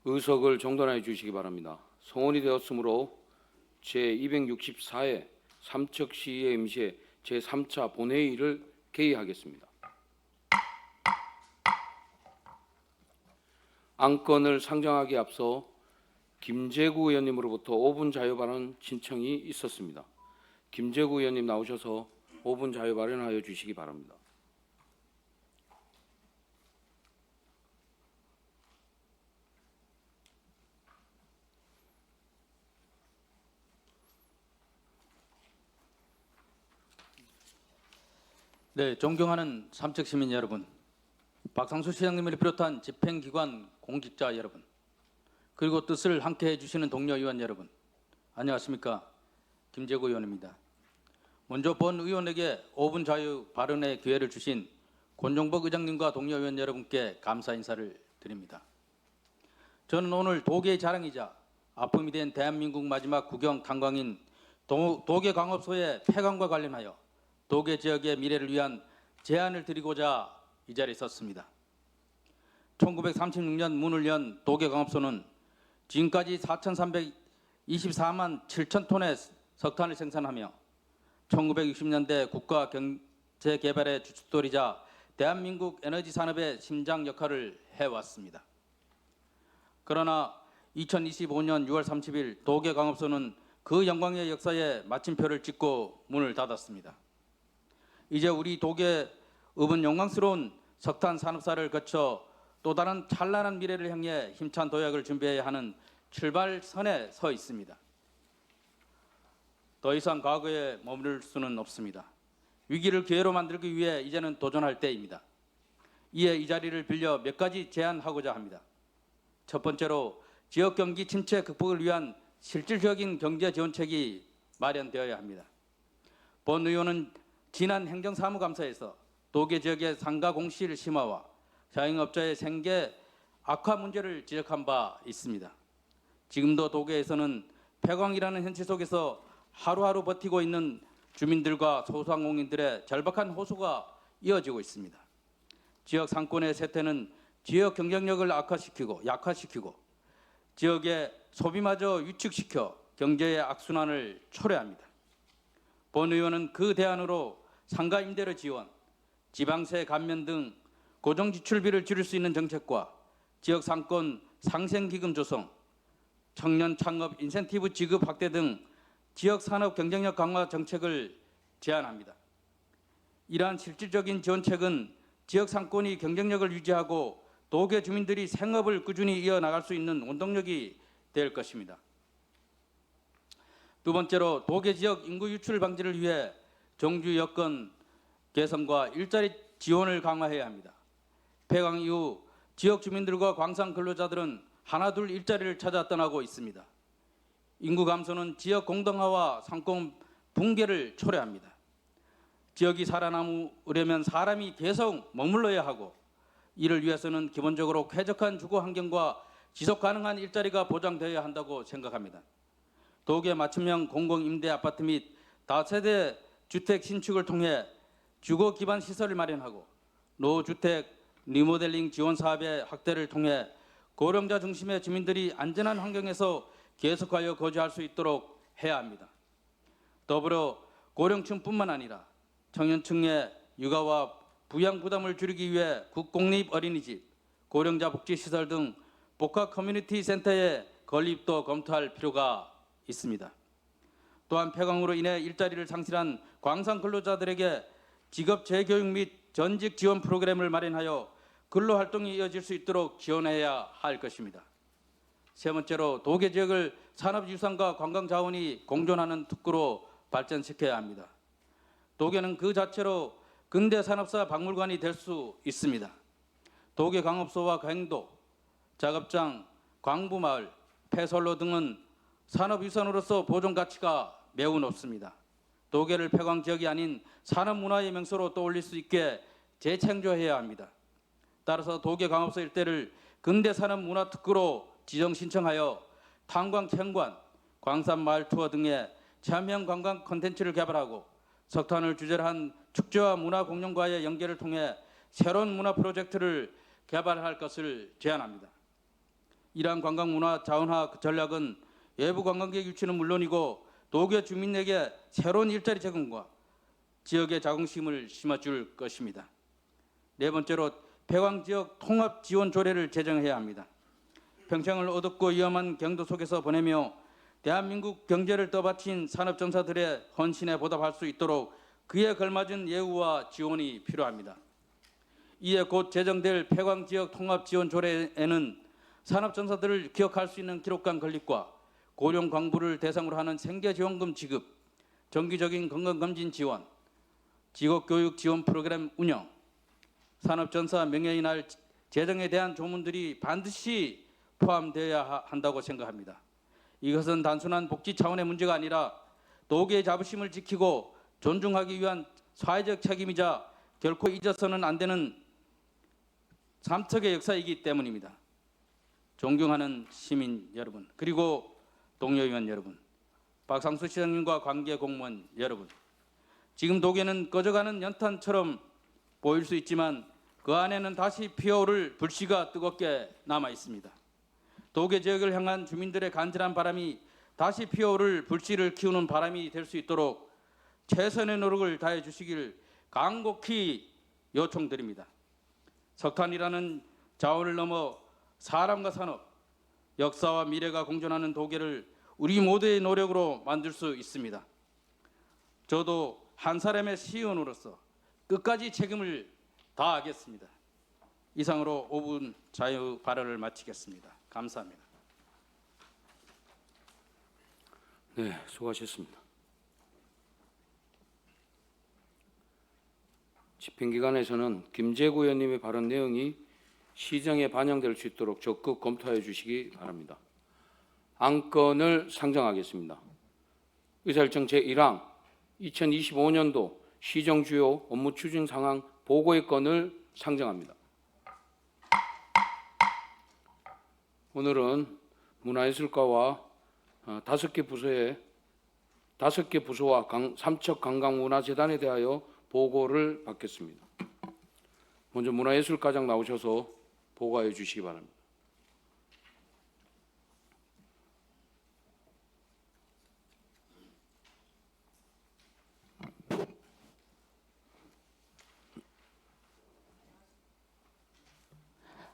의석을 정돈해 주시기 바랍니다. 성원이 되었으므로 제264회 삼척시의회 임시회 제3차 본회의를 개의하겠습니다. 안건을 상정하기에 앞서 김재구 의원님으로부터 5분 자유 발언 신청이 있었습니다. 김재구 의원님 나오셔서 5분 자유 발언하여 주시기 바랍니다. 네, 존경하는 삼척 시민 여러분, 박상수 시장님을 비롯한 집행기관 공직자 여러분, 그리고 뜻을 함께 해주시는 동료 의원 여러분, 안녕하십니까? 김재구 의원입니다. 먼저 본 의원에게 5분 자유 발언의 기회를 주신 권종복 의장님과 동료 의원 여러분께 감사 인사를 드립니다. 저는 오늘 도계의 자랑이자 아픔이 된 대한민국 마지막 국영 탄광인 도계광업소의 폐광과 관련하여 도계 지역의 미래를 위한 제안을 드리고자 이 자리에 섰습니다. 1936년 문을 연 도계광업소는 지금까지 4,324만 7천 톤의 석탄을 생산하며 1960년대 국가 경제 개발의 주축돌이자 대한민국 에너지 산업의 심장 역할을 해왔습니다. 그러나 2025년 6월 30일 도계광업소는 그 영광의 역사에 마침표를 찍고 문을 닫았습니다. 이제 우리 도계읍은 영광스러운 석탄 산업사를 거쳐 또 다른 찬란한 미래를 향해 힘찬 도약을 준비해야 하는 출발선에 서 있습니다. 더 이상 과거에 머무를 수는 없습니다. 위기를 기회로 만들기 위해 이제는 도전할 때입니다. 이에 이 자리를 빌려 몇 가지 제안하고자 합니다. 첫 번째로 지역 경기 침체 극복을 위한 실질적인 경제 지원책이 마련되어야 합니다. 본 의원은 지난 행정사무감사에서 도계 지역의 상가 공실 심화와 자영업자의 생계 악화 문제를 지적한 바 있습니다. 지금도 도계에서는 폐광이라는 현실 속에서 하루하루 버티고 있는 주민들과 소상공인들의 절박한 호소가 이어지고 있습니다. 지역 상권의 쇠퇴는 지역 경쟁력을 약화시키고 지역의 소비마저 위축시켜 경제의 악순환을 초래합니다. 본 의원은 그 대안으로 상가 임대료 지원, 지방세 감면 등 고정지출비를 줄일 수 있는 정책과 지역 상권 상생기금 조성, 청년 창업 인센티브 지급 확대 등 지역 산업 경쟁력 강화 정책을 제안합니다. 이러한 실질적인 지원책은 지역 상권이 경쟁력을 유지하고 도계 주민들이 생업을 꾸준히 이어나갈 수 있는 원동력이 될 것입니다. 두 번째로 도계 지역 인구 유출 방지를 위해 정주 여건 개선과 일자리 지원을 강화해야 합니다. 폐광 이후 지역 주민들과 광산 근로자들은 하나둘 일자리를 찾아 떠나고 있습니다. 인구 감소는 지역 공동화와 상권 붕괴를 초래합니다. 지역이 살아남으려면 사람이 계속 머물러야 하고 이를 위해서는 기본적으로 쾌적한 주거 환경과 지속 가능한 일자리가 보장되어야 한다고 생각합니다. 도계 맞춤형 공공임대 아파트 및 다세대 주택 신축을 통해 주거 기반 시설을 마련하고 노후주택 리모델링 지원 사업의 확대를 통해 고령자 중심의 주민들이 안전한 환경에서 계속하여 거주할 수 있도록 해야 합니다. 더불어 고령층뿐만 아니라 청년층의 육아와 부양 부담을 줄이기 위해 국공립 어린이집, 고령자 복지시설 등 복합 커뮤니티 센터의 건립도 검토할 필요가 있습니다. 또한 폐광으로 인해 일자리를 상실한 광산 근로자들에게 직업 재교육 및 전직 지원 프로그램을 마련하여 근로활동이 이어질 수 있도록 지원해야 할 것입니다. 세 번째로 도계 지역을 산업유산과 관광자원이 공존하는 특구로 발전시켜야 합니다. 도계는 그 자체로 근대산업사 박물관이 될 수 있습니다. 도계광업소와 갱도, 작업장, 광부마을, 폐선로 등은 산업유산으로서 보존 가치가 매우 높습니다. 도계를 폐광 지역이 아닌 산업문화의 명소로 떠올릴 수 있게 재창조해야 합니다. 따라서 도계광업소 일대를 근대산업문화특구로 지정 신청하여 탄광 체험관, 광산마을 투어 등의 체험형 관광 콘텐츠를 개발하고 석탄을 주제로 한 축제와 문화공연과의 연계를 통해 새로운 문화 프로젝트를 개발할 것을 제안합니다. 이러한 관광문화 자원화 전략은 외부 관광객 유치는 물론이고 도계 주민에게 새로운 일자리 제공과 지역의 자긍심을 심어줄 것입니다. 네 번째로 폐광 지역 통합 지원 조례를 제정해야 합니다. 평생을 어둡고 위험한 경도 속에서 보내며 대한민국 경제를 떠받친 산업전사들의 헌신에 보답할 수 있도록 그에 걸맞은 예우와 지원이 필요합니다. 이에 곧 제정될 폐광 지역 통합 지원 조례에는 산업전사들을 기억할 수 있는 기록관 건립과 고령 광부를 대상으로 하는 생계지원금 지급, 정기적인 건강검진 지원, 직업교육 지원 프로그램 운영, 산업전사 명예의 제정에 대한 조문들이 반드시 포함되어야 한다고 생각합니다. 이것은 단순한 복지 차원의 문제가 아니라 도계의 자부심을 지키고 존중하기 위한 사회적 책임이자 결코 잊어서는 안 되는 삼척의 역사이기 때문입니다. 존경하는 시민 여러분, 그리고 동료 의원 여러분, 박상수 시장님과 관계 공무원 여러분, 지금 도계는 꺼져가는 연탄처럼 보일 수 있지만 그 안에는 다시 피어오를 불씨가 뜨겁게 남아 있습니다. 도계 지역을 향한 주민들의 간절한 바람이 다시 피어오를 불씨를 키우는 바람이 될 수 있도록 최선의 노력을 다해 주시길 간곡히 요청드립니다. 석탄이라는 자원을 넘어 사람과 산업, 역사와 미래가 공존하는 도계를 우리 모두의 노력으로 만들 수 있습니다. 저도 한 사람의 시의원으로서 끝까지 책임을 다하겠습니다. 이상으로 5분 자유 발언을 마치겠습니다. 감사합니다. 네, 수고하셨습니다. 집행기관에서는 김재구 의원님의 발언 내용이 시정에 반영될 수 있도록 적극 검토하여 주시기 바랍니다. 안건을 상정하겠습니다. 의사일정 제1항 2025년도 시정 주요 업무 추진 상황 보고의 건을 상정합니다. 오늘은 문화예술과와 5개 부서와 삼척관광문화재단에 대하여 보고를 받겠습니다. 먼저 문화예술과장 나오셔서 보고해 주시기 바랍니다.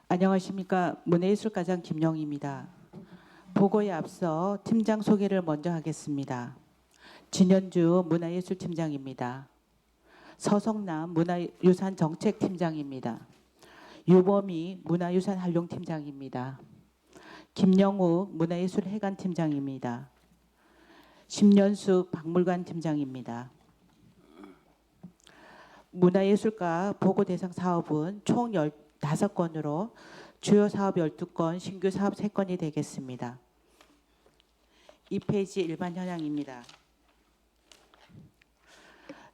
안녕하십니까. 문화예술과장 김영희입니다. 보고에 앞서 팀장 소개를 먼저 하겠습니다. 진현주 문화예술팀장입니다. 서성남 문화유산정책팀장입니다. 유범희 문화유산활용팀장입니다. 김영우 문화예술회관팀장입니다. 심연숙 박물관팀장입니다. 문화예술과 보고대상 사업은 총 15건으로 주요 사업 12건, 신규 사업 3건이 되겠습니다. 2페이지 일반 현황입니다.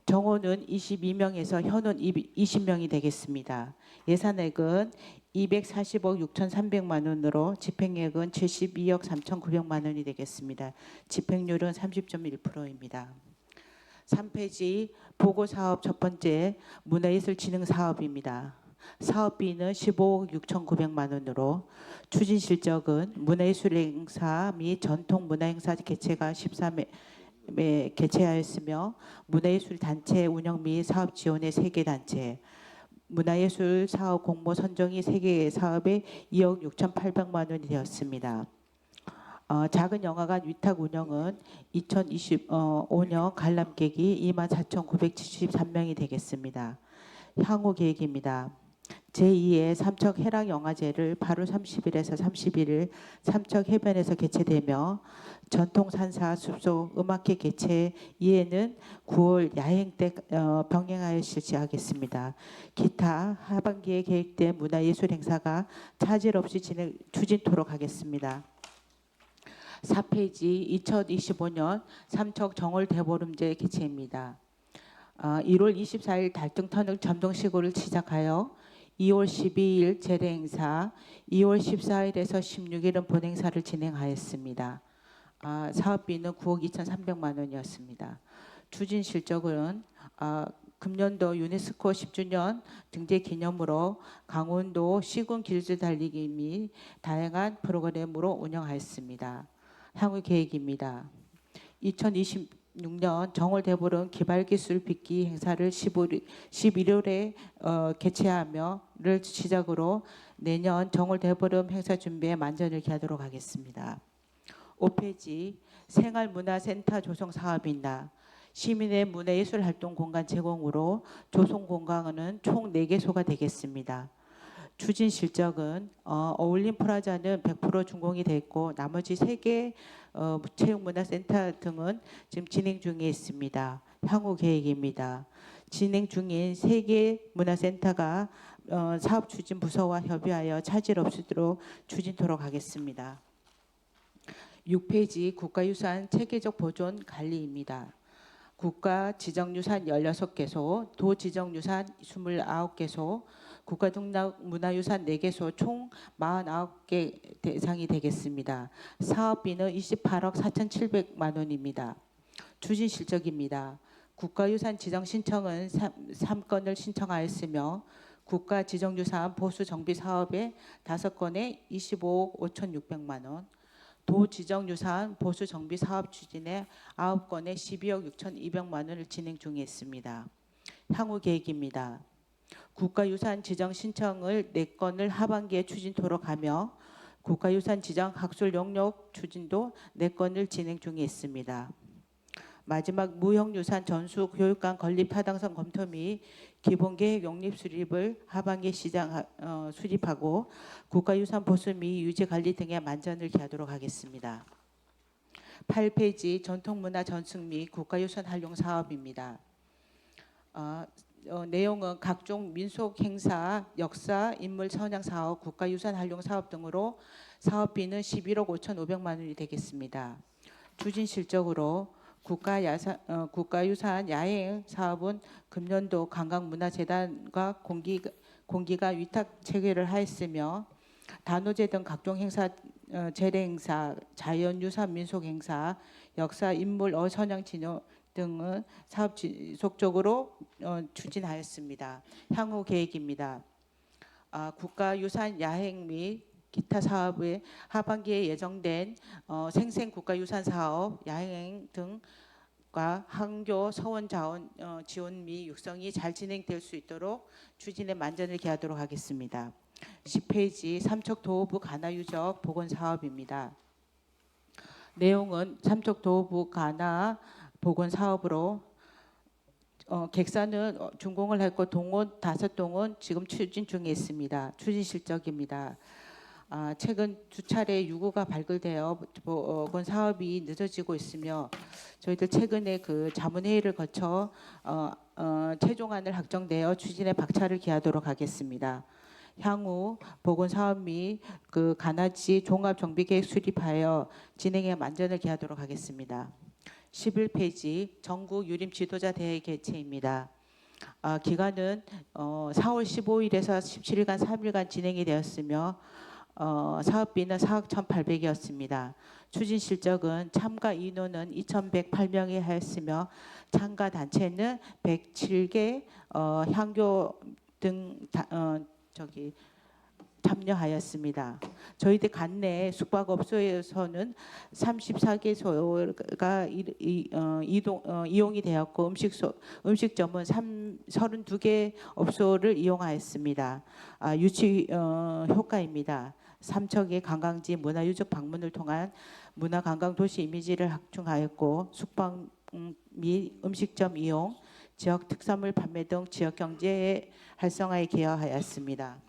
정원은 22명에서 현원 20명이 되겠습니다. 예산액은 240억 6,300만 원으로 집행액은 72억 3,900만 원이 되겠습니다. 집행률은 30.1%입니다. 3페이지 보고사업 첫 번째 문화예술진흥 사업입니다. 사업비는 15억 6,900만 원으로 추진 실적은 문화예술 행사 및 전통 문화행사 개최가 13회 개최하였으며 문화예술 단체 운영 및 사업 지원의 3개 단체, 문화예술 사업 공모 선정이 3개 사업에 2억 6,800만 원이 되었습니다. 작은 영화관 위탁 운영은 2025년 관람객이 24,973명이 되겠습니다. 향후 계획입니다. 제2의 삼척 해랑영화제를 8월 30일에서 31일 삼척 해변에서 개최되며 전통산사 숲속 음악회 개최 이에는 9월 야행 때 병행하여 실시하겠습니다. 기타 하반기에 계획된 문화예술 행사가 차질 없이 추진토록 하겠습니다. 4페이지 2025년 삼척 정월 대보름제 개최입니다. 1월 24일 달등터널 점등시구를 시작하여 2월 12일 재래 행사, 2월 14일에서 16일은 본행사를 진행하였습니다. 사업비는 9억 2,300만 원이었습니다. 추진 실적은 금년도 유네스코 10주년 등재 기념으로 강원도 시군 길드 달리기 및 다양한 프로그램으로 운영하였습니다. 향후 계획입니다. 2026년 정월 대보름 기발기술 빚기 행사를 11월에 개최하며를 시작으로 내년 정월 대보름 행사 준비에 만전을 기하도록 하겠습니다. 5페이지 생활문화센터 조성 사업입니다. 시민의 문화예술 활동 공간 제공으로 조성 공간은 총 4개소가 되겠습니다. 추진 실적은 어울림 프라자는 100% 준공이 됐고 나머지 3개 체육문화센터 등은 지금 진행 중에 있습니다. 향후 계획입니다. 진행 중인 3개 문화센터가 사업 추진 부서와 협의하여 차질 없도록 추진토록 하겠습니다. 6페이지 국가유산 체계적 보존 관리입니다. 국가 지정유산 16개소, 도지정유산 29개소, 국가등록문화유산 4개소 총 49개 대상이 되겠습니다. 사업비는 28억 4,700만 원입니다. 추진 실적입니다. 국가유산 지정 신청은 3건을 신청하였으며 국가 지정유산 보수 정비 사업에 5건에 25억 5,600만 원, 도지정유산 보수 정비 사업 추진에 9건에 12억 6,200만 원을 진행 중에 있습니다. 향후 계획입니다. 국가유산 지정 신청을 4건을 하반기에 추진토록 하며 국가유산 지정 학술 용역 추진도 4건을 진행 중에 있습니다. 마지막 무형유산 전수 교육관 건립 타당성 검토 및 기본계획 용립 수립을 하반기 수립하고 국가유산 보수 및 유지 관리 등의 만전을 기하도록 하겠습니다. 8페이지 전통문화 전승 및 국가유산 활용 사업입니다. 내용은 각종 민속 행사, 역사, 인물 선양 사업, 국가유산 활용 사업 등으로 사업비는 11억 5,500만 원이 되겠습니다. 추진 실적으로 국가유산 야행 사업은 금년도 관광문화재단과 공기가 위탁 체계를 하였으며 단오제 등 각종 행사, 재래행사, 자연유산 민속행사, 역사, 인물, 어선양 진흥 등은 사업 지속적으로 추진하였습니다. 향후 계획입니다. 국가유산 야행 및 기타 사업의 하반기에 예정된 생생국가유산 사업, 야행 등과 항교 서원 자원 지원 및 육성이 잘 진행될 수 있도록 추진에 만전을 기하도록 하겠습니다. 10페이지 삼척도호부 가나유적 복원 사업입니다. 내용은 삼척도호부 가나 복원 사업으로 객사는 준공을 했고 동원 5동은 지금 추진 중에 있습니다. 추진 실적입니다. 최근 2차례 유구가 발굴되어 복원 사업이 늦어지고 있으며 저희들 최근에 그 자문회의를 거쳐 최종안을 확정되어 추진에 박차를 기하도록 하겠습니다. 향후 복원 사업 및 그 가나지 종합 정비 계획 수립하여 진행에 만전을 기하도록 하겠습니다. 11페이지 전국 유림 지도자 대회 개최입니다. 기간은 4월 15일에서 17일간 3일간 진행이 되었으며 사업비는 4억 1,800이었습니다. 추진 실적은 참가 인원은 2,108명이 하였으며 참가 단체는 107개 향교 등 참여하였습니다. 저희들 관내 숙박업소에서는 34개소가 이용이 되었고 음식점은 32개 업소를 이용하였습니다. 유치 효과입니다. 삼척의 관광지 문화유적 방문을 통한 문화관광도시 이미지를 확충하였고 숙박 및 음식점 이용, 지역 특산물 판매 등 지역 경제 활성화에 기여하였습니다.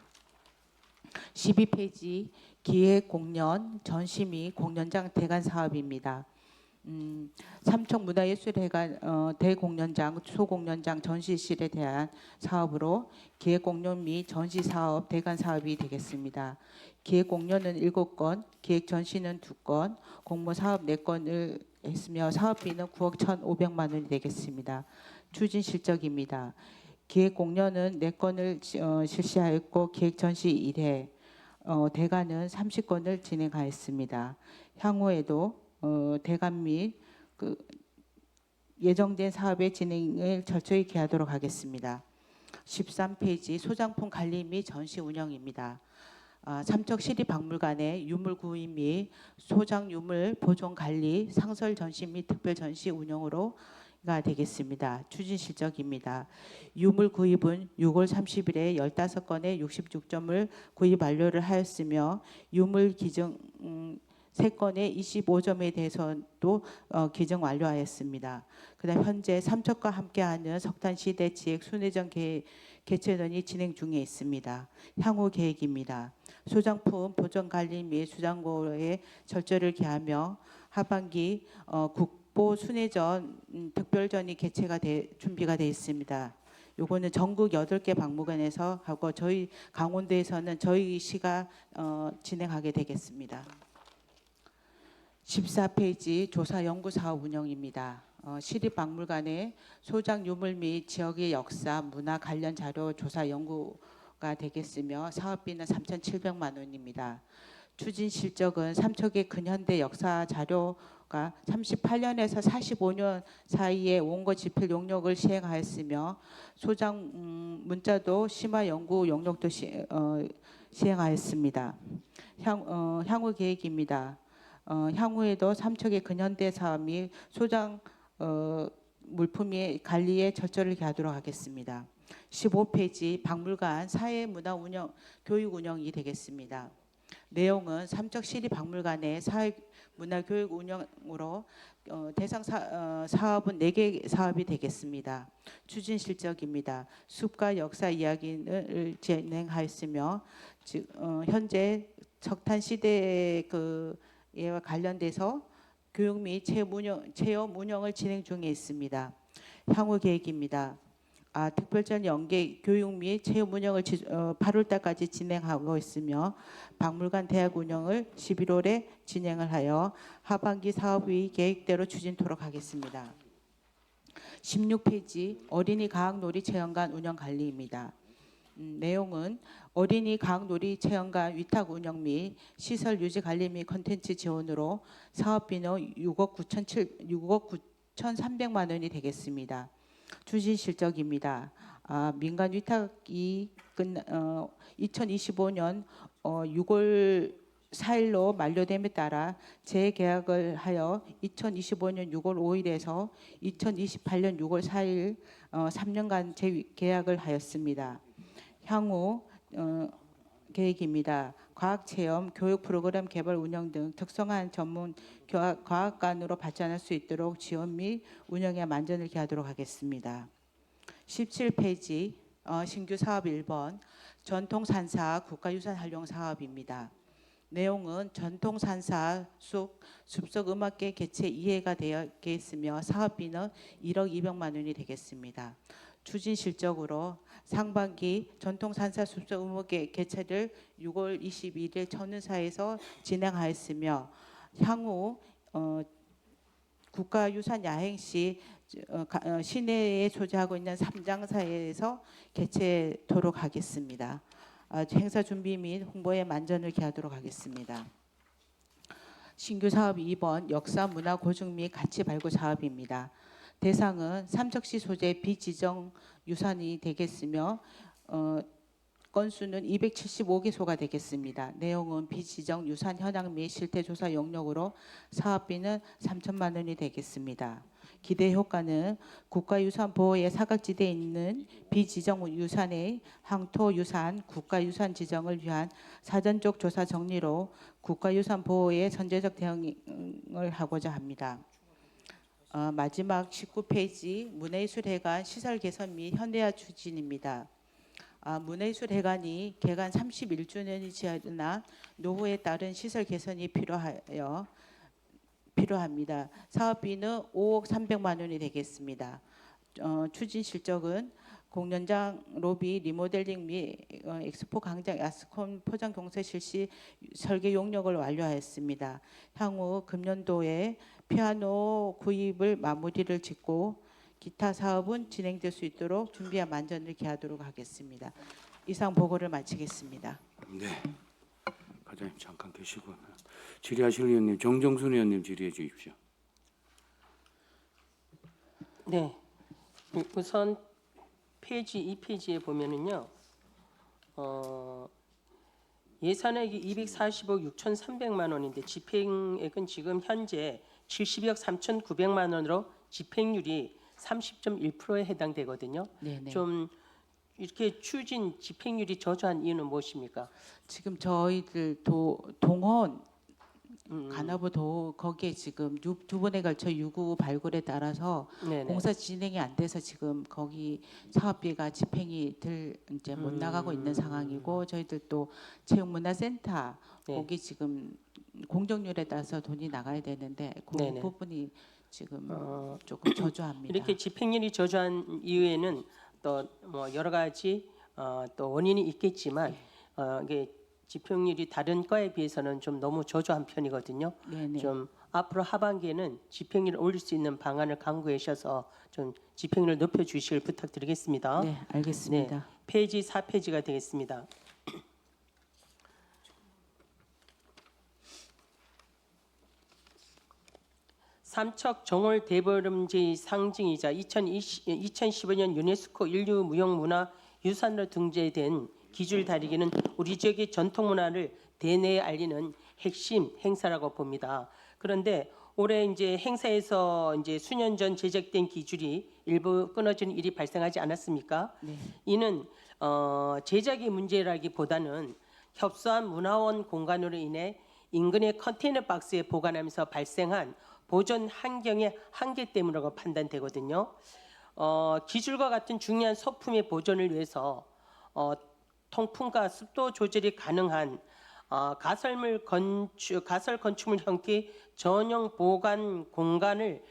12페이지 기획 공연, 전시 및 공연장 대관 사업입니다. 삼척문화예술회관 대공연장, 소공연장, 전시실에 대한 사업으로 기획 공연 및 전시 사업 대관 사업이 되겠습니다. 기획 공연은 7건, 기획 전시는 2건, 공모 사업 4건을 했으며 사업비는 9억 1,500만 원이 되겠습니다. 추진 실적입니다. 기획 공연은 4건을 실시하였고 기획 전시 1회, 대관은 30건을 진행하였습니다. 향후에도 대관 및 예정된 사업의 진행을 철저히 기하도록 하겠습니다. 13페이지 소장품 관리 및 전시 운영입니다. 삼척시립박물관의 유물 구입 및 소장 유물 보존 관리, 상설 전시 및 특별 전시 운영으로가 되겠습니다. 추진 실적입니다. 유물 구입은 6월 30일에 15건의 66점을 구입 완료를 하였으며 유물 기증 3건의 25점에 대해서도 기증 완료하였습니다. 그다음 현재 삼척과 함께하는 석탄시대 지역 순회전 개최전이 진행 중에 있습니다. 향후 계획입니다. 소장품 보존 관리 및 수장고의 철저를 기하며 하반기 국보 순회전 특별전이 개최가 준비가 되어 있습니다. 요거는 전국 8개 박물관에서 하고 저희 강원도에서는 저희 시가 진행하게 되겠습니다. 14페이지 조사 연구 사업 운영입니다. 시립박물관의 소장 유물 및 지역의 역사, 문화 관련 자료 조사 연구가 되겠으며 사업비는 3,700만 원입니다. 추진 실적은 삼척의 근현대 역사 자료가 38년에서 45년 사이에 원고 집필 용역을 시행하였으며 소장 문자도 심화 연구 용역도 시행하였습니다. 향후 계획입니다. 향후에도 삼척의 근현대 사업 및 소장 물품의 관리에 철저를 기하도록 하겠습니다. 15페이지 박물관 사회문화 운영, 교육 운영이 되겠습니다. 내용은 삼척시립박물관의 사회문화교육 운영으로 대상 사업은 4개 사업이 되겠습니다. 추진 실적입니다. 숲과 역사 이야기를 진행하였으며 현재 석탄시대 와 관련돼서 교육 및 체험 운영을 진행 중에 있습니다. 향후 계획입니다. 특별전 연계 교육 및 체험 운영을 8월 달까지 진행하고 있으며 박물관 대학 운영을 11월에 진행을 하여 하반기 사업의 계획대로 추진토록 하겠습니다. 16페이지 어린이 과학놀이 체험관 운영 관리입니다. 내용은 어린이 과학놀이 체험관 위탁 운영 및 시설 유지 관리 및 콘텐츠 지원으로 사업비는 6억 9,300만 원이 되겠습니다. 추진 실적입니다. 민간 위탁이 2025년 6월 4일로 만료됨에 따라 재계약을 하여 2025년 6월 5일에서 2028년 6월 4일 3년간 재계약을 하였습니다. 향후 계획입니다. 과학체험, 교육 프로그램 개발 운영 등 특성한 전문 과학관으로 발전할 수 있도록 지원 및 운영에 만전을 기하도록 하겠습니다. 17페이지 신규 사업 1번 전통산사 국가유산 활용 사업입니다. 내용은 전통산사 숲속음악회 개최 이해가 되어 있으며 사업비는 1억 200만 원이 되겠습니다. 추진 실적으로 상반기 전통산사 숲속음악회 개최를 6월 22일 천은사에서 진행하였으며 향후 국가유산 야행 시 시내에 소재하고 있는 삼장사에서 개최토록 하겠습니다. 행사 준비 및 홍보에 만전을 기하도록 하겠습니다. 신규 사업 2번 역사 문화 고증 및 가치 발굴 사업입니다. 대상은 삼척시 소재 비지정 유산이 되겠으며 건수는 275개소가 되겠습니다. 내용은 비지정 유산 현황 및 실태 조사 용역으로 사업비는 3천만 원이 되겠습니다. 기대 효과는 국가유산 보호의 사각지대에 있는 비지정 유산의 항토유산 국가유산 지정을 위한 사전적 조사 정리로 국가유산 보호에 선제적 대응을 하고자 합니다. 마지막 19페이지 문해예술회관 시설 개선 및 현대화 추진입니다. 문해예술회관이 개관 31주년이 지나 노후에 따른 시설 개선이 필요합니다. 사업비는 5억 300만 원이 되겠습니다. 추진 실적은 공연장 로비 리모델링 및 엑스포 광장 야스콘 포장 경세 실시 설계 용역을 완료하였습니다. 향후 금년도에 피아노 구입을 마무리를 짓고 기타 사업은 진행될 수 있도록 준비와 만전을 기하도록 하겠습니다. 이상 보고를 마치겠습니다. 네, 과장님 잠깐 계시고 질의하실 의원님 정정순 의원님 질의해 주십시오. 네. 우선 페이지 2페이지에 보면은요. 예산액이 240억 6,300만 원인데 집행액은 지금 현재 70억 3,900만 원으로 집행률이 30.1%에 해당되거든요. 네네. 좀 이렇게 추진 집행률이 저조한 이유는 무엇입니까? 지금 저희들 동원 간호부도 거기에 지금 두 번에 걸쳐 유구 발굴에 따라서 네네. 공사 진행이 안 돼서 지금 거기 사업비가 집행이 이제 못 나가고 있는 상황이고 저희들 또 체육문화센터 네. 거기 지금 공정률에 따라서 돈이 나가야 되는데 그 네네. 부분이 지금 조금 저조합니다. 이렇게 집행률이 저조한 이유에는 또 뭐 여러 가지 또 원인이 있겠지만 이게 집행률이 다른 과에 비해서는 좀 너무 저조한 편이거든요. 네네. 좀 앞으로 하반기에는 집행률을 올릴 수 있는 방안을 강구해 주셔서 좀 집행률을 높여 주시길 부탁드리겠습니다. 네, 알겠습니다. 네, 페이지 4페이지가 되겠습니다. 삼척 정월 대보름제의 상징이자 2015년 유네스코 인류 무형문화 유산으로 등재된 기줄 다리기는 우리 지역의 전통 문화를 대내에 알리는 핵심 행사라고 봅니다. 그런데 올해 이제 행사에서 이제 수년 전 제작된 기줄이 일부 끊어지는 일이 발생하지 않았습니까? 네. 이는 제작의 문제라기보다는 협소한 문화원 공간으로 인해 인근의 컨테이너 박스에 보관하면서 발생한 보존 환경의 한계 때문이라고 판단되거든요. 기줄과 같은 중요한 소품의 보존을 위해서 통풍과 습도 조절이 가능한 가설 건축물 형태의 전용 보관 공간을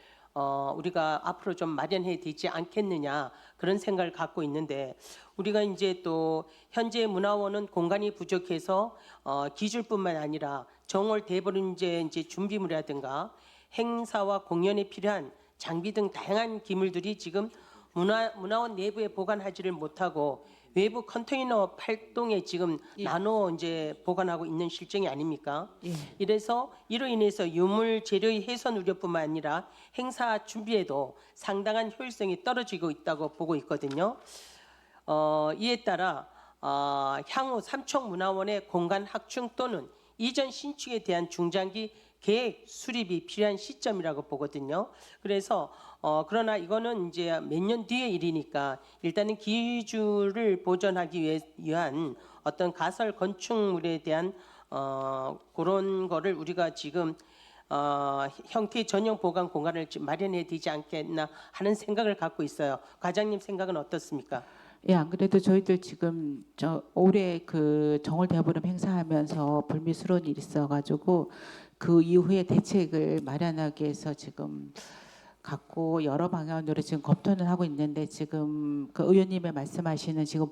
우리가 앞으로 좀 마련해야 되지 않겠느냐 그런 생각을 갖고 있는데 우리가 이제 또 현재 문화원은 공간이 부족해서 기술뿐만 아니라 정월 대보름제 이제 준비물이라든가 행사와 공연에 필요한 장비 등 다양한 기물들이 지금 문화원 내부에 보관하지를 못하고 외부 컨테이너 8동에 지금 나눠 이제 보관하고 있는 실정이 아닙니까? 예. 이래서 이로 인해서 유물 재료의 훼손 우려뿐만 아니라 행사 준비에도 상당한 효율성이 떨어지고 있다고 보고 있거든요. 이에 따라 향후 삼척문화원의 공간 확충 또는 이전 신축에 대한 중장기 계획 수립이 필요한 시점이라고 보거든요. 그래서 그러나 이거는 이제 몇 년 뒤의 일이니까 일단은 기술을 보존하기 위한 어떤 가설 건축물에 대한 그런 거를 우리가 지금 형태 전용 보관 공간을 좀 마련해야 되지 않겠나 하는 생각을 갖고 있어요. 과장님 생각은 어떻습니까? 예, 안 그래도 저희들 지금 올해 그 정월 대보름 행사하면서 불미스러운 일이 있어가지고 그 이후에 대책을 마련하기 위해서 지금 갖고 여러 방향으로 지금 검토는 하고 있는데 지금 그 의원님의 말씀하시는 지금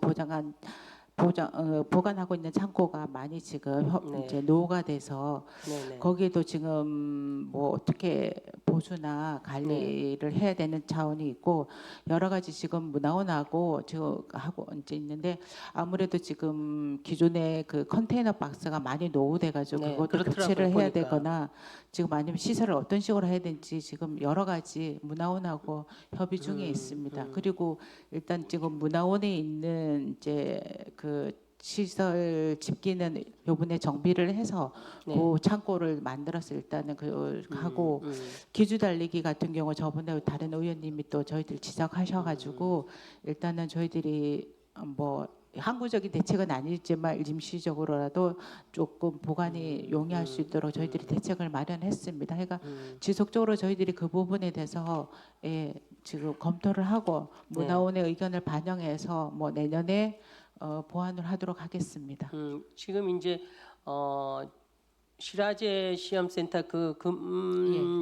보관하고 있는 창고가 많이 지금 네. 이제 노후가 돼서 네네. 거기에도 지금 뭐 어떻게 보수나 관리를 해야 되는 차원이 있고 여러 가지 지금 문화원하고 지금 하고 이제 있는데 아무래도 지금 기존에 그 컨테이너 박스가 많이 노후돼가지고 네, 그것도 그렇더라고요, 교체를 해야 보니까. 되거나 지금 아니면 시설을 어떤 식으로 해야 되는지 지금 여러 가지 문화원하고 협의 중에 있습니다. 그리고 일단 지금 문화원에 있는 이제 그 시설 집기는 요번에 정비를 해서 네. 그 창고를 만들어서 일단은 그 하고 기주 달리기 같은 경우 저번에 다른 의원님이 또 저희들 지적하셔가지고 일단은 저희들이 뭐 항구적인 대책은 아니지만 임시적으로라도 조금 보관이 용이할 수 있도록 저희들이 대책을 마련했습니다. 그러니까 지속적으로 저희들이 그 부분에 대해서 지금 검토를 하고 문화원의 의견을 반영해서 뭐 내년에 보완을 하도록 하겠습니다. 지금 이제 시라제 시험센터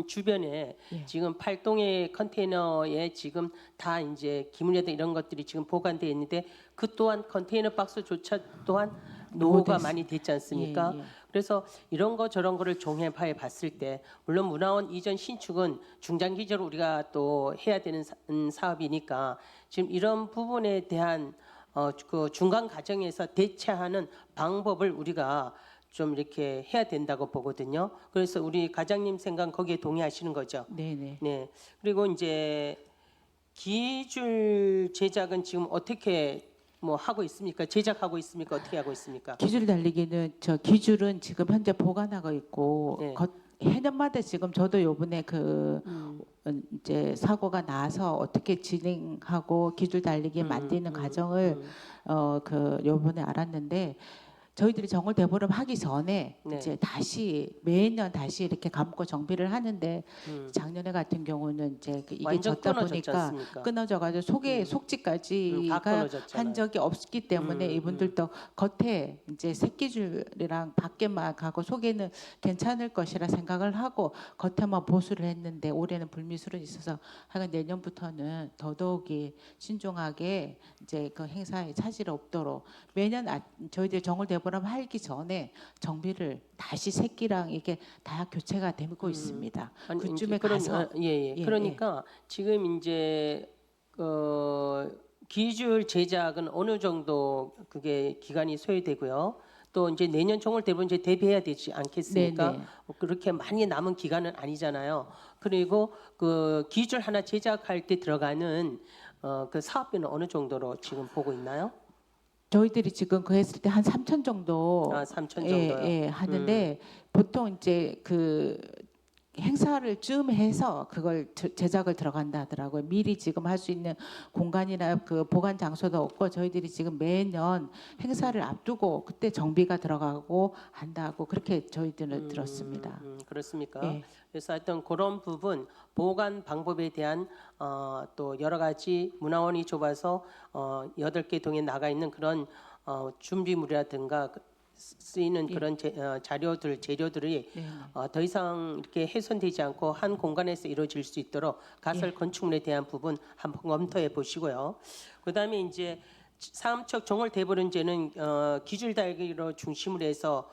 주변에 예. 지금 8동의 컨테이너에 지금 다 이제 기물이나 이런 것들이 지금 보관되어 있는데 그 또한 컨테이너 박스조차 또한 노후가 많이 됐지 않습니까? 예, 예. 그래서 이런 거 저런 거를 종합해 봤을 때 물론 문화원 이전 신축은 중장기적으로 우리가 또 해야 되는 사업이니까 지금 이런 부분에 대한 그 중간 과정에서 대처하는 방법을 우리가 좀 이렇게 해야 된다고 보거든요. 그래서 우리 과장님 생각 거기에 동의하시는 거죠? 네네. 네. 그리고 이제 기줄 제작은 지금 어떻게 뭐 하고 있습니까? 제작하고 있습니까? 어떻게 하고 있습니까? 기줄 달리기는 저 기줄은 지금 현재 보관하고 있고 네. 해년마다 지금 저도 요번에 그 이제 사고가 나서 어떻게 진행하고 기줄 달리기 만드는 과정을 그 요번에 알았는데 저희들이 정월 대보름 하기 전에 네. 이제 다시 매년 다시 이렇게 감고 정비를 하는데 작년에 같은 경우는 이제 이게 완전 졌다 끊어졌지 보니까 않습니까? 끊어져가지고 다 속지까지가 끊어졌잖아요. 한 적이 없기 때문에 이분들도 겉에 이제 새끼줄이랑 밖에만 가고 속에는 괜찮을 것이라 생각을 하고 겉에만 보수를 했는데 올해는 불미스러운 있어서 하여간 내년부터는 더더욱이 신중하게 이제 그 행사에 차질 없도록 매년 저희들 정월 대보름 하기 전에 정비를 다시 새끼랑 이게 다 교체가 되고 있습니다. 아니, 그쯤에 이제 가서 예. 예, 그러니까 지금 이제 기줄 제작은 어느 정도 그게 기간이 소요되고요. 또 이제 내년 정월 대보름 이제 대비해야 되지 않겠습니까? 네네. 그렇게 많이 남은 기간은 아니잖아요. 그리고 그 기줄 하나 제작할 때 들어가는 그 사업비는 어느 정도로 지금 보고 있나요? 저희들이 지금 그 했을 때 한 3천 정도 3천 정도요. 예, 하는데 보통 이제 그 행사를 쯤 해서 그걸 제작을 들어간다 하더라고요. 미리 지금 할 수 있는 공간이나 그 보관 장소도 없고 저희들이 지금 매년 행사를 앞두고 그때 정비가 들어가고 한다고 그렇게 저희들은 들었습니다. 그렇습니까? 예. 그래서 하여튼 그런 부분 보관 방법에 대한 또 여러 가지 문화원이 좁아서 8개 동에 나가 있는 그런 준비물이라든가 쓰이는 그런 재료들이 네. 더 이상 이렇게 훼손되지 않고 한 공간에서 이루어질 수 있도록 가설 건축물에 대한 부분 한번 검토해 보시고요. 그다음에 이제 삼척 정월 대보름제는 기줄 달기로 중심으로 해서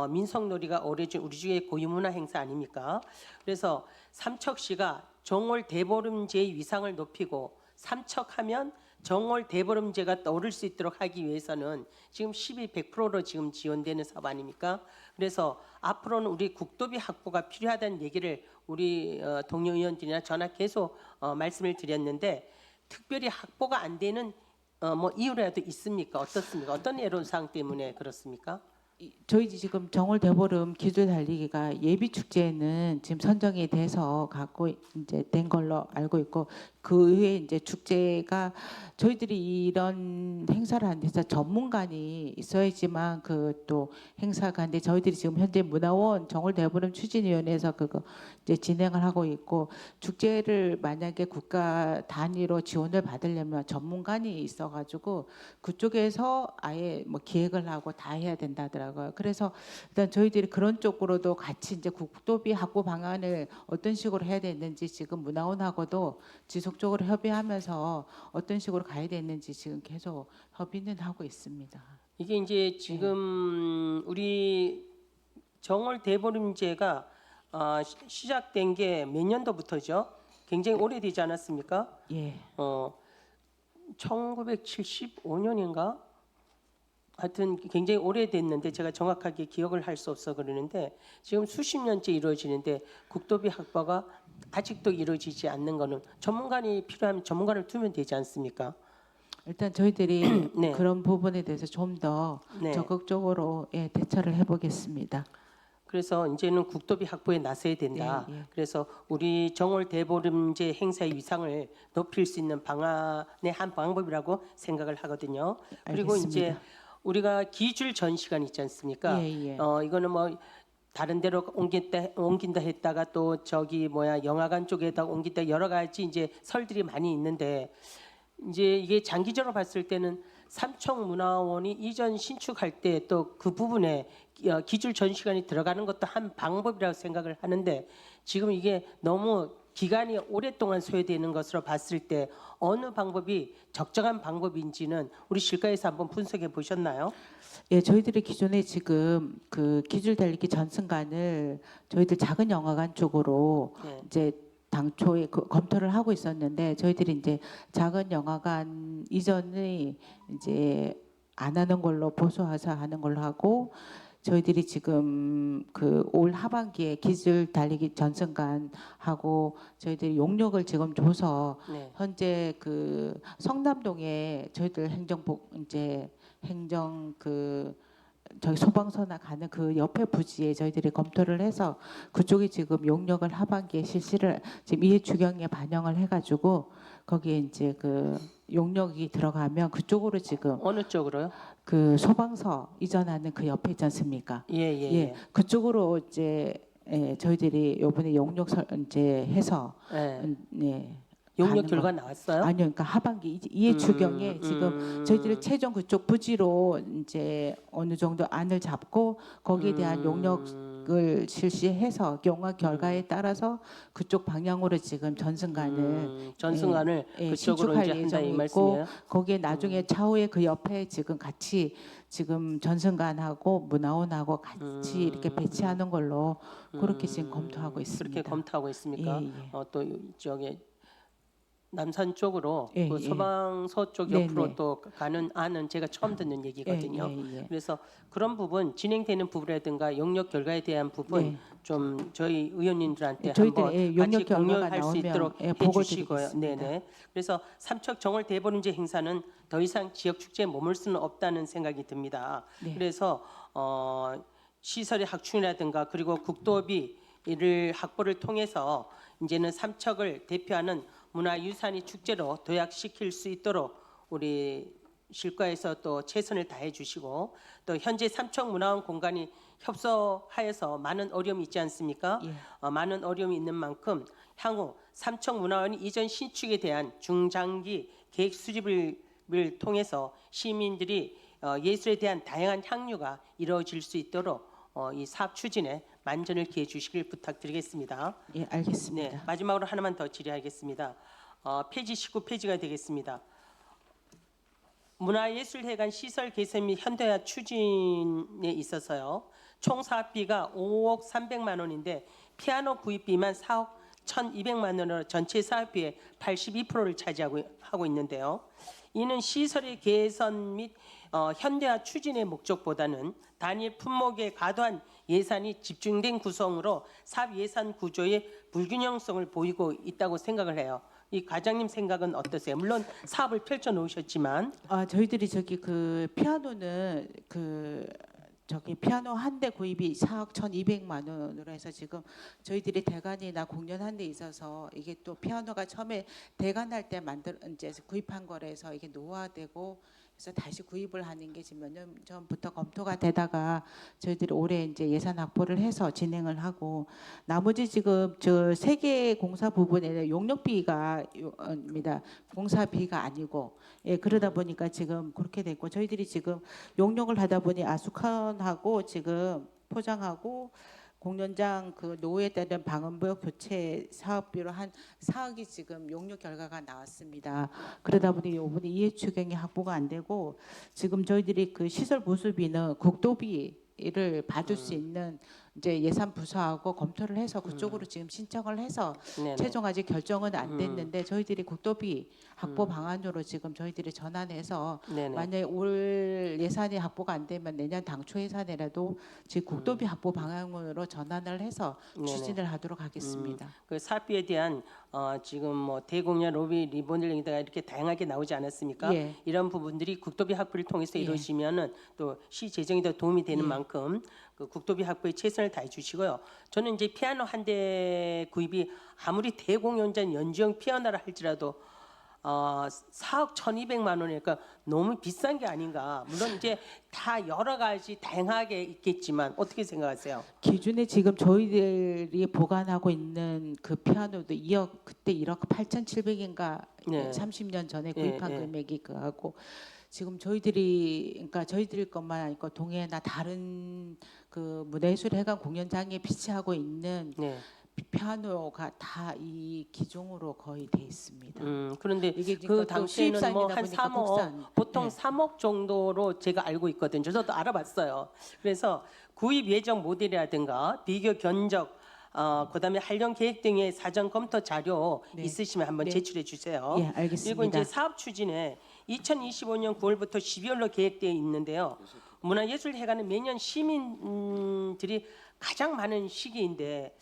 민속놀이가 오래전 우리 중의 고유문화 행사 아닙니까? 그래서 삼척시가 정월 대보름제의 위상을 높이고 삼척하면 정월 대보름제가 떠오를 수 있도록 하기 위해서는 지금 100%로 지금 지원되는 사업 아닙니까? 그래서 앞으로는 우리 국도비 확보가 필요하다는 얘기를 우리 동료 의원들이나 전화 계속 말씀을 드렸는데 특별히 확보가 안 되는 뭐 이유라도 있습니까? 어떻습니까? 어떤 애로사항 때문에 그렇습니까? 저희 지금 정월 대보름 기술 달리기가 예비 축제는 지금 선정이 돼서 갖고 이제 된 걸로 알고 있고 그 외에 이제 축제가 저희들이 이런 행사를 하는 데서 전문관이 있어야지만 그 또 행사가 하는데 저희들이 지금 현재 문화원 정월 대보름 추진위원회에서 그거 이제 진행을 하고 있고 축제를 만약에 국가 단위로 지원을 받으려면 전문관이 있어가지고 그쪽에서 아예 뭐 기획을 하고 다 해야 된다 하더라고요. 그래서 일단 저희들이 그런 쪽으로도 같이 이제 국도비 확보 방안을 어떤 식으로 해야 되는지 지금 문화원하고도 지속적으로 협의하면서 어떤 식으로 가야 되는지 지금 계속 협의는 하고 있습니다. 이게 이제 지금 우리 정월 대보름제가 시작된 게 몇 년도부터죠? 굉장히 오래되지 않았습니까? 예. 1975년인가? 하여튼 굉장히 오래됐는데 제가 정확하게 기억을 할 수 없어 그러는데 지금 수십 년째 이루어지는데 국도비 확보가 아직도 이루어지지 않는 거는 전문가이 필요하면 전문가를 두면 되지 않습니까? 일단 저희들이 네. 그런 부분에 대해서 좀 더 네. 적극적으로 대처를 해보겠습니다. 그래서 이제는 국도비 확보에 나서야 된다. 예. 그래서 우리 정월 대보름제 행사의 위상을 높일 수 있는 방안의 한 방법이라고 생각을 하거든요. 그리고 이제 알겠습니다. 우리가 기줄 전시관 있지 않습니까? 예. 이거는 뭐 다른 데로 옮긴다 했다가 또 저기 영화관 쪽에다 옮긴다 여러 가지 이제 설들이 많이 있는데 이제 이게 장기적으로 봤을 때는 삼척문화원이 이전 신축할 때 또 그 부분에 기줄 전시관이 들어가는 것도 한 방법이라고 생각을 하는데 지금 이게 너무 기간이 오랫동안 소요되는 것으로 봤을 때 어느 방법이 적정한 방법인지는 우리 실가에서 한번 분석해 보셨나요? 예, 저희들이 기존에 지금 그 기술 달리기 전승관을 저희들 작은 영화관 쪽으로 네. 이제 당초에 검토를 하고 있었는데 저희들이 이제 작은 영화관 이전에 이제 안 하는 걸로 보수해서 하는 걸로 하고 저희들이 지금 그 올 하반기에 기술 달리기 전승관하고 저희들이 용역을 지금 줘서 네. 현재 그 성남동에 저희들 행정 저희 소방서나 가는 그 옆에 부지에 저희들이 검토를 해서 그쪽이 지금 용역을 하반기에 실시를 지금 이해 추경에 반영을 해가지고 거기에 이제 그 용역이 들어가면 그쪽으로 지금 어느 쪽으로요? 그 소방서 이전하는 그 옆에 있지 않습니까? 예. 그쪽으로 이제 저희들이 요번에 용역 이제 해서 네. 용역 가는 결과 나왔어요? 아니요, 그러니까 하반기 이해 추경에 지금 저희들이 최종 그쪽 부지로 이제 어느 정도 안을 잡고 거기에 대한 용역을 실시해서 용역 결과에 따라서 그쪽 방향으로 지금 전승관을 그쪽으로 신축할 이제 한다 이 예정이 말씀이에요? 있고 거기에 나중에 차후에 그 옆에 지금 같이 지금 전승관하고 문화원하고 같이 이렇게 배치하는 걸로 그렇게 지금 검토하고 있습니다. 그렇게 검토하고 있습니까? 예. 또 이쪽에 남산 쪽으로 예, 그 예. 소방서 쪽 네, 옆으로 네. 또 가는 안은 제가 처음 듣는 얘기거든요. 예. 그래서 그런 부분 진행되는 부분이라든가 용역 결과에 대한 부분 네. 좀 저희 의원님들한테 저희들이, 한번 예, 용역 같이 결과가 공유할 수 나오면, 있도록 보고 해주시고요. 드리겠습니다. 네네. 그래서 삼척 정월 대보름제 행사는 더 이상 지역 축제에 머물 수는 없다는 생각이 듭니다. 네. 그래서 시설의 확충이라든가 그리고 국도비를 확보를 통해서 이제는 삼척을 대표하는 문화유산이 축제로 도약시킬 수 있도록 우리 실과에서 또 최선을 다해 주시고 또 현재 삼척문화원 공간이 협소하여서 많은 어려움이 있지 않습니까? 많은 어려움이 있는 만큼 향후 삼척문화원이 이전 신축에 대한 중장기 계획 수립을 통해서 시민들이 예술에 대한 다양한 향유가 이루어질 수 있도록 이 사업 추진에 만전을 기해 주시길 부탁드리겠습니다. 예, 알겠습니다. 네, 마지막으로 하나만 더 질의하겠습니다. 페이지 19페이지가 되겠습니다. 문화예술회관 시설 개선 및 현대화 추진에 있어서요. 총 사업비가 5억 300만 원인데 피아노 구입비만 4억 1,200만 원으로 전체 사업비의 82%를 차지하고 있는데요. 이는 시설의 개선 및 현대화 추진의 목적보다는 단일 품목의 과도한 예산이 집중된 구성으로 사업 예산 구조의 불균형성을 보이고 있다고 생각을 해요. 이 과장님 생각은 어떠세요? 물론 사업을 펼쳐 놓으셨지만 저희들이 저기 그 피아노는 피아노 한 대 구입이 4억 1,200만 원으로 해서 지금 저희들이 대관이나 공연 한 데 있어서 이게 또 피아노가 처음에 대관할 때 이제 구입한 거라서 이게 노화되고 그래서 다시 구입을 하는 게 지금 몇 년 전부터 검토가 되다가 저희들이 올해 이제 예산 확보를 해서 진행을 하고 나머지 지금 저 세 개 공사 부분에는 용역비가입니다. 공사비가 아니고 그러다 보니까 지금 그렇게 됐고 저희들이 지금 용역을 하다 보니 아수컨하고 지금 포장하고 공연장 그 노후에 따른 방음벽 교체 사업비로 한 4억이 지금 용역 결과가 나왔습니다. 그러다 보니 이번에 이해 추경이 확보가 안 되고 지금 저희들이 그 시설 보수비는 국도비를 받을 수 있는 이제 예산 부서하고 검토를 해서 그쪽으로 지금 신청을 해서 네네. 최종 아직 결정은 안 됐는데 저희들이 국도비 확보 방안으로 지금 저희들이 전환해서 네네. 만약에 올 예산이 확보가 안 되면 내년 당초 예산이라도 지금 국도비 확보 방향으로 전환을 해서 네네. 추진을 하도록 하겠습니다. 그 사업비에 대한 지금 뭐 대공연 로비 리모델링이다가 이렇게 다양하게 나오지 않았습니까? 예. 이런 부분들이 국도비 확보를 통해서 예. 이루어지면은 또 시 재정이 더 도움이 되는 예. 만큼 그 국도비 확보에 최선을 다해 주시고요. 저는 이제 피아노 한 대 구입이 아무리 대공연장 연주형 피아노라 할지라도 4억 1,200만 원이니까 너무 비싼 게 아닌가. 물론 이제 다 여러 가지 다양하게 있겠지만 어떻게 생각하세요? 기준에 지금 저희들이 보관하고 있는 그 피아노도 2억 그때 1억 8,700인가 네. 30년 전에 예, 구입한 예. 금액이 그하고 지금 저희들이 저희들 것만 아니고 동해나 다른 그 문화예술회관 공연장에 비치하고 있는 네. 피아노가 다 이 기종으로 거의 돼 있습니다. 그런데 이게 그 또 당시에는 뭐 수입산이다 한 보니까 3억, 국산. 보통 네. 3억 정도로 제가 알고 있거든요. 저도 알아봤어요. 그래서 구입 예정 모델이라든가 비교 견적, 그다음에 활용 계획 등의 사전 검토 자료 네. 있으시면 한번 네. 제출해 주세요. 예, 알겠습니다. 그리고 이제 사업 추진에 2025년 9월부터 12월로 계획되어 있는데요. 문화예술회관은 매년 시민들이 가장 많은 시기인데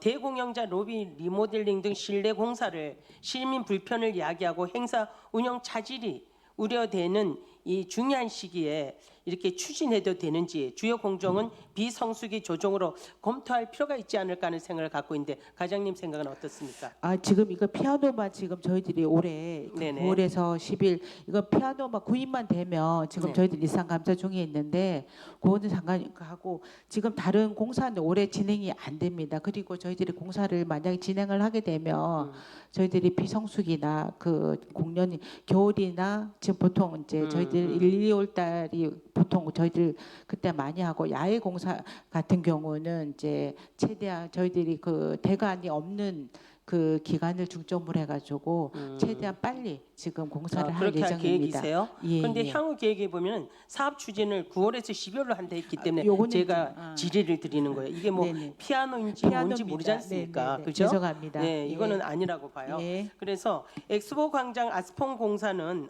대공영자 로비 리모델링 등 실내 공사를 시민 불편을 야기하고 행사 운영 차질이 우려되는 이 중요한 시기에 이렇게 추진해도 되는지 주요 공정은 비성수기 조정으로 검토할 필요가 있지 않을까 하는 생각을 갖고 있는데 과장님 생각은 어떻습니까? 지금 이거 피아노만 지금 저희들이 올해 네네. 9월에서 10일 이거 피아노만 구입만 되면 지금 네. 저희들 일상 감사 중에 있는데 그거는 상관하고 지금 다른 공사는 올해 진행이 안 됩니다. 그리고 저희들이 공사를 만약에 진행을 하게 되면 저희들이 비성수기나 그 공연이 겨울이나 지금 보통 이제 저희들 1, 2월 달이 보통 저희들 그때 많이 하고 야외 공사 같은 경우는 이제 최대한 저희들이 그 대관이 없는 그 기간을 중점으로 해가지고 최대한 빨리 지금 공사를 할 그렇게 할 예정입니다. 계획이세요? 예, 그런데 예. 향후 계획에 보면 사업 추진을 9월에서 12월로 한다 했기 때문에 요거는 제가 질의를 드리는 거예요. 이게 뭐 네네. 피아노인지 뭔지 피아노입니다. 모르지 않습니까? 네네네. 그죠? 죄송합니다. 네, 예. 이거는 아니라고 봐요. 예. 그래서 엑스포 광장 아스콘 공사는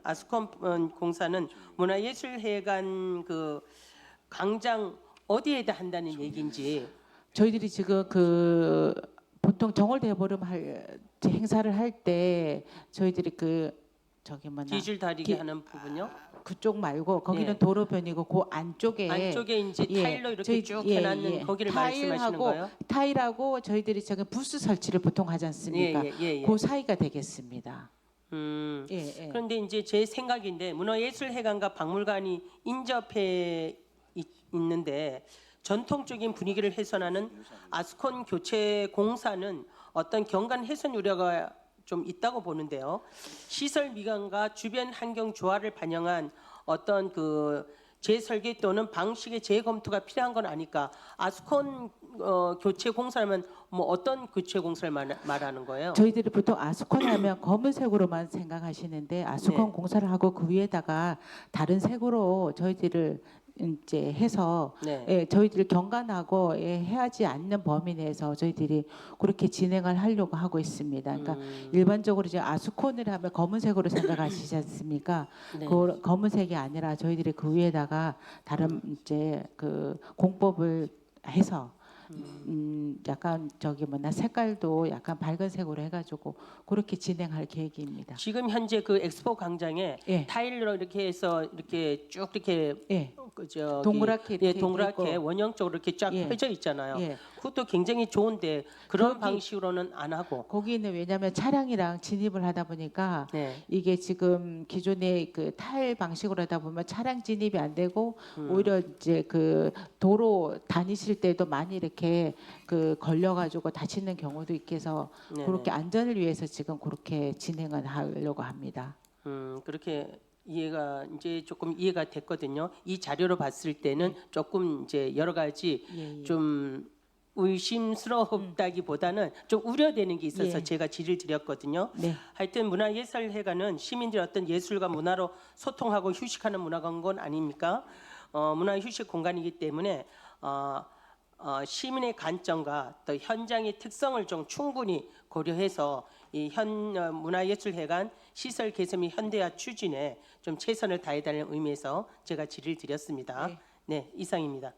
문화예술회관 그 광장 어디에다 한다는 얘기인지. 저희들이 지금 그 보통 정월 대보름 할 행사를 할 때 저희들이 그 저기 뭐냐 기줄 다리게 하는 부분요. 그쪽 말고 거기는 예. 도로변이고 그 안쪽에 안쪽에 이제 예, 타일로 이렇게 저희- 쭉 예, 해놨는 예. 거기를 말씀하시는 거예요? 타일하고 저희들이 저기 부스 설치를 보통 하지 않습니까? 예. 그 사이가 되겠습니다. 예, 예. 그런데 이제 제 생각인데 문화예술회관과 박물관이 인접해 있는데 전통적인 분위기를 훼손하는 아스콘 교체 공사는 어떤 경관 훼손 우려가 좀 있다고 보는데요. 시설 미관과 주변 환경 조화를 반영한 어떤 그 재설계 또는 방식의 재검토가 필요한 건 아닐까? 아스콘 교체 공사라면 뭐 어떤 교체 공사를 말하는 거예요? 저희들이 보통 아스콘 하면 검은색으로만 생각하시는데 아스콘 네. 공사를 하고 그 위에다가 다른 색으로 저희들을 이제 해서 네. 예, 저희들 경관하고 해하지 않는 범위 내에서 저희들이 그렇게 진행을 하려고 하고 있습니다. 그러니까 일반적으로 이제 아스콘을 하면 검은색으로 생각하시지 않습니까? 네. 그 검은색이 아니라 저희들이 그 위에다가 다른 이제 그 공법을 해서 약간 저기 뭐나 색깔도 약간 밝은 색으로 해가지고 그렇게 진행할 계획입니다. 지금 현재 그 엑스포 광장에 예. 타일로 이렇게 해서 이렇게 쭉 이렇게 예, 그 저기 동그랗게 이렇게 예, 동그랗게 있고. 원형적으로 이렇게 쫙 예. 펴져 있잖아요. 예. 그것도 굉장히 좋은데 그런 거기- 방식으로는 안 하고. 거기는 왜냐하면 차량이랑 진입을 하다 보니까 네. 이게 지금 기존의 그 타일 방식으로 하다 보면 차량 진입이 안 되고 오히려 이제 그 도로 다니실 때도 많이 이렇게 그 걸려가지고 다치는 경우도 있어서 네네. 그렇게 안전을 위해서 지금 그렇게 진행을 하려고 합니다. 그렇게 이해가 이제 조금 이해가 됐거든요. 이 자료로 봤을 때는 조금 이제 여러 가지 예, 예. 좀 의심스럽다기보다는 좀 우려되는 게 있어서 예. 제가 질의를 드렸거든요. 네. 하여튼 문화예술회관은 시민들의 어떤 예술과 문화로 소통하고 휴식하는 문화공간 아닙니까? 문화 휴식 공간이기 때문에 시민의 관점과 또 현장의 특성을 좀 충분히 고려해서 이 문화예술회관 시설 개선 및 현대화 추진에 좀 최선을 다해달라는 의미에서 제가 질의를 드렸습니다. 네. 네, 이상입니다.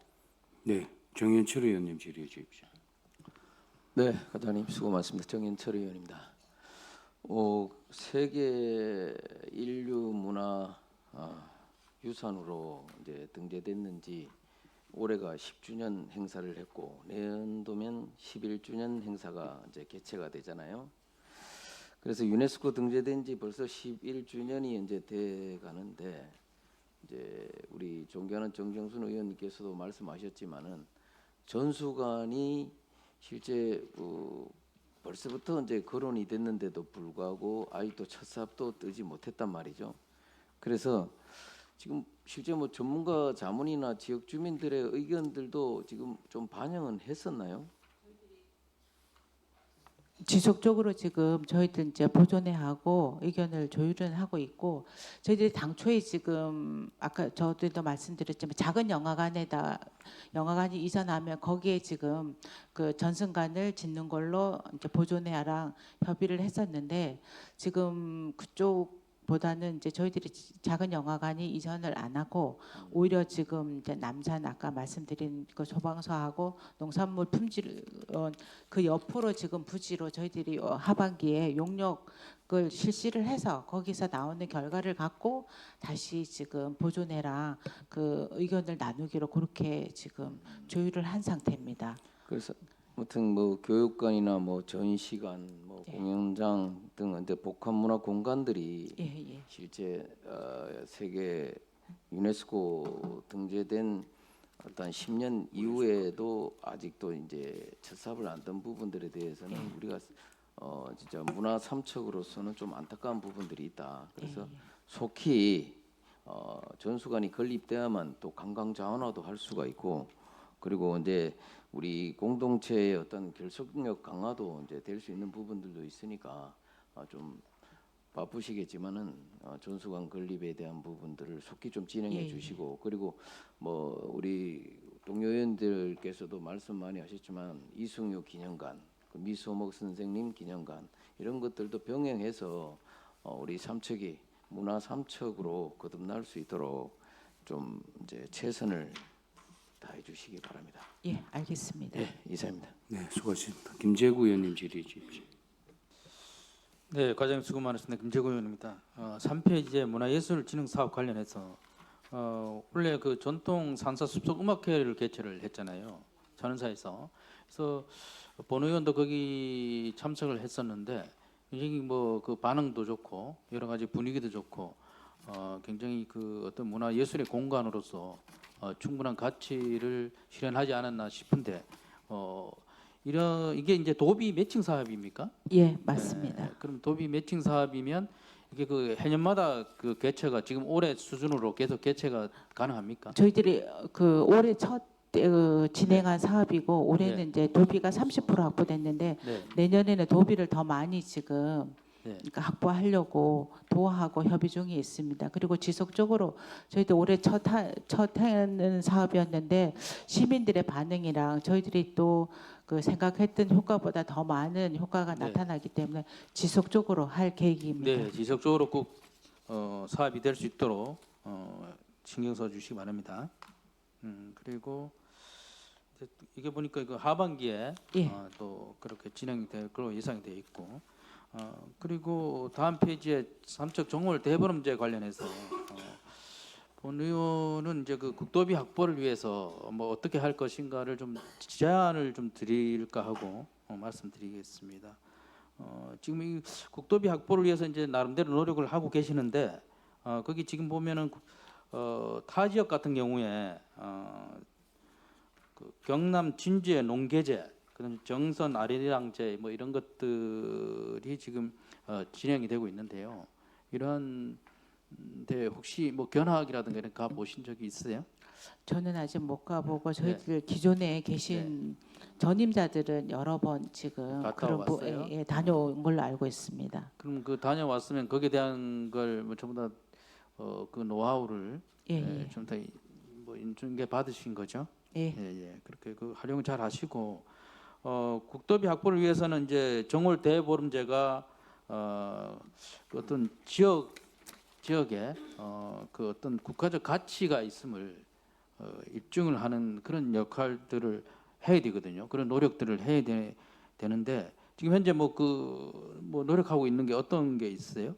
네, 정현철 의원님 질의해 주십시오. 네, 과장님 수고 많습니다. 정인철 의원입니다. 세계 인류 문화 유산으로 이제 등재됐는지 올해가 10주년 행사를 했고 내년도면 11주년 행사가 이제 개최가 되잖아요. 그래서 유네스코 등재된 지 벌써 11주년이 이제 돼 가는데 이제 우리 존경하는 정정순 의원님께서도 말씀하셨지만은 전수관이 실제 벌써부터 이제 거론이 됐는데도 불구하고 아직도 첫 삽도 뜨지 못했단 말이죠. 그래서 지금 실제 뭐 전문가 자문이나 지역 주민들의 의견들도 지금 좀 반영은 했었나요? 지속적으로 지금 저희들 이제 보존회 하고 의견을 조율은 하고 있고 저희들이 당초에 지금 아까 저도 말씀드렸지만 작은 영화관이 이전하면 거기에 지금 그 전승관을 짓는 걸로 이제 보존회랑 협의를 했었는데 지금 그쪽 보다는 이제 저희들이 작은 영화관이 이전을 안 하고 오히려 지금 이제 남산 아까 말씀드린 그 소방서하고 농산물 품질 그 옆으로 지금 부지로 저희들이 하반기에 용역을 실시를 해서 거기서 나오는 결과를 갖고 다시 지금 보존회랑 그 의견을 나누기로 그렇게 지금 조율을 한 상태입니다. 그래서 아무튼 뭐 교육관이나 뭐 전시관, 뭐 예. 공연장 등 이제 복합 문화 공간들이 예, 예. 실제 세계 유네스코 등재된 어떤 10년 이후에도 아직도 이제 첫삽을 안 던 부분들에 대해서는 우리가 진짜 문화 삼척으로서는 좀 안타까운 부분들이 있다. 그래서 속히 전수관이 건립돼야만 또 관광 자원화도 할 수가 있고, 그리고 이제 우리 공동체의 어떤 결속력 강화도 이제 될 수 있는 부분들도 있으니까 좀 바쁘시겠지만은 전수관 건립에 대한 부분들을 속히 좀 진행해 주시고, 그리고 뭐 우리 동료 의원들께서도 말씀 많이 하셨지만 이승유 기념관, 그 미소목 선생님 기념관 이런 것들도 병행해서 우리 삼척이 문화 삼척으로 거듭날 수 있도록 좀 이제 최선을 다해 주시기 바랍니다. 예, 알겠습니다. 네, 이상입니다. 네, 수고하셨습니다. 김재구 의원님 질의해 주십시오. 네, 과장님 수고 많으셨습니다. 김재구 의원입니다. 3페이지에 문화예술 진흥 사업 관련해서 원래 그 전통 산사 숲속 음악회를 개최를 했잖아요. 전원사에서. 그래서 본 의원도 거기 참석을 했었는데 굉장히 뭐 그 반응도 좋고 여러 가지 분위기도 좋고 굉장히 그 어떤 문화예술의 공간으로서 충분한 가치를 실현하지 않았나 싶은데 이게 이제 도비 매칭 사업입니까? 예, 맞습니다. 네, 그럼 도비 매칭 사업이면 이게 그 해년마다 그 개최가 지금 올해 수준으로 계속 개최가 가능합니까? 저희들이 그 올해 첫 진행한 사업이고 올해는 이제 도비가 30% 확보됐는데 네. 내년에는 도비를 더 많이 지금 네. 그러니까 확보하려고 도하고 협의 중에 있습니다. 그리고 지속적으로 저희도 올해 첫 하는 사업이었는데 시민들의 반응이랑 저희들이 또 그 생각했던 효과보다 더 많은 효과가 네. 나타나기 때문에 지속적으로 할 계획입니다. 네, 지속적으로 꼭 사업이 될 수 있도록 신경 써 주시기 바랍니다. 그리고 이게 보니까 그 하반기에 예. 또 그렇게 진행이 될 걸로 예상이 되어 있고, 그리고 다음 페이지에 삼척 정월 대보름제 관련해서 본 의원은 이제 그 국도비 확보를 위해서 뭐 어떻게 할 것인가를 좀 제안을 좀 드릴까 하고 말씀드리겠습니다. 지금 이 국도비 확보를 위해서 이제 나름대로 노력을 하고 계시는데 거기 지금 보면은 타 지역 같은 경우에 그 경남 진주의 농계제, 그다음 정선 아리랑제 뭐 이런 것들이 지금 진행이 되고 있는데요. 이런 데 혹시 뭐 견학이라든가 이런 가 보신 적이 있으세요? 저는 아직 못 가보고 저희들 기존에 계신 전임자들은 여러 번 지금 갔다 그런 왔어요? 예, 다녀온 걸로 알고 있습니다. 그럼 그 다녀왔으면 거기에 대한 걸 뭐 전부 다 그 노하우를 예, 좀 더 뭐 인증해 받으신 거죠? 예. 예. 그렇게 그 활용 잘 하시고 국도비 확보를 위해서는 이제 정월 대보름제가 그 어떤 지역에 그 어떤 국가적 가치가 있음을 입증을 하는 그런 역할들을 해야 되거든요. 그런 노력들을 해야 되는데 지금 현재 뭐 노력하고 있는 게 어떤 게 있어요?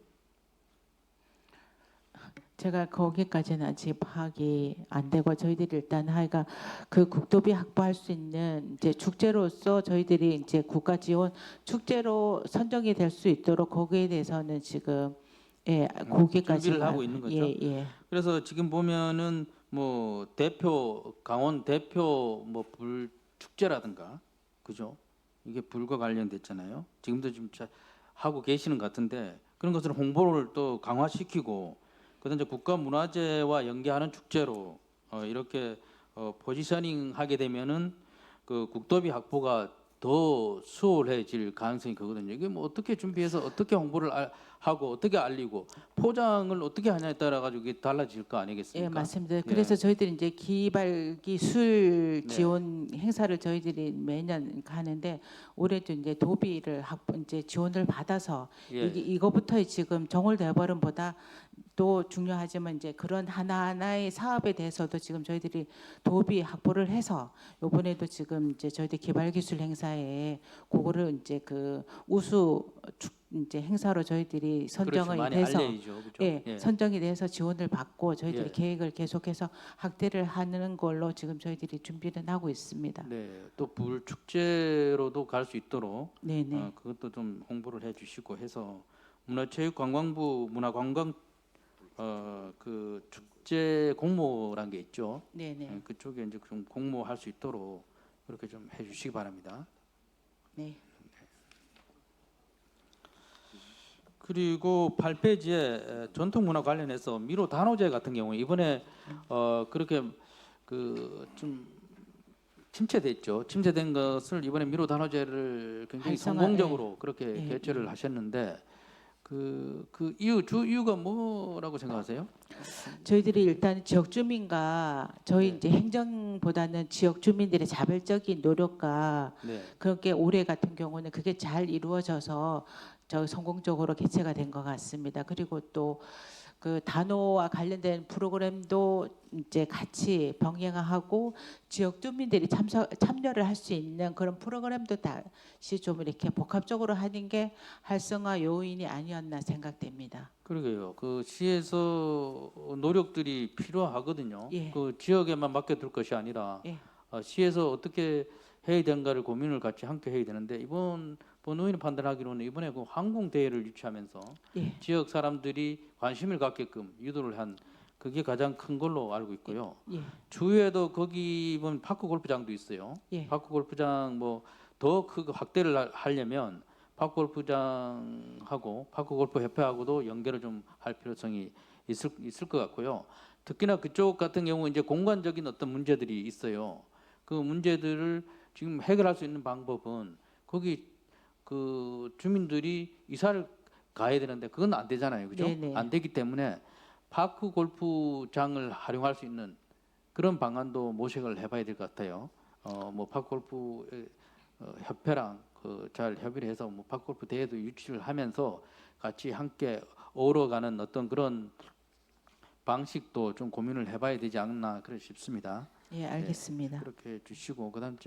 제가 거기까지는 아직 파악이 안 되고 저희들이 일단 하여가 그 국도비 확보할 수 있는 이제 축제로서 저희들이 이제 국가 지원 축제로 선정이 될 수 있도록 거기에 대해서는 지금 예, 거기까지 준비를 하고 있는 거죠? 예, 예. 그래서 지금 보면은 뭐 강원 대표 뭐 불 축제라든가 그죠? 이게 불과 관련됐잖아요. 지금도 지금 하고 계시는 것 같은데 그런 것을 홍보를 또 강화시키고 그다음 이제 국가문화재와 연계하는 축제로 이렇게 포지셔닝하게 되면은 그 국도비 확보가 더 수월해질 가능성이 크거든요. 이게 뭐 어떻게 준비해서 어떻게 홍보를 하고 어떻게 알리고 포장을 어떻게 하냐에 따라 가지고 이게 달라질 거 아니겠습니까? 예, 맞습니다. 예. 그래서 저희들이 이제 기술 네. 지원 행사를 저희들이 매년 하는데 올해도 이제 도비를 이제 지원을 받아서 예. 이거부터 지금 정월대벌은보다 또 중요하지만 이제 그런 하나하나의 사업에 대해서도 지금 저희들이 도비 확보를 해서 이번에도 지금 이제 저희들 개발기술 행사에 그거를 이제 그 우수 이제 행사로 저희들이 그렇죠. 선정이 많이 돼서 알려야죠. 그렇죠? 예, 선정이 돼서 지원을 받고 저희들이 예. 계획을 계속해서 확대를 하는 걸로 지금 저희들이 준비는 하고 있습니다. 네, 또 불축제로도 갈 수 있도록 네네. 그것도 좀 홍보를 해주시고 해서 문화체육관광부 문화관광 그 축제 공모란 게 있죠. 네네. 그쪽에 이제 좀 공모할 수 있도록 그렇게 좀 해주시기 바랍니다. 네. 그리고 8페이지에 전통문화 관련해서 미로 단오제 같은 경우에 이번에 그렇게 그 좀 침체됐죠. 침체된 것을 이번에 미로 단오제를 굉장히 활성화, 성공적으로 그렇게 예, 개최를 하셨는데 그 주 이유가 뭐라고 생각하세요? 저희들이 일단 지역 주민과 저희 네. 이제 행정보다는 지역 주민들의 자발적인 노력과 네. 그렇게 올해 같은 경우는 그게 잘 이루어져서 저 성공적으로 개최가 된 것 같습니다. 그리고 또 그 단오와 관련된 프로그램도 이제 같이 병행하고 지역 주민들이 참여를 할 수 있는 그런 프로그램도 다시 좀 이렇게 복합적으로 하는 게 활성화 요인이 아니었나 생각됩니다. 그러게요. 그 시에서 노력들이 필요하거든요. 예. 그 지역에만 맡겨둘 것이 아니라 예. 시에서 어떻게 해야 되는가를 고민을 같이 함께 해야 되는데 이번 본의원이 판단하기로는 이번에 그 항공 대회를 유치하면서 예. 지역 사람들이 관심을 갖게끔 유도를 한 그게 가장 큰 걸로 알고 있고요. 예. 주위에도 거기 보면 파크 골프장도 있어요. 예. 파크 골프장 뭐 더 크게 확대를 하려면 파크 골프장하고 파크 골프 협회하고도 연계를 좀 할 필요성이 있을 것 같고요. 특히나 그쪽 같은 경우 이제 공간적인 어떤 문제들이 있어요. 그 문제들을 지금 해결할 수 있는 방법은 거기 그 주민들이 이사를 가야 되는데 그건 안 되잖아요, 그죠? 네네. 안 되기 때문에 파크 골프장을 활용할 수 있는 그런 방안도 모색을 해봐야 될 것 같아요. 뭐 파크 골프 협회랑 잘 협의를 해서 뭐 파크 골프 대회도 유치를 하면서 같이 함께 어우러가는 어떤 그런 방식도 좀 고민을 해봐야 되지 않나 그래 싶습니다. 예, 알겠습니다. 그렇게 해주시고 그다음에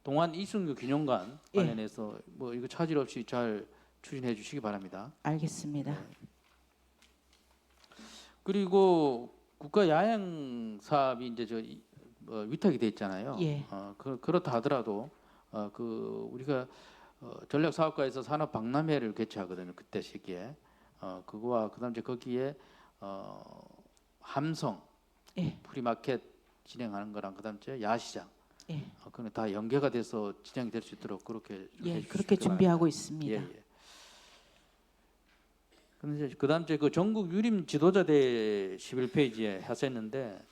동안 이승규 기념관 예. 관련해서 뭐 이거 차질 없이 잘 추진해 주시기 바랍니다. 알겠습니다. 그리고 국가 야행 사업이 이제 위탁이 돼 있잖아요. 예. 그렇다 하더라도 우리가 전략 사업과에서 산업 박람회를 개최하거든요. 그때 시기에 그거와 그다음에 이제 거기에 함성 예. 프리마켓 진행하는 거랑 그다음에 이제 야시장 예. 그는 다 연계가 돼서 진행이 될 수 있도록 그렇게 좀 예, 해주시기 그렇게 준비하고 바랍니다. 있습니다. 예, 예. 그런데 이제 그다음 제 그 전국 유림 지도자대 11페이지에 하셨는데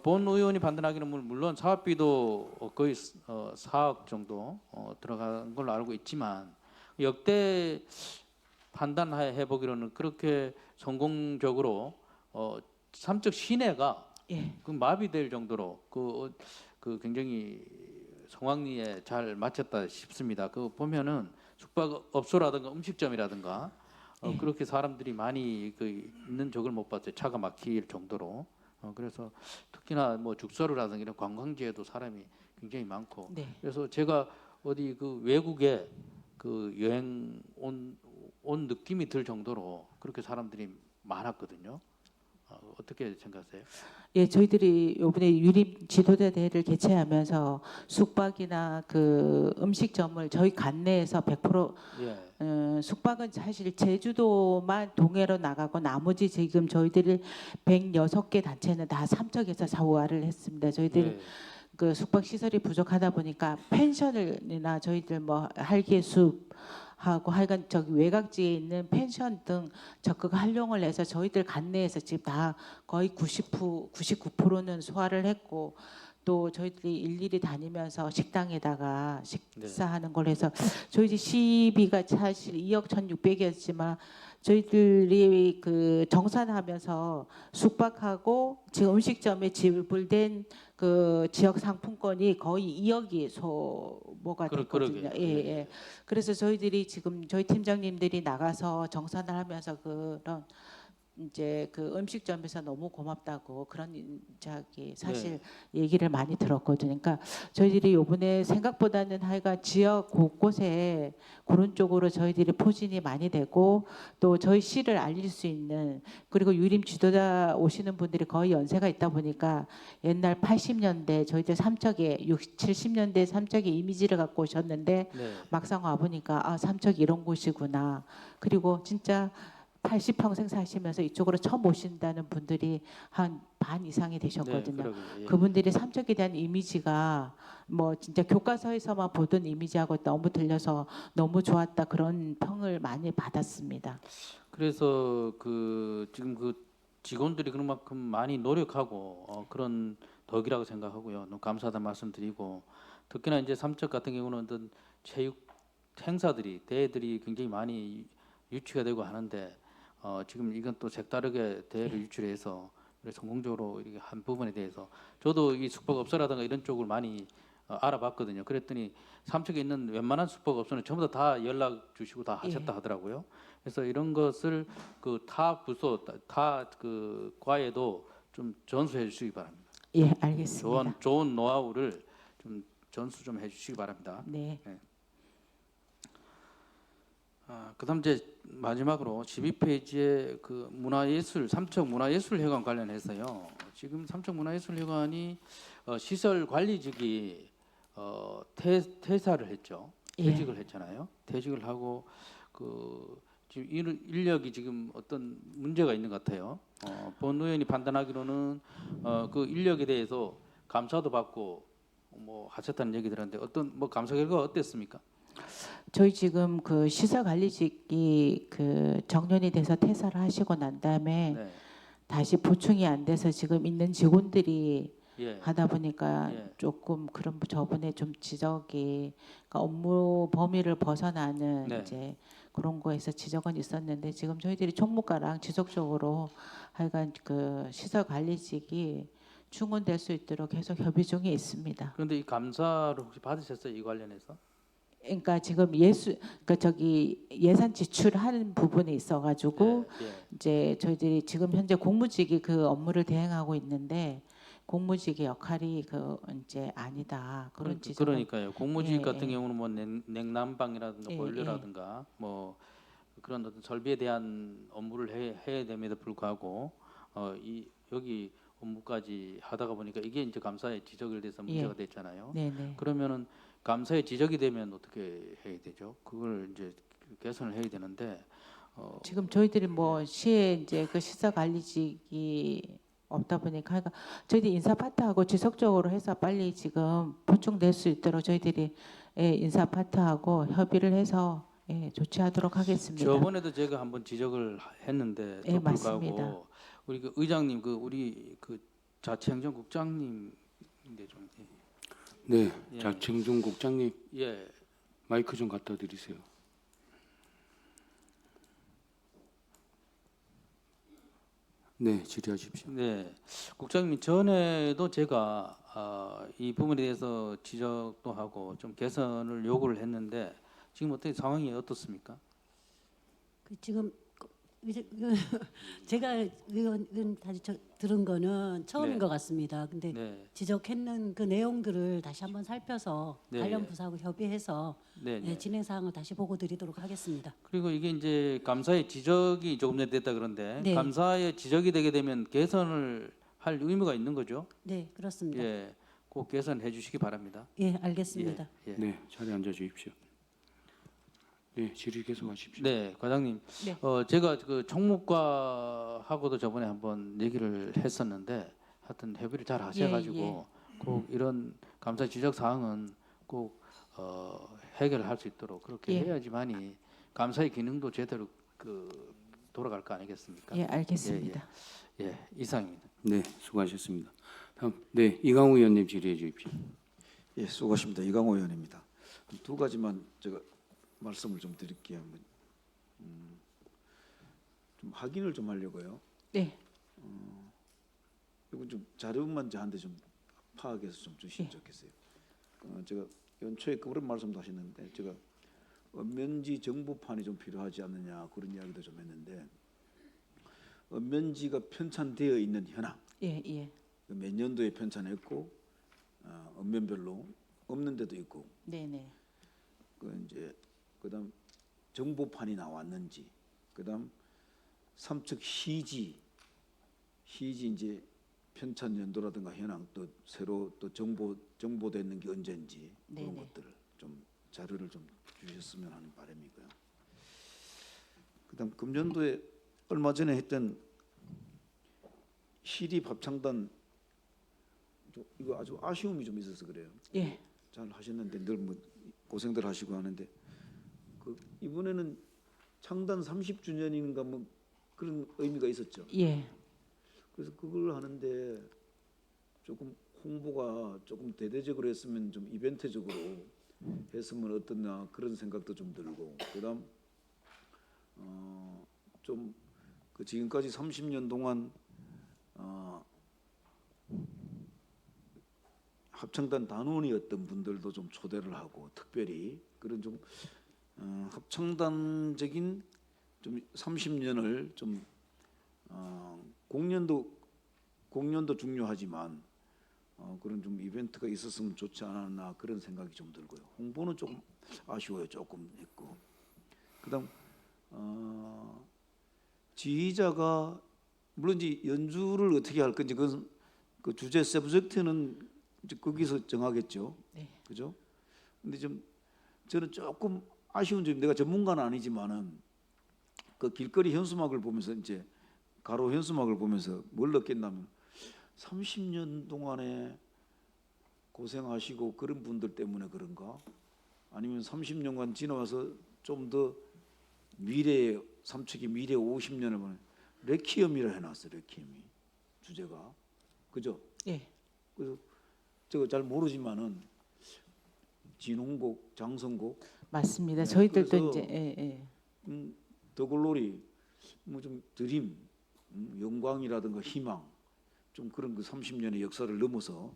본 의원이 판단하기는 물론 사업비도 거의 4억 정도 들어간 걸로 알고 있지만 역대 판단해 보기로는 그렇게 성공적으로 삼척 시내가 예. 그 마비될 정도로 그 굉장히 성황리에 잘 마쳤다 싶습니다. 그 보면은 숙박업소라든가 음식점이라든가 예. 그렇게 사람들이 많이 있는 적을 못 봤어요. 차가 막힐 정도로. 그래서 특히나 뭐 죽서루라든가 이런 관광지에도 사람이 굉장히 많고. 네. 그래서 제가 어디 그 외국에 그 여행 온 느낌이 들 정도로 그렇게 사람들이 많았거든요. 어떻게 생각하세요? 예, 저희들이 이번에 유림 지도자 대회를 개최하면서 숙박이나 그 음식점을 저희 관내에서 100% 예. 숙박은 사실 제주도만 동해로 나가고 나머지 지금 저희들이 106개 단체는 다 삼척에서 사후화를 했습니다. 저희들이 예. 그 숙박 시설이 부족하다 보니까 펜션이나 저희들 뭐 할기숲 하고 하여간 저기 외곽지에 있는 펜션 등 적극 활용을 해서 저희들 관내에서 지금 다 거의 99%는 소화를 했고 또 저희들이 일일이 다니면서 식당에다가 네. 식사하는 걸 해서 저희 집 시비가 사실 2억 1,600이었지만 저희들이 그 정산하면서 숙박하고 지금 음식점에 지불된 그 지역 상품권이 거의 2억이 소모가 됐거든요. 그러게. 예, 예. 그래서 저희들이 지금 저희 팀장님들이 나가서 정산을 하면서 그런 이제 그 음식점에서 너무 고맙다고 그런 저기 사실 얘기를 많이 들었거든요. 그러니까 저희들이 요번에 생각보다는 하여간 지역 곳곳에 그런 쪽으로 저희들이 포진이 많이 되고 또 저희 시를 알릴 수 있는 그리고 유림 지도자 오시는 분들이 거의 연세가 있다 보니까 옛날 80년대 저희들 삼척에 60, 70년대 삼척의 이미지를 갖고 오셨는데 네. 막상 와 보니까 아 삼척 이런 곳이구나. 그리고 진짜 80평생 사시면서 이쪽으로 처음 오신다는 분들이 한 반 이상이 되셨거든요. 그러게. 예. 그분들이 삼척에 대한 이미지가 뭐 진짜 교과서에서만 보던 이미지하고 너무 들려서 너무 좋았다 그런 평을 많이 받았습니다. 그래서 그 지금 그 직원들이 그만큼 많이 노력하고 그런 덕이라고 생각하고요. 너무 감사하다는 말씀드리고 특히나 이제 삼척 같은 경우는 어떤 체육 행사들이 대회들이 굉장히 많이 유치가 되고 하는데 지금 이건 또 색다르게 대회를 유치해서 성공적으로 이렇게 한 부분에 대해서 저도 이 숙박업소라든가 이런 쪽을 많이 알아봤거든요. 그랬더니 삼척에 있는 웬만한 숙박업소는 전부 다 연락 주시고 다 하셨다 하더라고요. 그래서 이런 것을 그 타 부서 타 그 과에도 좀 전수해 주시기 바랍니다. 예, 알겠습니다. 좋은 노하우를 좀 전수 좀 해주시기 바랍니다. 네. 그다음 이제 마지막으로 12페이지에 그 문화예술 삼척 문화예술회관 관련해서요. 지금 삼척 문화예술회관이 시설 관리직이 퇴사를 했죠. 예. 퇴직을 했잖아요. 퇴직을 하고 그 지금 인력이 지금 어떤 문제가 있는 것 같아요. 본 의원이 판단하기로는 그 인력에 대해서 감사도 받고 뭐 하셨다는 얘기 들었는데 어떤 뭐 감사 결과가 어땠습니까? 저희 지금 그 시설 관리직이 그 정년이 돼서 퇴사를 하시고 난 다음에 네. 다시 보충이 안 돼서 지금 있는 직원들이 예. 하다 보니까 예. 조금 그런 저번에 좀 지적이 그러니까 업무 범위를 벗어나는 네. 이제 그런 거에서 지적은 있었는데 지금 저희들이 총무과랑 지속적으로 하여간 그 시설 관리직이 충원될 수 있도록 계속 협의 중에 있습니다. 그런데 이 감사를 혹시 받으셨어요? 이 관련해서? 그러니까 지금 그러니까 저기 예산 지출하는 부분에 있어가지고 예. 이제 저희들이 지금 현재 공무직이 그 업무를 대행하고 있는데 공무직의 역할이 그 이제 아니다 그런 지적은 그러니까요. 공무직 예, 같은 예. 경우는 뭐 냉난방이라든가 예, 보일러라든가 뭐 그런 어떤 설비에 대한 업무를 해야 됨에도 불구하고 여기 업무까지 하다가 보니까 이게 이제 감사에 지적이 돼서 문제가 됐잖아요. 네네. 그러면은 감사에 지적이 되면 어떻게 해야 되죠? 그걸 이제 개선을 해야 되는데 지금 저희들이 뭐 시에 이제 그 시설 관리직이 없다 보니까 그러니까 저희들이 인사 파트하고 지속적으로 해서 빨리 지금 보충될 수 있도록 저희들이 인사 파트하고 협의를 해서 조치하도록 하겠습니다. 저번에도 제가 한번 지적을 했는데 또 예, 불구하고 맞습니다. 우리 그 의장님 우리 그 자치행정국장님인데 좀 네, 예. 자청준 국장님 예. 마이크 좀 갖다 드리세요. 네, 질의하십시오. 네, 국장님 전에도 제가 이 부분에 대해서 지적도 하고 좀 개선을 요구를 했는데 지금 어떻게 상황이 어떻습니까? 지금 제가 의원 다시 들은 거는 처음인 네. 것 같습니다. 근데 네, 지적했는 그 내용들을 다시 한번 살펴서 네, 관련 예. 부서하고 협의해서 네, 네. 진행 사항을 다시 보고 드리도록 하겠습니다. 그리고 이게 이제 감사의 지적이 조금 전에 됐다 그런데 네. 감사의 지적이 되게 되면 개선을 할 의무가 있는 거죠? 네, 그렇습니다. 예, 꼭 개선해 주시기 바랍니다. 예, 알겠습니다. 예, 예. 네, 자리에 앉아 주십시오. 네, 질의 계속하십시오. 네, 과장님. 네. 제가 그 총무과하고도 저번에 한번 얘기를 했었는데 하여튼 협의를 잘 하셔가지고 꼭 이런 감사 지적 사항은 꼭 해결할 수 있도록 그렇게 예. 해야지만이 감사의 기능도 제대로 돌아갈 거 아니겠습니까? 예, 알겠습니다. 예, 이상입니다. 네, 수고하셨습니다. 다음, 네, 이강우 의원님 질의해 주십시오. 예, 수고하십니다. 이강호 의원입니다. 두 가지만 제가 말씀을 좀 드릴게요. 좀 확인을 좀 하려고요. 네. 이건 좀 자료만 저한테 좀 파악해서 좀 주시면 좋겠어요. 제가 연초에 그런 말씀도 하셨는데 제가 엄면지 정보판이 좀 필요하지 않느냐 그런 이야기도 좀 했는데 엄면지가 편찬되어 있는 현황 예, 예. 몇 년도에 편찬했고 엄면별로 없는 데도 있고 네, 네. 그다음 정보판이 나왔는지 그다음 삼척 시지 이제 편찬 연도라든가 현황 또 새로 또 정보되는 게 언제인지 그런 네네. 것들을 좀 자료를 좀 주셨으면 하는 바람이고요. 그다음 금년도에 얼마 전에 했던 시립 합창단 이거 아주 아쉬움이 좀 있어서 그래요. 예. 잘 하셨는데 늘 뭐 고생들 하시고 하는데 이번에는 창단 30주년인가 뭐 그런 의미가 있었죠. 예. 그래서 그걸 하는데 조금 홍보가 조금 대대적으로 했으면 좀 이벤트적으로 했으면 어떻나 그런 생각도 좀 들고 그다음 좀 그 지금까지 30년 동안 합창단 단원이었던 분들도 좀 초대를 하고 특별히 그런 좀 합창단적인 좀 30년을 좀 공연도 중요하지만 그런 좀 이벤트가 있었으면 좋지 않았나 그런 생각이 좀 들고요. 홍보는 조금 아쉬워요. 조금 했고 그다음 지휘자가 물론 이제 연주를 어떻게 할 건지 그건 그 주제 서브젝트는 이제 거기서 정하겠죠. 네. 그죠? 근데 좀 저는 조금 아쉬운 점이 내가 전문가는 아니지만은 그 길거리 현수막을 보면서 이제 가로 현수막을 보면서 뭘 느꼈냐면 30년 동안에 고생하시고 그런 분들 때문에 그런가? 아니면 30년간 지나와서 좀 더 미래에 삼척이 미래 50년을 보면 레퀴엠이라 해놨어. 레퀴엠이 주제가 그죠? 예. 그래서 제가 잘 모르지만은 진홍곡, 장성곡, 맞습니다. 네, 저희들도 그래서 이제 예. 더글로리, 뭐 좀 드림, 영광이라든가 희망, 좀 그런 그 30년의 역사를 넘어서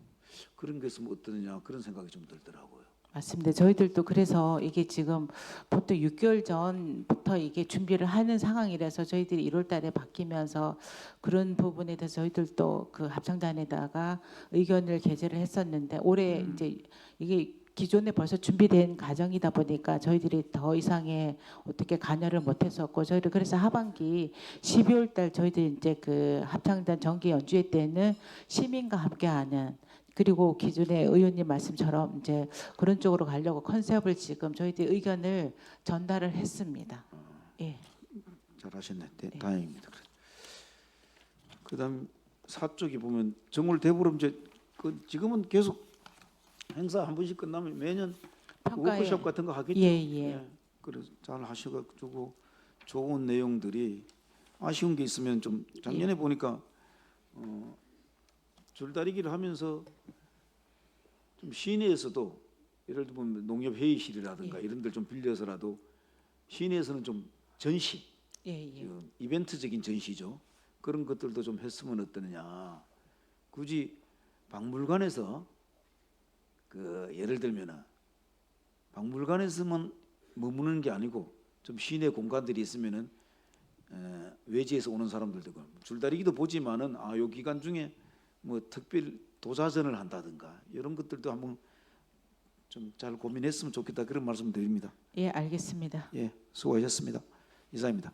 그런 게 있으면 어떠느냐 그런 생각이 좀 들더라고요. 맞습니다. 저희들도 그래서 이게 지금 보통 6개월 전부터 이게 준비를 하는 상황이라서 저희들이 1월 달에 바뀌면서 그런 부분에 대해서 저희들도 그 합창단에다가 의견을 게재를 했었는데 올해 이제 이게 기존에 벌써 준비된 과정이다 보니까 저희들이 더 이상의 어떻게 관여를 못했었고 저희들 그래서 하반기 12월 달 저희들이 이제 그 합창단 정기 연주회 때는 시민과 함께하는 그리고 기존의 의원님 말씀처럼 이제 그런 쪽으로 가려고 컨셉을 지금 저희들 의견을 전달을 했습니다. 예. 잘하셨네. 다행입니다. 그다음 사쪽이 보면 정월 대보름 이제 그 지금은 계속 행사 한 번씩 끝나면 매년 평가에 워크숍 같은 거 하겠죠. 예. 그래서 잘 하셔가지고 좋은 내용들이 아쉬운 게 있으면 좀 작년에 보니까 줄다리기를 하면서 좀 시내에서도 예를 들면 농협 회의실이라든가 이런 데를 좀 빌려서라도 시내에서는 좀 전시, 예. 이벤트적인 전시죠. 그런 것들도 좀 했으면 어떠느냐. 굳이 박물관에서 그 예를 들면은 박물관에서만 머무는 게 아니고 좀 시내 공간들이 있으면은 외지에서 오는 사람들도 줄다리기도 보지만은 요 기간 중에 뭐 특별 도자전을 한다든가 이런 것들도 한번 좀 잘 고민했으면 좋겠다 그런 말씀드립니다. 예, 알겠습니다. 예, 수고하셨습니다. 이상입니다.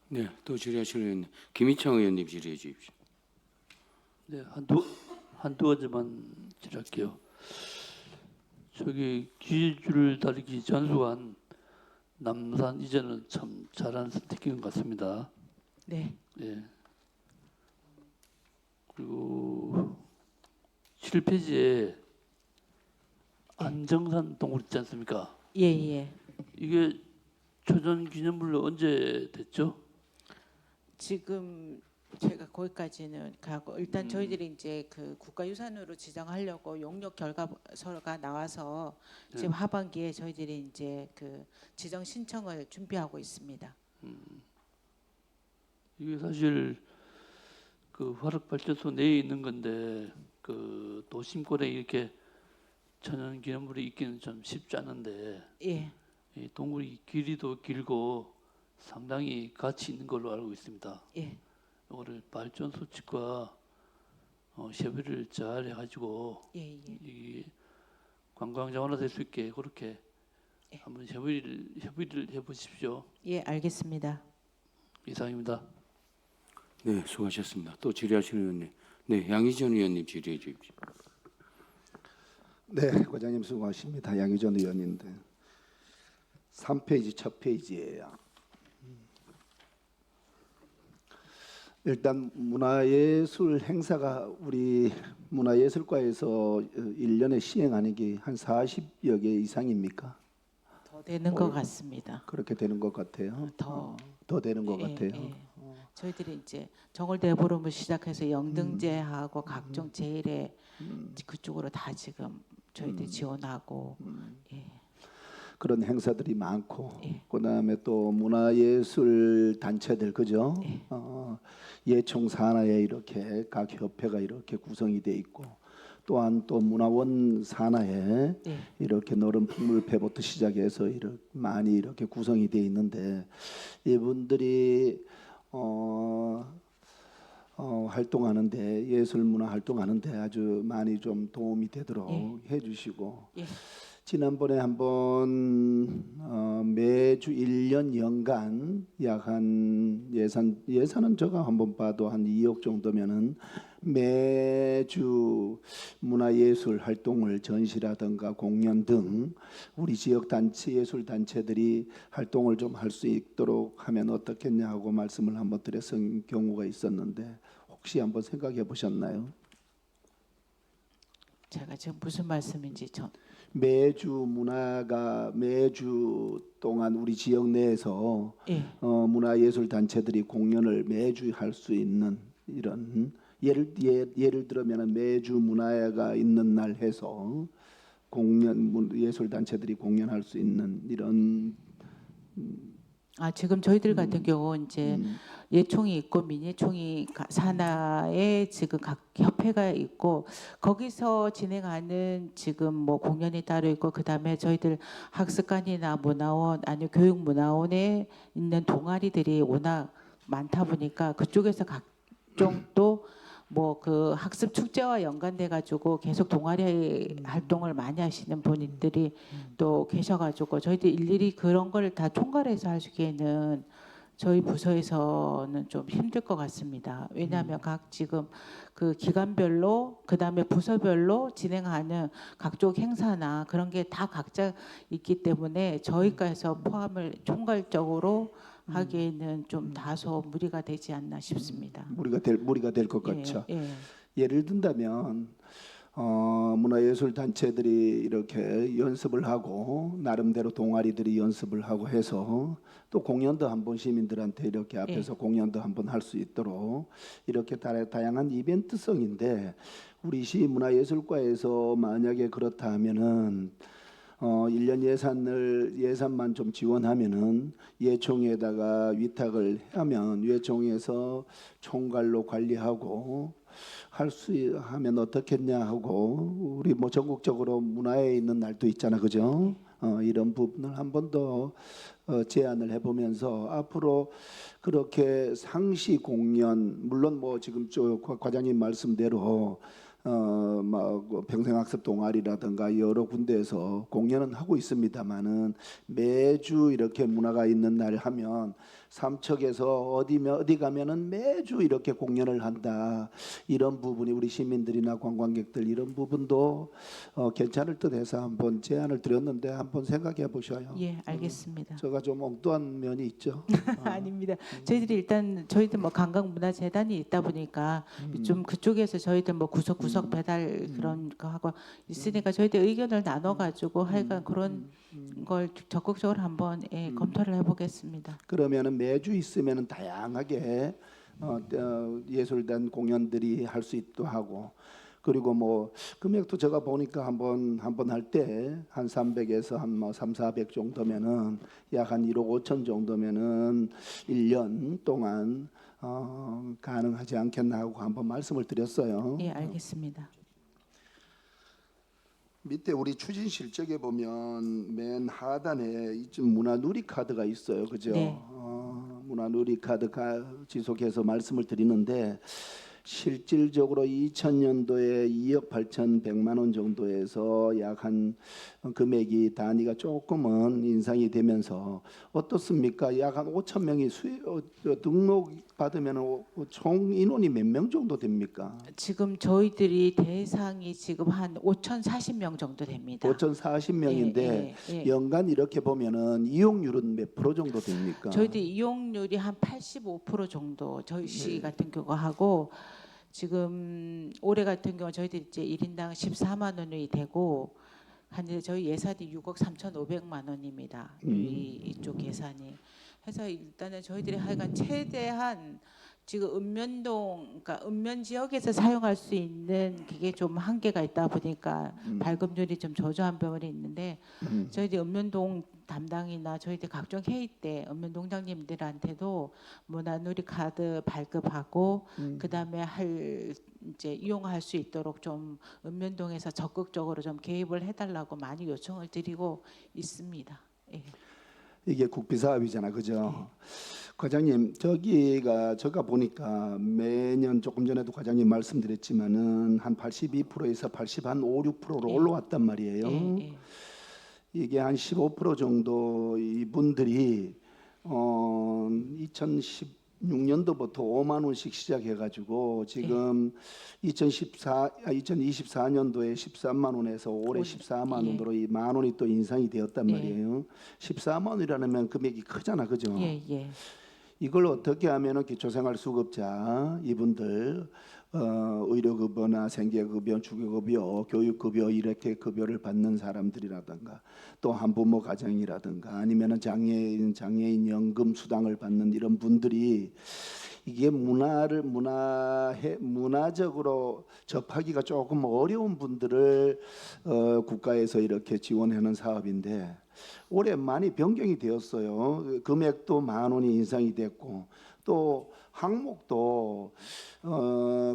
네, 또 질의하실 의원님 김희창 의원님 질의해 주십시오. 네, 한두 가지만 질할게요. 저기 길 다리기 전수관 남산 이전은 참 잘한 선택인 것 같습니다. 네. 예. 그리고 7페이지에 안정산 동굴 있지 않습니까? 예. 이게 초전 기념물로 언제 됐죠? 지금 제가 거기까지는 가고 일단 저희들이 이제 그 국가유산으로 지정하려고 용역 결과서가 나와서 지금 하반기에 저희들이 이제 그 지정 신청을 준비하고 있습니다. 이게 사실 그 화력발전소 내에 있는 건데 그 도심골에 이렇게 천연 기념물이 있기는 좀 쉽지 않은데 예, 이 동굴이 길이도 길고 상당히 가치 있는 걸로 알고 있습니다. 예, 이거를 발전소 측과 협의를 잘 해가지고 예, 예. 이 관광 자원화 될 수 있게 그렇게 예. 한번 협의를 해보십시오. 예, 알겠습니다. 이상입니다. 네, 수고하셨습니다. 또 질의하시는 의원님. 네, 양희전 의원님 질의해 주십시오. 네, 과장님 수고하십니다. 양희전 의원인데 3페이지 첫 페이지예요. 일단 문화예술 행사가 우리 문화예술과에서 1년에 시행하는 게 한 40여 개 이상입니까? 더 되는 것 같습니다. 그렇게 되는 것 같아요. 더 되는 것 예, 같아요. 예. 저희들이 이제 정월대보름을 시작해서 영등제하고 각종 제일회 그쪽으로 다 지금 저희들이 지원하고 예. 그런 행사들이 많고 예. 그다음에 또 문화예술 단체들 그죠? 예. 예총 산하에 이렇게 각 협회가 이렇게 구성이 돼 있고 또한 또 문화원 산하에 예. 이렇게 노름 풍물패부터 시작해서 이렇게 많이 이렇게 구성이 돼 있는데 이분들이 활동하는데 예술 문화 활동하는데 아주 많이 좀 도움이 되도록 해주시고 예. 지난번에 한번 매주 1년 연간 약 한 예산은 제가 한번 봐도 한 2억 정도면은 매주 문화예술 활동을 전시라든가 공연 등 우리 지역 단체 예술 단체들이 활동을 좀 할 수 있도록 하면 어떻겠냐 하고 말씀을 한번 드렸던 경우가 있었는데 혹시 한번 생각해 보셨나요? 제가 지금 무슨 말씀인지 매주 동안 우리 지역 내에서 예. 문화예술 단체들이 공연을 매주 할 수 있는 이런 예를 들면은 매주 문화가 있는 날 해서 예술 단체들이 공연할 수 있는 이런 지금 저희들 같은 경우 이제 예총이 있고 민예총이 산하에 지금 각 협회가 있고 거기서 진행하는 지금 뭐 공연이 따로 있고 그다음에 저희들 학습관이나 문화원 아니면 교육문화원에 있는 동아리들이 워낙 많다 보니까 그쪽에서 각종 또 뭐 그 학습 축제와 연관돼 가지고 계속 동아리 활동을 많이 하시는 분들이 또 계셔가지고 저희들 일일이 그런 걸 다 총괄해서 하기에는 저희 부서에서는 좀 힘들 것 같습니다. 왜냐하면 각 지금 그 기관별로 그다음에 부서별로 진행하는 각종 행사나 그런 게 다 각자 있기 때문에 저희과에서 포함을 총괄적으로 하기에는 좀 다소 무리가 되지 않나 싶습니다. 무리가 될 것 같죠. 예, 예. 예를 든다면 문화예술 단체들이 이렇게 연습을 하고 나름대로 동아리들이 연습을 하고 해서 또 공연도 한번 시민들한테 이렇게 앞에서 공연도 한번 할 수 있도록 이렇게 다양한 이벤트성인데 우리 시 문화예술과에서 만약에 그렇다 하면은 1년 예산만 좀 지원하면은 예총에다가 위탁을 하면 예총에서 총괄로 관리하고 할 수 하면 어떻겠냐 하고 우리 뭐 전국적으로 문화에 있는 날도 있잖아 그죠? 이런 부분을 한 번 더 제안을 해보면서 앞으로 그렇게 상시 공연 물론 뭐 지금 과장님 말씀대로 막 평생학습 동아리라든가 여러 군데에서 공연은 하고 있습니다만은 매주 이렇게 문화가 있는 날 하면 삼척에서 어디 가면은 매주 이렇게 공연을 한다. 이런 부분이 우리 시민들이나 관광객들 이런 부분도 괜찮을 듯해서 한번 제안을 드렸는데 한번 생각해 보셔요. 예, 알겠습니다. 제가 좀 엉뚱한 면이 있죠. 아닙니다. 저희들이 일단 저희들 뭐 관광문화재단이 있다 보니까 좀 그쪽에서 저희들 뭐 구석구석 배달 그런 거 하고 있으니까 저희들 의견을 나눠가지고 하여간 그런 걸 적극적으로 한번 검토를 해보겠습니다. 그러면은 매주 있으면은 다양하게 예술단 공연들이 할 수 있도록 하고 그리고 뭐 금액도 제가 보니까 한 번 할 때 한 300에서 한 뭐 3, 400 정도면은 약 한 1억 5천 정도면은 1년 동안 가능하지 않겠나 하고 한번 말씀을 드렸어요. 예, 알겠습니다. 밑에 우리 추진 실적에 보면 맨 하단에 이쯤 문화 누리 카드가 있어요, 그죠? 네. 문화 누리 카드 지속해서 말씀을 드리는데 실질적으로 2000년도에 2억 8,100만 원 정도에서 약 한 금액이 단위가 조금은 인상이 되면서 어떻습니까? 약 한 5천 명이 등록 받으면 총 인원이 몇 명 정도 됩니까? 지금 저희들이 대상이 지금 한 5,040명 정도 됩니다. 5,040명인데 예, 예. 연간 이렇게 보면은 이용률은 몇 프로 정도 됩니까? 저희들이 이용률이 한 85% 정도 저희 시 같은 경우 하고 지금 올해 같은 경우 저희들이 이제 1인당 14만 원이 되고 한 저희 예산이 6억 3,500만 원입니다. 이쪽 예산이. 해서 일단은 저희들이 하여간 최대한 지금 읍면동, 그러니까 읍면 지역에서 사용할 수 있는 그게 좀 한계가 있다 보니까 발급률이 좀 저조한 부분이 있는데 저희들 읍면동 담당이나 저희들 각종 회의 때 읍면동장님들한테도 문화누리 카드 발급하고 그다음에 이제 이용할 수 있도록 좀 읍면동에서 적극적으로 좀 개입을 해달라고 많이 요청을 드리고 있습니다. 예. 이게 국비 사업이잖아, 그죠? 과장님, 제가 보니까 매년 조금 전에도 과장님 말씀드렸지만은 한 82%에서 5, 6%로 올라왔단 말이에요. 예. 이게 한 15% 정도 이분들이 2016년도부터 5만 원씩 시작해가지고 지금 2024년도에 13만 원에서 올해 14만 원으로 이 만 원이 또 인상이 되었단 말이에요. 14만 원이라면 금액이 크잖아, 그죠? 예, 예. 이걸 어떻게 하면은 기초생활수급자 이분들 의료급여나 생계급여, 주거급여, 교육급여 이렇게 급여를 받는 사람들이라든가 또 한부모 가정이라든가 아니면은 장애인 연금 수당을 받는 이런 분들이 이게 문화적으로 접하기가 조금 어려운 분들을 국가에서 이렇게 지원하는 사업인데 올해 많이 변경이 되었어요. 금액도 만 원이 인상이 됐고 또 항목도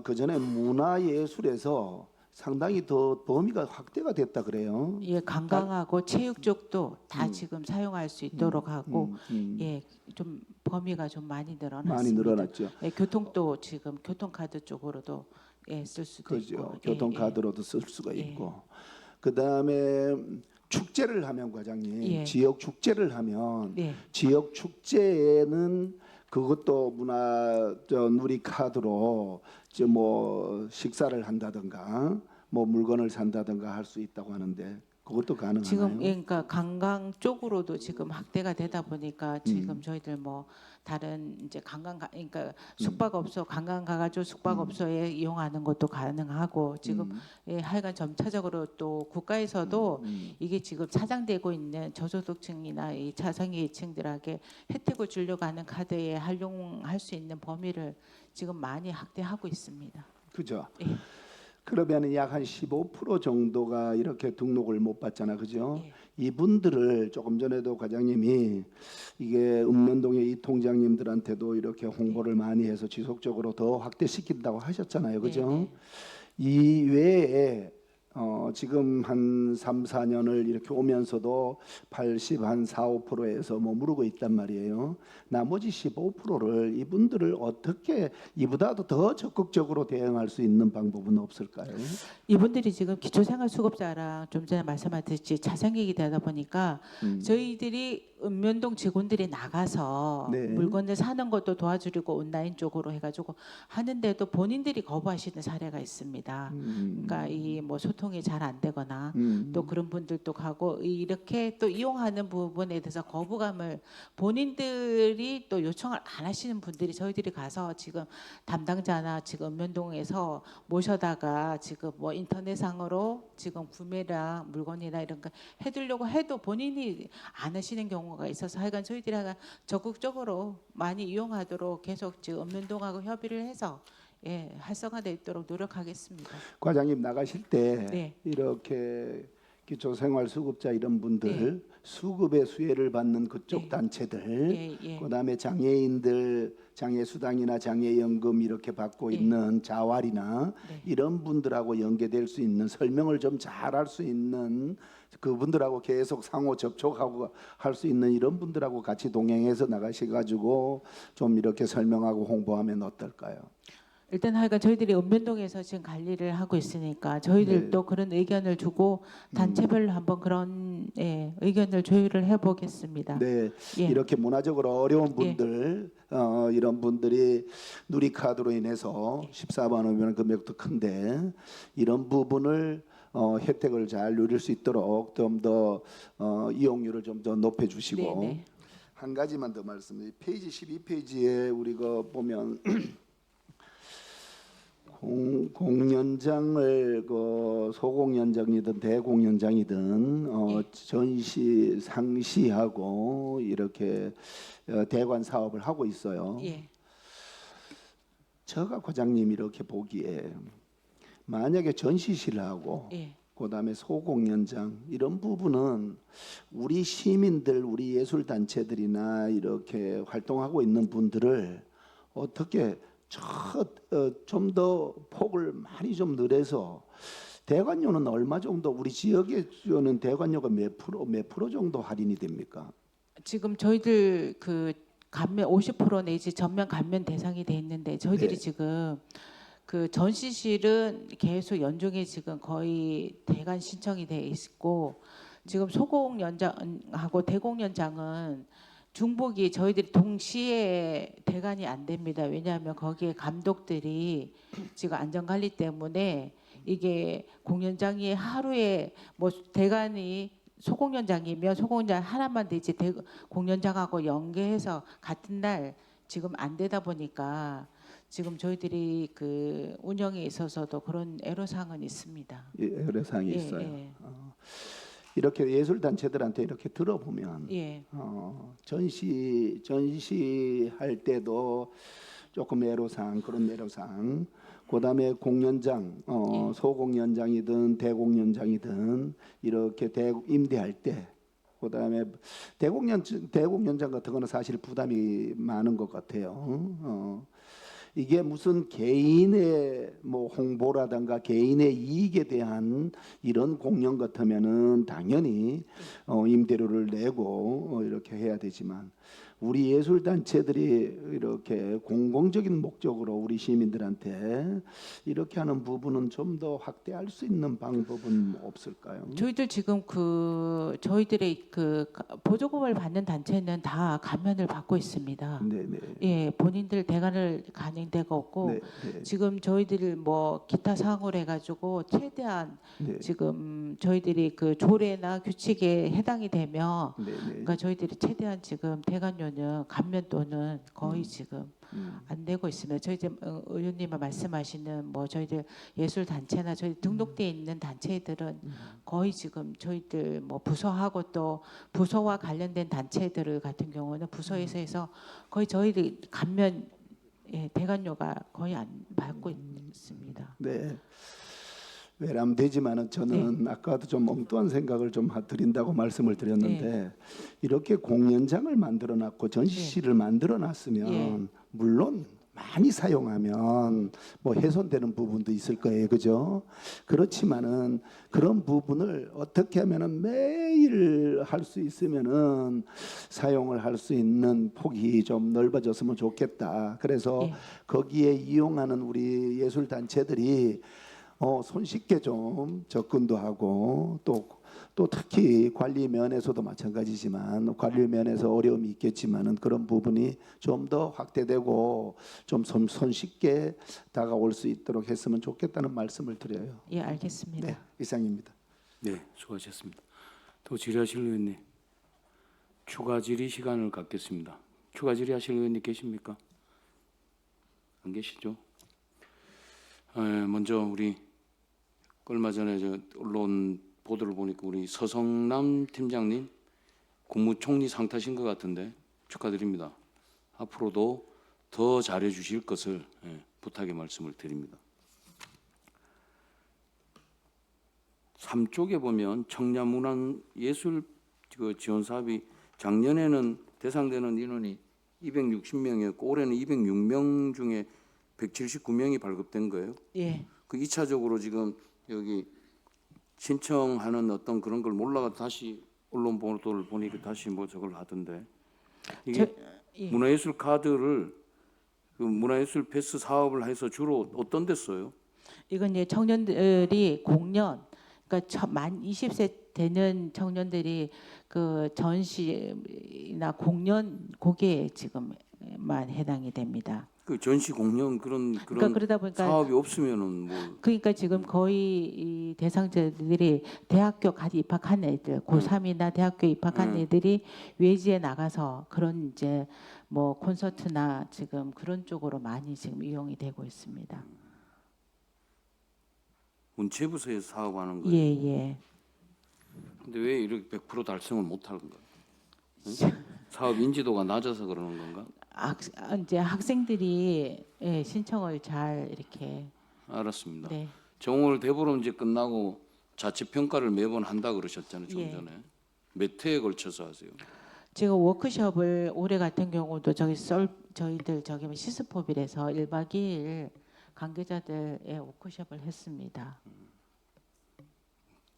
그 전에 문화예술에서 상당히 더 범위가 확대가 됐다 그래요. 예, 관광하고 체육 쪽도 다 지금 사용할 수 있도록 하고 예, 좀 범위가 좀 많이 늘어났습니다. 많이 늘어났죠. 예, 교통도 지금 교통카드 쪽으로도 예, 쓸 수도 그죠. 있고 교통카드로도 쓸 수가 예. 있고 그다음에 축제를 하면 과장님 예. 지역 축제를 하면 예. 지역 축제에는 그것도 누리 카드로 뭐 식사를 한다든가 뭐 물건을 산다든가 할 수 있다고 하는데 그것도 가능하나요? 지금 예, 그러니까 관광 쪽으로도 지금 확대가 되다 보니까 지금 저희들 뭐 다른 이제 그러니까 숙박업소 관광 가가지고 숙박업소에 이용하는 것도 가능하고 지금 예, 하여간 점차적으로 또 국가에서도 이게 지금 차장되고 있는 저소득층이나 이 자성계층들에게 혜택을 주려고 하는 카드에 활용할 수 있는 범위를 지금 많이 확대하고 있습니다. 그죠. 예. 그러면 약 한 15% 정도가 이렇게 등록을 못 받잖아, 그죠? 예. 이분들을 조금 전에도 과장님이 이게 읍면동의 이 통장님들한테도 이렇게 홍보를 많이 해서 지속적으로 더 확대시킨다고 하셨잖아요, 그죠? 이 외에 지금 한 3, 4년을 이렇게 오면서도 80, 한 4, 5%에서 머무르고 있단 말이에요. 나머지 15%를 이분들을 어떻게 이보다도 더 적극적으로 대응할 수 있는 방법은 없을까요? 이분들이 지금 기초생활수급자랑 좀 전에 말씀하셨듯이 자생객이 되다 보니까 저희들이 읍면동 직원들이 나가서 네. 물건을 사는 것도 도와주려고 온라인 쪽으로 해가지고 하는데도 본인들이 거부하시는 사례가 있습니다. 그러니까 이 뭐 소득 소통이 잘 안 되거나 음. 또 그런 분들도 가고 이렇게 또 이용하는 부분에 대해서 거부감을 본인들이 또 요청을 안 하시는 분들이 저희들이 가서 지금 담당자나 지금 읍면동에서 모셔다가 지금 뭐 인터넷상으로 지금 구매나 물건이나 이런 거 해두려고 해도 본인이 안 하시는 경우가 있어서 하여간 저희들이 하여간 적극적으로 많이 이용하도록 계속 지금 읍면동하고 협의를 해서 예, 활성화돼 있도록 노력하겠습니다. 과장님 나가실 때 네. 이렇게 기초생활수급자 이런 분들 네. 수급의 수혜를 받는 그쪽 네. 단체들 예, 예. 그다음에 장애인들 장애수당이나 장애연금 이렇게 받고 네. 있는 자활이나 네. 이런 분들하고 연계될 수 있는 설명을 좀 잘할 수 있는 그분들하고 계속 상호 접촉하고 할 수 있는 이런 분들하고 같이 동행해서 나가셔가지고 좀 이렇게 설명하고 홍보하면 어떨까요? 일단 하여간 저희들이 읍면동에서 지금 관리를 하고 있으니까 저희들도 그런 의견을 주고 단체별로 한번 그런 예, 의견을 조율을 해보겠습니다. 네, 예. 이렇게 문화적으로 어려운 예. 분들 이런 분들이 누리카드로 인해서 14만 원이면 금액도 큰데 이런 부분을 혜택을 잘 누릴 수 있도록 좀 더 이용률을 좀 더 높여주시고 네, 네. 한 가지만 더 말씀드리면 페이지 12페이지에 우리가 보면 공연장을 그 소공연장이든 대공연장이든 전시 상시하고 이렇게 대관 사업을 하고 있어요. 예. 저가 과장님 이렇게 보기에 만약에 전시실하고 예. 그다음에 소공연장 이런 부분은 우리 시민들 우리 예술단체들이나 이렇게 활동하고 있는 분들을 어떻게 좀 더 폭을 많이 좀 늘려서 대관료는 얼마 정도 우리 지역에 주는 대관료가 몇 프로 정도 할인이 됩니까? 지금 저희들 그 감면 50% 내지 전면 감면 대상이 돼 있는데 저희들이 네. 지금 그 전시실은 계속 연중에 지금 거의 대관 신청이 돼 있고 지금 소공연장하고 대공연장은 중복이 저희들이 동시에 대관이 안 됩니다. 왜냐하면 거기에 감독들이 지금 안전관리 때문에 이게 공연장이 하루에 뭐 대관이 소공연장이면 소공연장 하나만 되지 공연장하고 연계해서 같은 날 지금 안 되다 보니까 지금 저희들이 그 운영에 있어서도 그런 애로사항은 있습니다. 애로사항이 예, 있어요. 예. 이렇게 예술단체들한테 이렇게 들어보면 예. 전시할 때도 조금 애로사항 그런 애로사항 그다음에 공연장 예. 소공연장이든 대공연장이든 이렇게 임대할 때 그다음에 대공연장 같은 거는 사실 부담이 많은 것 같아요. 이게 무슨 개인의 뭐 홍보라든가 개인의 이익에 대한 이런 공연 같으면은 당연히 임대료를 내고 이렇게 해야 되지만 우리 예술단체들이 이렇게 공공적인 목적으로 우리 시민들한테 이렇게 하는 부분은 좀 더 확대할 수 있는 방법은 없을까요? 저희들 지금 그 저희들의 그 보조금을 받는 단체는 다 감면을 받고 있습니다. 네네. 예, 본인들 대관을 가는 데가 없고 네, 네, 지금 저희들 뭐 기타 사항으로 해가지고 최대한 네, 지금 저희들이 그 조례나 규칙에 해당이 되면 네, 네. 그러니까 저희들이 최대한 지금 대관료는 감면 또는 거의 지금 음. 안 되고 있습니다. 저희 이제 의원님이 말씀하시는 뭐 저희들 예술 단체나 저희 등록돼 있는 단체들은 거의 지금 저희들 뭐 부서하고 또 부서와 관련된 단체들 같은 경우는 부서에서 해서 거의 저희들 감면 예, 대관료가 거의 안 받고 있습니다. 네. 외람되지만은 저는 아까도 좀 엉뚱한 생각을 좀 드린다고 말씀을 드렸는데 이렇게 공연장을 만들어놨고 전시실을 만들어놨으면 예. 물론 많이 사용하면 뭐 훼손되는 부분도 있을 거예요, 그죠? 그렇지만은 그런 부분을 어떻게 하면은 매일 할 수 있으면은 사용을 할 수 있는 폭이 좀 넓어졌으면 좋겠다. 그래서 예. 거기에 이용하는 우리 예술 단체들이 손쉽게 좀 접근도 하고 또 또 특히 관리 면에서도 마찬가지지만 관리 면에서 어려움이 있겠지만은 그런 부분이 좀 더 확대되고 좀 손쉽게 다가올 수 있도록 했으면 좋겠다는 말씀을 드려요. 예, 알겠습니다. 네, 이상입니다. 네, 수고하셨습니다. 또 질의하실 의원님, 추가 질의 시간을 갖겠습니다. 추가 질의하실 의원님 계십니까? 안 계시죠? 먼저 우리 얼마 전에 저 언론 보도를 보니까 우리 서성남 팀장님 국무총리 상 타신 것 같은데 축하드립니다. 앞으로도 더 잘해 주실 것을 부탁의 말씀을 드립니다. 3쪽에 보면 청년문화예술 지원 사업이 작년에는 대상되는 인원이 260명이었고 올해는 206명 중에 179명이 발급된 거예요. 예. 그 2차적으로 지금 여기 신청하는 어떤 그런 걸 몰라가 다시 언론 보도를 보니까 다시 뭐 저걸 하던데 이게 예. 문화예술 카드를 그 문화예술 패스 사업을 해서 주로 어떤 데 써요? 이건 이제 청년들이 공연, 그러니까 만 20세 되는 청년들이 그 전시나 공연 거기에 지금만 해당이 됩니다. 그 전시 공연 그런 그러니까 그러다 보니까 사업이 없으면은 뭐 그러니까 지금 거의 이 대상자들이 대학교 갓 입학한 애들, 고3이나 대학교 입학한 애들이 외지에 나가서 그런 이제 뭐 콘서트나 지금 그런 쪽으로 많이 지금 이용이 되고 있습니다. 문체부서에서 사업하는 거예요. 예, 예. 근데 왜 이렇게 100% 달성을 못 하는 거야? 응? 사업 인지도가 낮아서 그러는 건가? 이제 학생들이 예, 신청을 잘 이렇게 알았습니다. 네. 정월 대보름제 끝나고 자체 평가를 매번 한다 그러셨잖아요, 좀 예. 전에. 몇 회에 걸쳐서 하세요? 제가 워크숍을 올해 같은 경우도 저희들 시스포빌에서 1박 2일 관계자들의 워크숍을 했습니다.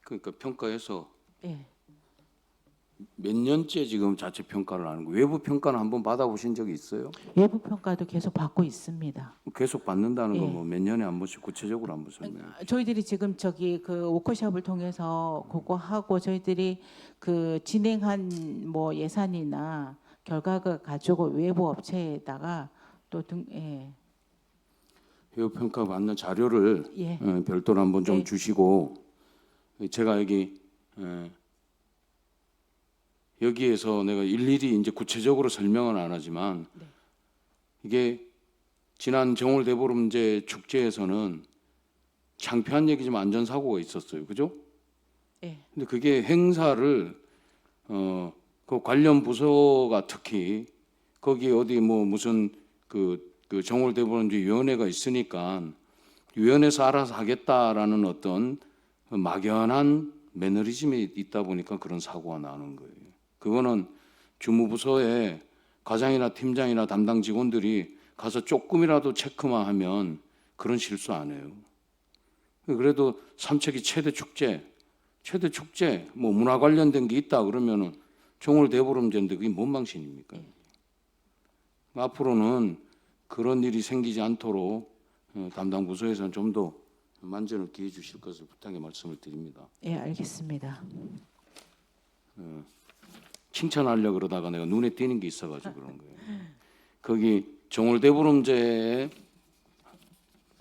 그러니까 평가해서 예. 몇 년째 지금 자체 평가를 하는 거예요? 외부 평가는 한번 받아보신 적이 있어요? 외부 평가도 계속 받고 있습니다. 계속 받는다는 예. 건 뭐 몇 년에 한 번씩 구체적으로 한번 설명해. 저희들이 지금 그 워크숍을 통해서 그거 하고 저희들이 그 진행한 뭐 예산이나 결과를 가지고 외부 업체에다가 또 예. 외부 평가 받는 자료를 예. 별도로 한번 좀 네. 주시고 제가 여기에서 내가 일일이 이제 구체적으로 설명은 안 하지만 네. 이게 지난 정월 대보름제 축제에서는 창피한 얘기지만 안전사고가 있었어요, 그죠? 예. 근데 그게 행사를 그 관련 부서가 특히 거기 어디 뭐 무슨 그 정월 대보름제 위원회가 있으니까 위원회에서 알아서 하겠다라는 어떤 막연한 매너리즘이 있다 보니까 그런 사고가 나는 거예요. 그거는 주무부서에 과장이나 팀장이나 담당 직원들이 가서 조금이라도 체크만 하면 그런 실수 안 해요. 그래도 삼척이 최대 축제 뭐 문화 관련된 게 있다 그러면은 정월 대보름제인데 그게 뭔 망신입니까? 앞으로는 그런 일이 생기지 않도록 담당 부서에서는 좀 더 만전을 기해 주실 것을 부탁의 말씀을 드립니다. 예, 알겠습니다. 칭찬하려고 그러다가 내가 눈에 띄는 게 있어가지고 그런 거예요. 거기 정월 대보름제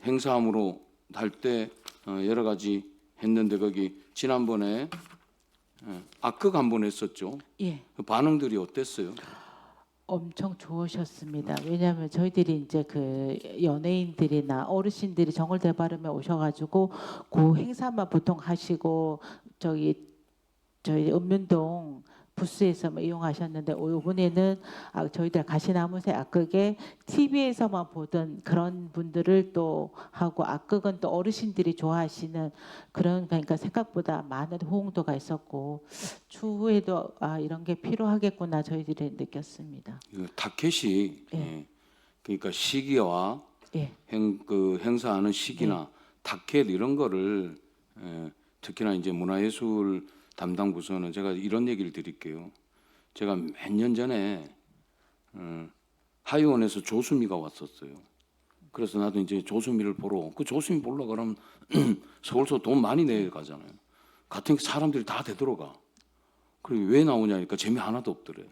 행사함으로 할 때 여러 가지 했는데 거기 지난번에 악극 한번 했었죠. 예. 그 반응들이 어땠어요? 엄청 좋으셨습니다. 왜냐하면 저희들이 이제 그 연예인들이나 어르신들이 정월 대바름에 오셔가지고 그 행사만 보통 하시고 저희 읍면동 부스에서만 이용하셨는데 이번에는 저희들 가시나무새 악극에 TV에서만 보던 그런 분들을 또 하고 악극은 또 어르신들이 좋아하시는 그런 그러니까 생각보다 많은 호응도가 있었고 추후에도 이런 게 필요하겠구나 저희들이 느꼈습니다. 타켓이 예. 그러니까 시기와 예. 행사하는 시기나 타켓 이런 거를 특히나 이제 문화예술 담당 부서는 제가 이런 얘기를 드릴게요. 제가 몇 년 전에 하이원에서 조수미가 왔었어요. 그래서 나도 이제 조수미를 보러 그 조수미 보러 그러면 서울서 돈 많이 내가잖아요. 같은 사람들이 다 되돌아가. 그리고 왜 나오냐니까 재미 하나도 없더래.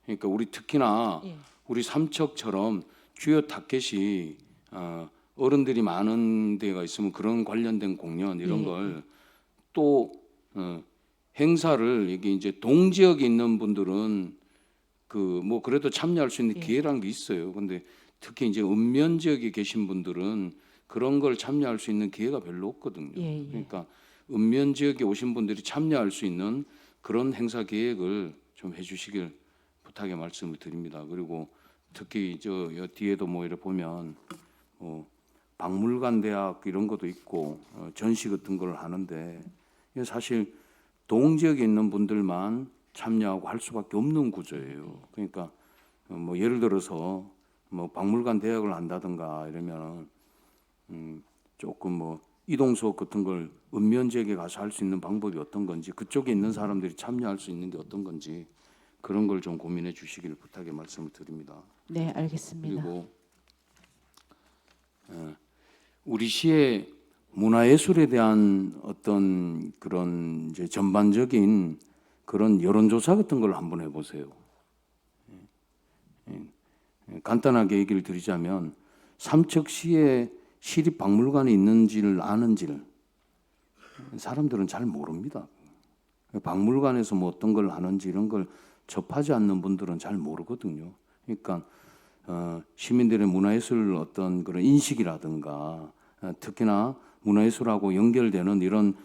그러니까 우리 특히나 예. 우리 삼척처럼 주요 타켓이 어른들이 많은 데가 있으면 그런 관련된 공연 이런 예. 걸 또 행사를 이게 이제 동지역에 있는 분들은 그 뭐 그래도 참여할 수 있는 예. 기회라는 게 있어요. 근데 특히 이제 읍면 지역에 계신 분들은 그런 걸 참여할 수 있는 기회가 별로 없거든요. 예, 예. 그러니까 읍면 지역에 오신 분들이 참여할 수 있는 그런 행사 계획을 좀 해주시길 부탁의 말씀을 드립니다. 그리고 특히 저 뒤에도 뭐 이렇게 보면 박물관 대학 이런 것도 있고 전시 같은 걸 하는데 이게 사실 동지역에 있는 분들만 참여하고 할 수밖에 없는 구조예요. 그러니까 뭐 예를 들어서 뭐 박물관 대학을 한다든가 이러면 조금 뭐 이동 수업 같은 걸 읍면 지역에 가서 할 수 있는 방법이 어떤 건지 그쪽에 있는 사람들이 참여할 수 있는 게 어떤 건지 그런 걸 좀 고민해 주시길 부탁의 말씀을 드립니다. 네, 알겠습니다. 그리고 우리 시의 문화예술에 대한 어떤 그런 이제 전반적인 그런 여론조사 같은 걸 한번 해보세요. 간단하게 얘기를 드리자면 삼척시에 시립박물관이 있는지를 아는지를 사람들은 잘 모릅니다. 박물관에서 뭐 어떤 걸 하는지 이런 걸 접하지 않는 분들은 잘 모르거든요. 그러니까 시민들의 문화예술 어떤 그런 인식이라든가 특히나 문화예술하고 연결되는 이런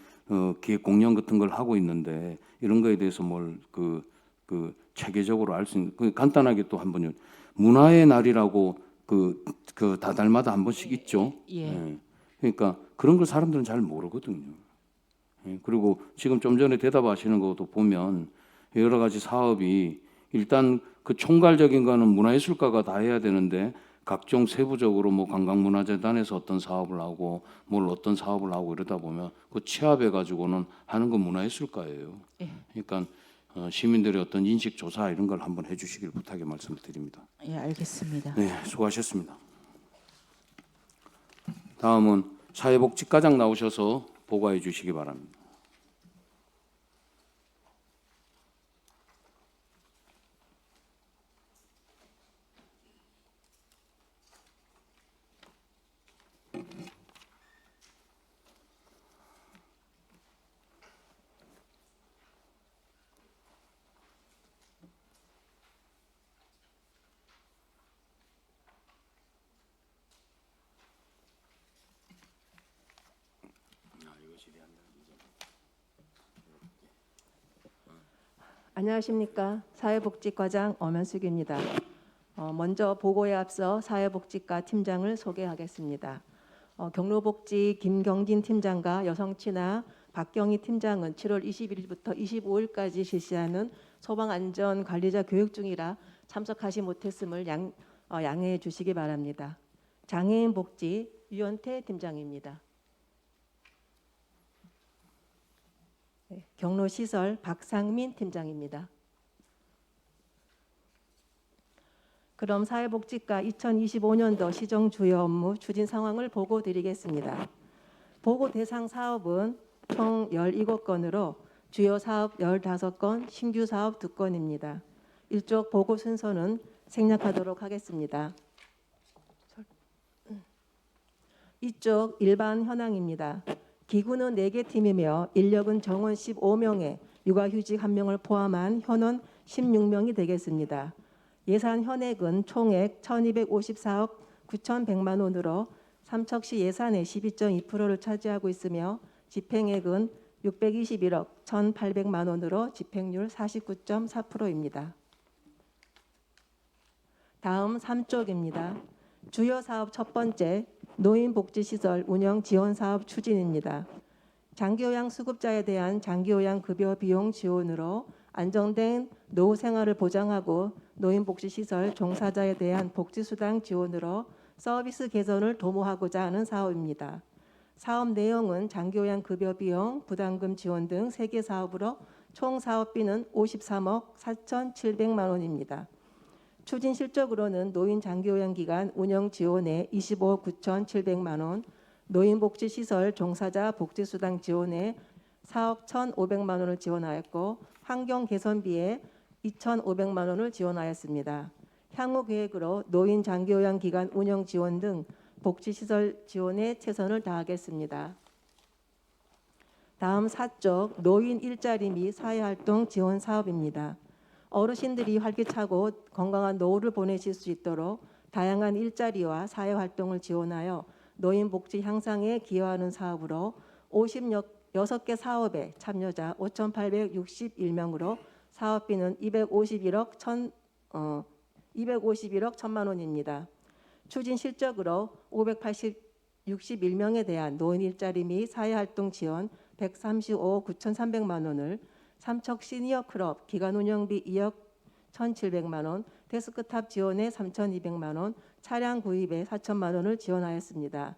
기획 공연 같은 걸 하고 있는데 이런 거에 대해서 뭘 그 체계적으로 알 수 있는 간단하게 또 한번 문화의 날이라고 그 다달마다 한 번씩 있죠. 예. 그러니까 그런 걸 사람들은 잘 모르거든요. 그리고 지금 좀 전에 대답하시는 것도 보면 여러 가지 사업이 일단 그 총괄적인 거는 문화예술가가 다 해야 되는데 각종 세부적으로 뭐 관광문화재단에서 어떤 사업을 하고 뭘 어떤 사업을 하고 이러다 보면 그 취합해 가지고는 하는 건 문화예술가예요. 예. 그러니까 시민들의 어떤 인식 조사 이런 걸 한번 해주시길 부탁의 말씀을 드립니다. 예, 알겠습니다. 네, 수고하셨습니다. 다음은 사회복지과장 나오셔서 보고해 주시기 바랍니다. 안녕하십니까. 사회복지과장 엄현숙입니다. 먼저 보고에 앞서 사회복지과 팀장을 소개하겠습니다. 경로복지 김경진 팀장과 여성친화 박경희 팀장은 7월 21일부터 25일까지 실시하는 소방안전관리자 교육 중이라 참석하지 못했음을 양해해 주시기 바랍니다. 장애인복지 유연태 팀장입니다. 경로시설 박상민 팀장입니다. 그럼 사회복지과 2025년도 시정 주요 업무 추진 상황을 보고 드리겠습니다. 보고 대상 사업은 총 17건으로 주요 사업 15건, 신규 사업 2건입니다. 일쪽 보고 순서는 생략하도록 하겠습니다. 이쪽 일반 현황입니다. 기구는 4개 팀이며 인력은 정원 15명에 육아휴직 1명을 포함한 현원 16명이 되겠습니다. 예산 현액은 총액 1,254억 9,100만 원으로 삼척시 예산의 12.2%를 차지하고 있으며 집행액은 621억 1,800만 원으로 집행률 49.4%입니다. 다음 3쪽입니다. 주요 사업 첫 번째, 노인복지시설 운영 지원 사업 추진입니다. 장기요양 수급자에 대한 장기요양 급여 비용 지원으로 안정된 노후 생활을 보장하고 노인복지시설 종사자에 대한 복지수당 지원으로 서비스 개선을 도모하고자 하는 사업입니다. 사업 내용은 장기요양 급여 비용, 부담금 지원 등 3개 사업으로 총 사업비는 53억 4,700만 원입니다. 추진 실적으로는 노인 장기요양기관 운영 지원에 25억 9,700만 원, 노인복지시설 종사자 복지수당 지원에 4억 1,500만 원을 지원하였고 환경 개선비에 2,500만 원을 지원하였습니다. 향후 계획으로 노인 장기요양 기관 운영 지원 등 복지시설 지원에 최선을 다하겠습니다. 다음 4쪽 노인 일자리 및 사회활동 지원 사업입니다. 어르신들이 활기차고 건강한 노후를 보내실 수 있도록 다양한 일자리와 사회활동을 지원하여 노인 복지 향상에 기여하는 사업으로 56개 사업에 참여자 5,861명으로 사업비는 251억 1,000만 원입니다. 추진 실적으로 561명에 대한 노인 일자리 및 사회활동 지원 135억 9,300만 원을 삼척 시니어 클럽 기관 운영비 2억 1,700만 원, 데스크탑 지원에 3,200만 원, 차량 구입에 4천만 원을 지원하였습니다.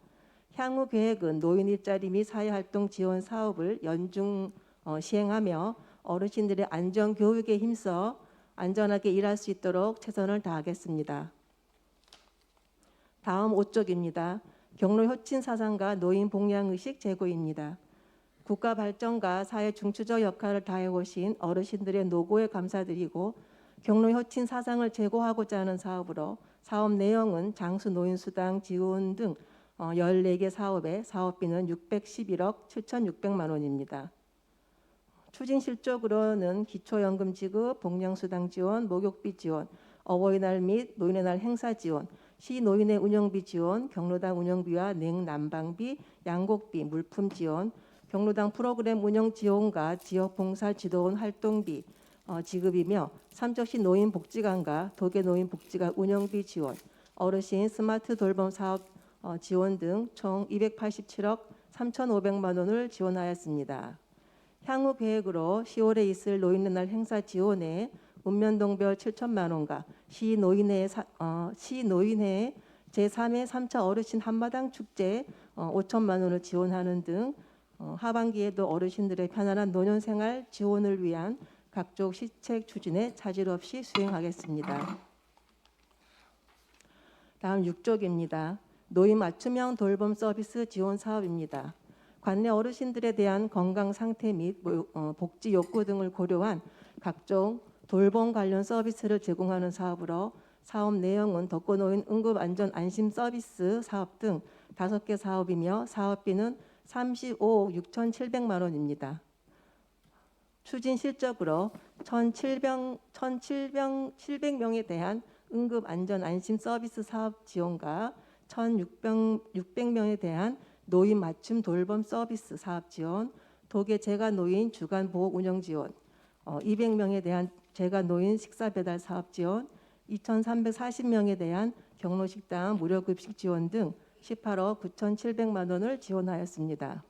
향후 계획은 노인 일자리 및 사회활동 지원 사업을 연중 시행하며 어르신들의 안전 교육에 힘써 안전하게 일할 수 있도록 최선을 다하겠습니다. 다음 5쪽입니다. 경로 효친 사상과 노인 복양의식 제고입니다. 국가 발전과 사회 중추적 역할을 다해오신 어르신들의 노고에 감사드리고 경로 효친 사상을 제고하고자 하는 사업으로 사업 내용은 장수 노인수당 지원 등 14개 사업에 사업비는 611억 7,600만 원입니다. 추진 실적으로는 기초연금 지급, 복양수당 지원, 목욕비 지원, 어버이날 및 노인의 날 행사 지원, 시노인의 운영비 지원, 경로당 운영비와 냉난방비, 양곡비, 물품 지원, 경로당 프로그램 운영 지원과 지역 봉사 지도원 활동비 지급이며 삼척시 노인복지관과 도계 노인복지관 운영비 지원, 어르신 스마트 돌봄 사업 지원 등 총 287억 3,500만 원을 지원하였습니다. 향후 계획으로 10월에 있을 노인의 날 행사 지원에 읍면동별 7천만 원과 시노인회 제3회 3차 어르신 한마당 축제 5천만 원을 지원하는 등 하반기에도 어르신들의 편안한 노년생활 지원을 위한 각종 시책 추진에 차질 없이 수행하겠습니다. 다음 6쪽입니다. 노인 맞춤형 돌봄 서비스 지원 사업입니다. 관내 어르신들에 대한 건강 상태 및 복지 욕구 등을 고려한 각종 돌봄 관련 서비스를 제공하는 사업으로 사업 내용은 덕고노인 응급안전 안심 서비스 사업 등 5개 사업이며 사업비는 35억 6,700만 원입니다. 추진 실적으로 1,700명에 대한 응급안전 안심 서비스 사업 지원과 1,600명에 대한 노인 맞춤 돌봄 서비스 사업 지원, 도계 재가 노인 주간 보호 운영 지원, 200명에 대한 재가 노인 식사 배달 사업 지원, 2,340명에 대한 경로식당 무료 급식 지원 등 18억 9,700만 원을 지원하였습니다.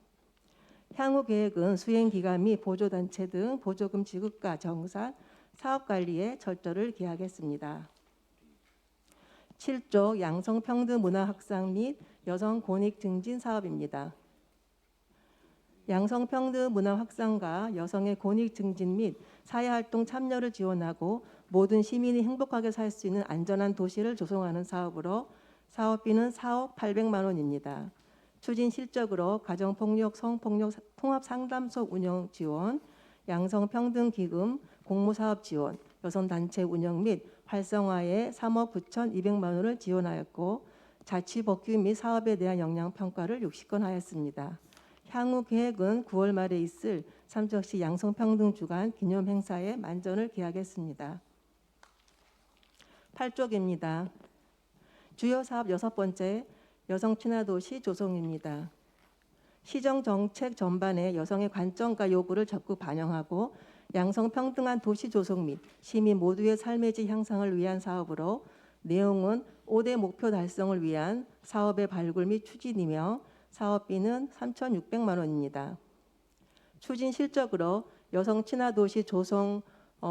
향후 계획은 수행 기간 및 보조단체 등 보조금 지급과 정산, 사업 관리에 철저를 기하겠습니다. 7조 양성평등 문화 확산 및 여성 권익 증진 사업입니다. 양성평등 문화 확산과 여성의 권익 증진 및 사회활동 참여를 지원하고 모든 시민이 행복하게 살 수 있는 안전한 도시를 조성하는 사업으로 사업비는 4억 800만 원입니다. 추진 실적으로 가정폭력, 성폭력 통합상담소 운영 지원, 양성평등기금, 공모사업 지원, 여성단체 운영 및 활성화에 3억 9,200만 원을 지원하였고 자치법규 및 사업에 대한 영향평가를 60건 하였습니다. 향후 계획은 9월 말에 있을 삼척시 양성평등주간 기념행사에 만전을 기하겠습니다. 8쪽입니다. 주요 사업 6번째, 여성친화도시 조성입니다. 시정정책 전반에 여성의 관점과 요구를 적극 반영하고 양성평등한 도시 조성 및 시민 모두의 삶의 질 향상을 위한 사업으로 내용은 5대 목표 달성을 위한 사업의 발굴 및 추진이며 사업비는 3,600만 원입니다. 추진 실적으로 여성 친화 도시 조성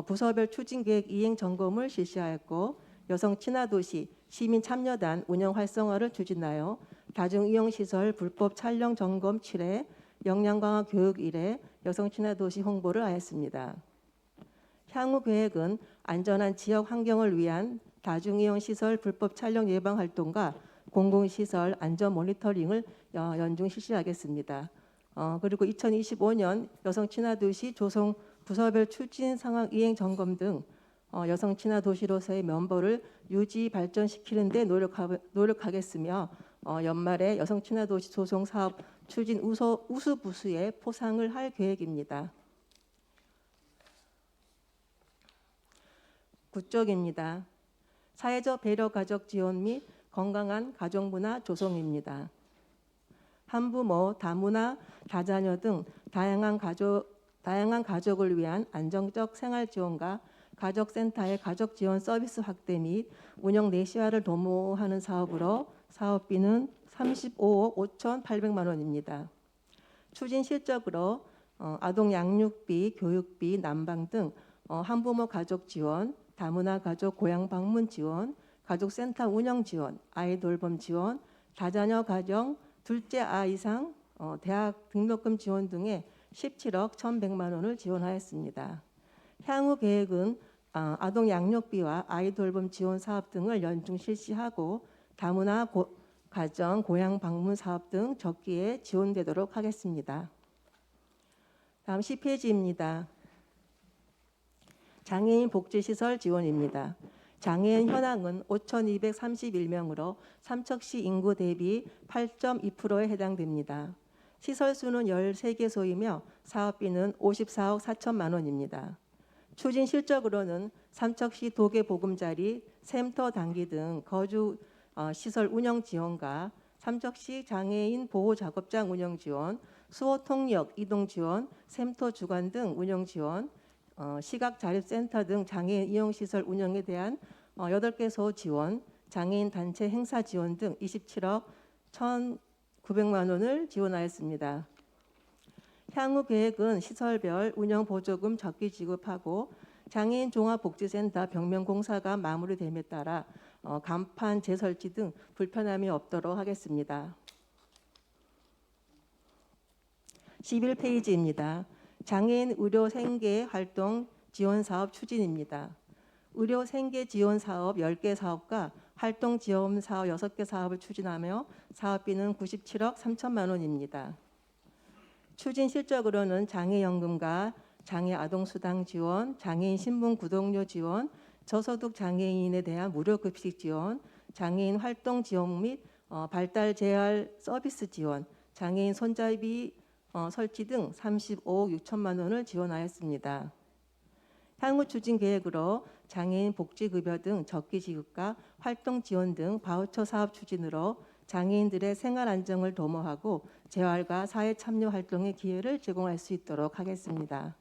부서별 추진 계획 이행 점검을 실시하였고 여성 친화 도시 시민 참여단 운영 활성화를 추진하여 다중이용 시설 불법 촬영 점검 7회, 역량 강화 교육 1회, 여성 친화 도시 홍보를 하였습니다. 향후 계획은 안전한 지역 환경을 위한 다중이용 시설 불법 촬영 예방 활동과 공공시설 안전 모니터링을 연중 실시하겠습니다. 그리고 2025년 여성 친화 도시 조성 부서별 추진 상황 이행 점검 등 여성 친화 도시로서의 면모를 유지 발전시키는 데 노력하겠으며 연말에 여성 친화 도시 조성 사업 추진 우수 부수에 포상을 할 계획입니다. 9쪽입니다. 사회적 배려 가족 지원 및 건강한 가족 문화 조성입니다. 한부모, 다문화, 다자녀 등 다양한 가족을 위한 안정적 생활 지원과 가족센터의 가족 지원 서비스 확대 및 운영 내시화를 도모하는 사업으로 사업비는 35억 5,800만 원입니다. 추진 실적으로 아동 양육비, 교육비, 난방 등 한부모 가족 지원, 다문화 가족 고향 방문 지원, 가족센터 운영 지원, 아이 돌봄 지원, 다자녀 가정, 둘째 아이 이상, 대학 등록금 지원 등의 17억 1,100만 원을 지원하였습니다. 향후 계획은 아동 양육비와 아이 돌봄 지원 사업 등을 연중 실시하고 다문화 가정 고향 방문 사업 등 적기에 지원되도록 하겠습니다. 다음 10페이지입니다. 장애인 복지시설 지원입니다. 장애인 현황은 5,231명으로 삼척시 인구 대비 8.2%에 해당됩니다. 시설 수는 13개소이며 사업비는 54억 4천만 원입니다. 추진 실적으로는 삼척시 도계보금자리, 샘터 단기 등 거주 시설 운영 지원과 삼척시 장애인 보호작업장 운영 지원, 수호통역 이동 지원, 샘터 주관 등 운영 지원, 시각자립센터 등 장애인 이용시설 운영에 대한 8개소 지원, 장애인 단체 행사 지원 등 27억 1,900만 원을 지원하였습니다. 향후 계획은 시설별 운영 보조금 적기 지급하고 장애인 종합복지센터 벽면 공사가 마무리됨에 따라 간판 재설치 등 불편함이 없도록 하겠습니다. 11페이지입니다. 장애인 의료 생계 활동 지원 사업 추진입니다. 의료 생계 지원 사업 10개 사업과 활동 지원 사업 6개 사업을 추진하며 사업비는 97억 3천만 원입니다. 추진 실적으로는 장애연금과 장애 아동수당 지원, 장애인 신분 구독료 지원, 저소득 장애인에 대한 무료 급식 지원, 장애인 활동 지원 및 발달 재활 서비스 지원, 장애인 손잡이 설치 등 35억 6천만 원을 지원하였습니다. 향후 추진 계획으로 장애인 복지급여 등 적기 지급과 활동 지원 등 바우처 사업 추진으로 장애인들의 생활 안정을 도모하고 재활과 사회 참여 활동의 기회를 제공할 수 있도록 하겠습니다.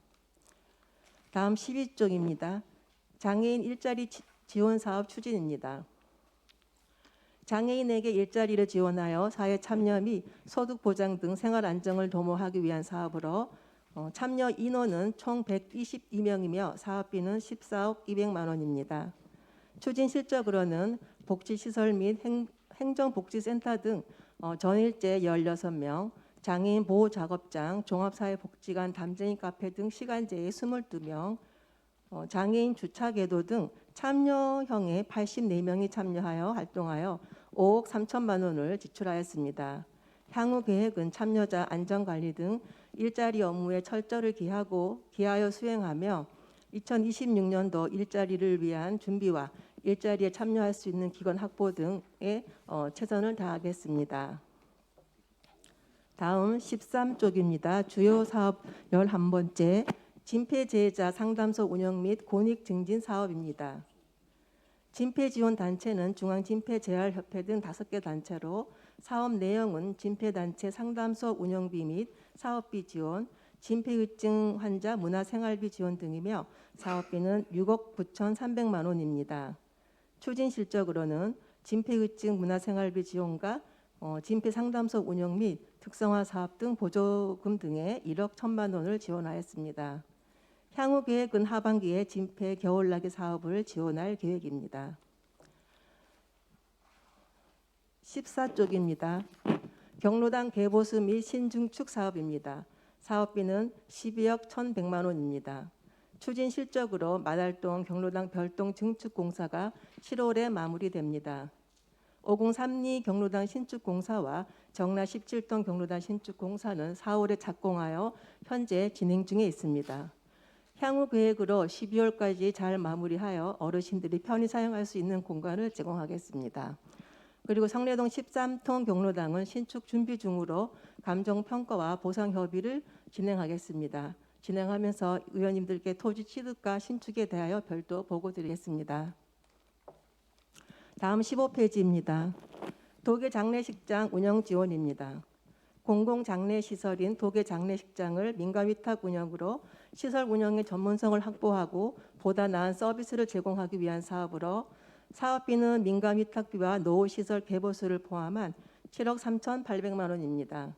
다음 12쪽입니다. 장애인 일자리 지원 사업 추진입니다. 장애인에게 일자리를 지원하여 사회 참여 및 소득 보장 등 생활 안정을 도모하기 위한 사업으로 참여 인원은 총 122명이며 사업비는 14억 200만 원입니다. 추진 실적으로는 복지시설 및 행정복지센터 등 전일제 16명, 장애인 보호작업장, 종합사회복지관 담쟁이 카페 등 시간제에 22명, 장애인 주차궤도 등 참여형에 84명이 참여하여 활동하여 5억 3천만 원을 지출하였습니다. 향후 계획은 참여자 안전관리 등 일자리 업무에 철저를 기하여 수행하며 2026년도 일자리를 위한 준비와 일자리에 참여할 수 있는 기관 확보 등에 최선을 다하겠습니다. 다음 13쪽입니다. 주요 사업 11번째 진폐재해자 상담소 운영 및 권익 증진 사업입니다. 진폐지원단체는 중앙진폐재활협회 등 5개 단체로 사업 내용은 진폐단체 상담소 운영비 및 사업비 지원, 진폐의증 환자 문화생활비 지원 등이며 사업비는 6억 9,300만 원입니다. 추진 실적으로는 진폐의증 문화생활비 지원과 진폐상담소 운영 및 특성화 사업 등 보조금 등의 1억 1천만 원을 지원하였습니다. 향후 계획은 하반기에 진폐 겨울나기 사업을 지원할 계획입니다. 14쪽입니다. 경로당 개보수 및 신중축 사업입니다. 사업비는 12억 1,100만 원입니다. 추진 실적으로 마달동 경로당 별동 증축 공사가 7월에 마무리됩니다. 503리 경로당 신축공사와 정라 17동 경로당 신축공사는 4월에 착공하여 현재 진행 중에 있습니다. 향후 계획으로 12월까지 잘 마무리하여 어르신들이 편히 사용할 수 있는 공간을 제공하겠습니다. 그리고 성내동 13동 경로당은 신축 준비 중으로 감정평가와 보상 협의를 진행하겠습니다. 진행하면서 의원님들께 토지 취득과 신축에 대하여 별도 보고 드리겠습니다. 다음 15페이지입니다. 도계 장례식장 운영 지원입니다. 공공 장례 시설인 도계 장례식장을 민간 위탁 운영으로 시설 운영의 전문성을 확보하고 보다 나은 서비스를 제공하기 위한 사업으로 사업비는 민간 위탁비와 노후 시설 개보수를 포함한 7억 3,800만 원입니다.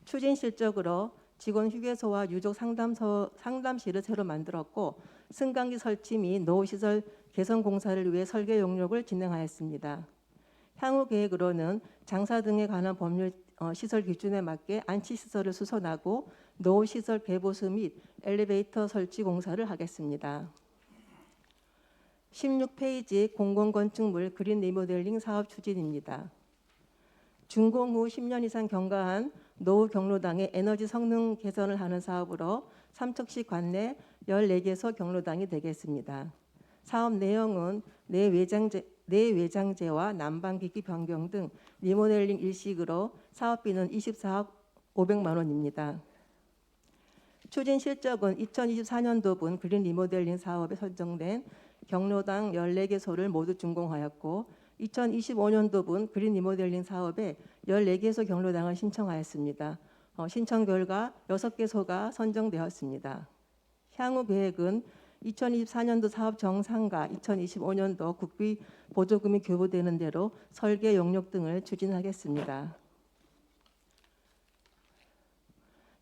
추진 실적으로 직원 휴게소와 유족 상담실을 새로 만들었고 승강기 설치 및 노후 시설 개선 공사를 위해 설계 용역을 진행하였습니다. 향후 계획으로는 장사 등에 관한 법률 시설 기준에 맞게 안치 시설을 수선하고 노후 시설 개보수 및 엘리베이터 설치 공사를 하겠습니다. 16페이지 공공건축물 그린 리모델링 사업 추진입니다. 준공 후 10년 이상 경과한 노후 경로당의 에너지 성능 개선을 하는 사업으로 삼척시 관내 14개소 경로당이 되겠습니다. 사업 내용은 내외장재와 난방기기 변경 등 리모델링 일식으로 사업비는 24억 500만 원입니다. 추진 실적은 2024년도분 그린 리모델링 사업에 선정된 경로당 14개소를 모두 준공하였고 2025년도분 그린 리모델링 사업에 14개소 경로당을 신청하였습니다. 신청 결과 6개소가 선정되었습니다. 향후 계획은 2024년도 사업 정상과 2025년도 국비 보조금이 교부되는 대로 설계 용역 등을 추진하겠습니다.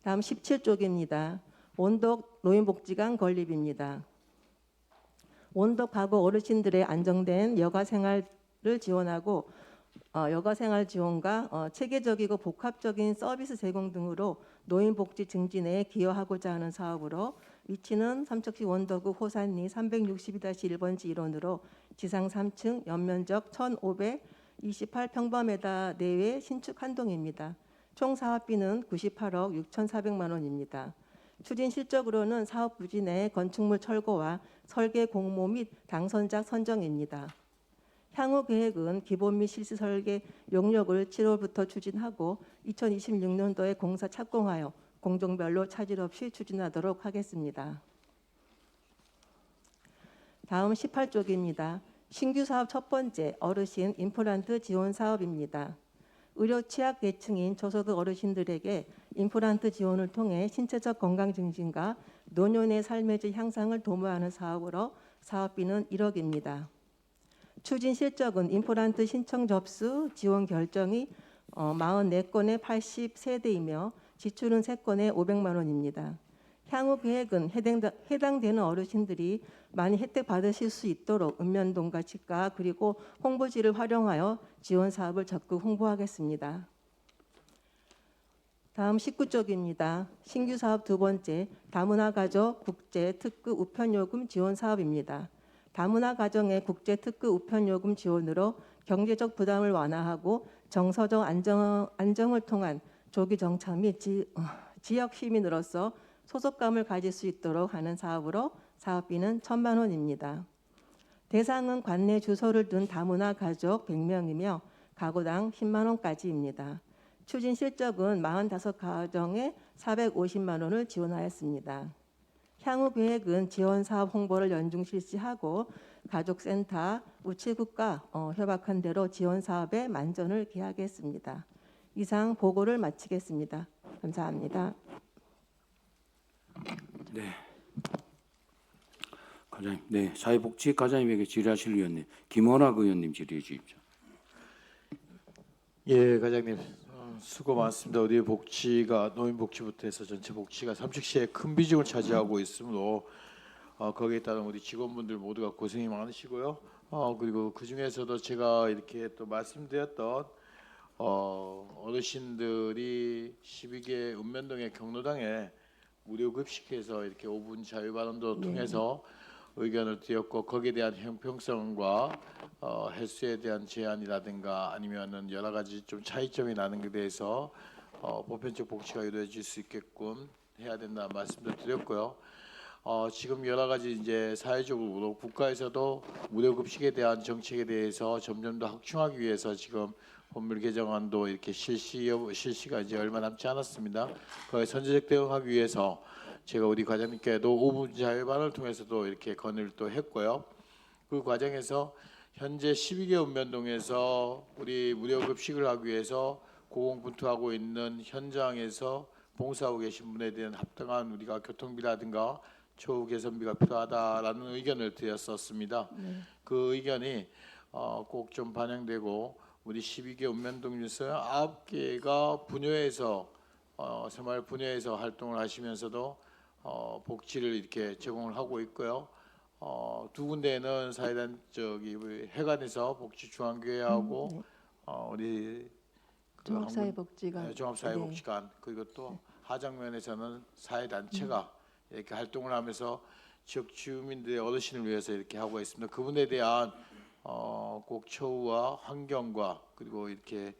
다음 17쪽입니다. 원덕 노인복지관 건립입니다. 원덕 과거 어르신들의 안정된 여가 생활을 지원하고 여가 생활 지원과 체계적이고 복합적인 서비스 제공 등으로 노인복지 증진에 기여하고자 하는 사업으로 위치는 삼척시 원덕구 호산리 362-1번지 일원으로 지상 3층 연면적 1,528평방미터 내외 신축 한 동입니다. 총 사업비는 98억 6,400만 원입니다. 추진 실적으로는 사업 부지 내 건축물 철거와 설계 공모 및 당선작 선정입니다. 향후 계획은 기본 및 실시 설계 용역을 7월부터 추진하고 2026년도에 공사 착공하여 공종별로 차질 없이 추진하도록 하겠습니다. 다음 18쪽입니다. 신규 사업 첫 번째 어르신 임플란트 지원 사업입니다. 의료 취약 계층인 저소득 어르신들에게 임플란트 지원을 통해 신체적 건강 증진과 노년의 삶의 질 향상을 도모하는 사업으로 사업비는 1억입니다. 추진 실적은 임플란트 신청 접수 지원 결정이 44건에 80세대이며 지출은 3건에 500만 원입니다. 향후 계획은 해당되는 어르신들이 많이 혜택 받으실 수 있도록 읍면동과 치과 그리고 홍보지를 활용하여 지원 사업을 적극 홍보하겠습니다. 다음 19쪽입니다. 신규 사업 두 번째 다문화 가족 국제 특급 우편 요금 지원 사업입니다. 다문화 가정의 국제 특급 우편 요금 지원으로 경제적 부담을 완화하고 정서적 안정을 통한 조기 정착 및 지역 시민으로서 소속감을 가질 수 있도록 하는 사업으로 사업비는 1,000만 원입니다. 대상은 관내 주소를 둔 다문화 가족 100명이며 가구당 10만 원까지입니다. 추진 실적은 45가정에 450만 원을 지원하였습니다. 향후 계획은 지원 사업 홍보를 연중 실시하고 가족센터, 우체국과 협약한 대로 지원 사업에 만전을 기하겠습니다. 이상 보고를 마치겠습니다. 감사합니다. 네. 과장님, 네, 사회복지 과장님에게 질의하실 의원님 김원학 의원님 질의해 주십시오. 예, 과장님 수고 많습니다. 우리 복지가 노인복지부터 해서 전체 복지가 삼척시에 큰 비중을 차지하고 있으므로 거기에 따른 우리 직원분들 모두가 고생이 많으시고요. 그리고 그 중에서도 제가 이렇게 또 말씀드렸던 어르신들이 12개 읍면동의 경로당에 무료 급식해서 이렇게 5분 자유 발언도 통해서 의견을 드렸고 거기에 대한 형평성과 횟수에 대한 제한이라든가 아니면은 여러 가지 좀 차이점이 나는 것에 대해서 보편적 복지가 이루어질 수 있게끔 해야 된다는 말씀도 드렸고요. 지금 여러 가지 이제 사회적으로 국가에서도 무료 급식에 대한 정책에 대해서 점점 더 확충하기 위해서 지금 법률 개정안도 이렇게 실시가 이제 얼마 남지 않았습니다. 거기에 선제적 대응하기 위해서 제가 우리 과장님께도 5분 자율반을 통해서도 이렇게 건의를 또 했고요. 그 과정에서 현재 12개 읍면동에서 우리 무료 급식을 하기 위해서 고공분투하고 있는 현장에서 봉사하고 계신 분에 대한 합당한 우리가 교통비라든가 처우 개선비가 필요하다라는 의견을 드렸었습니다. 그 의견이 꼭 좀 반영되고 우리 12개 읍면동 중에서 9개가 분야에서 새마을 분야에서 활동을 하시면서도 복지를 이렇게 제공을 하고 있고요. 두 군데는 사회단 해관에서 복지중앙교회하고 우리 종합사회복지관, 종합사회복지관 그리고 또 하정면에서는 사회단체가 이렇게 활동을 하면서 지역 주민들의 어르신을 위해서 이렇게 하고 있습니다. 그분에 대한 꼭 처우와 환경과 그리고 이렇게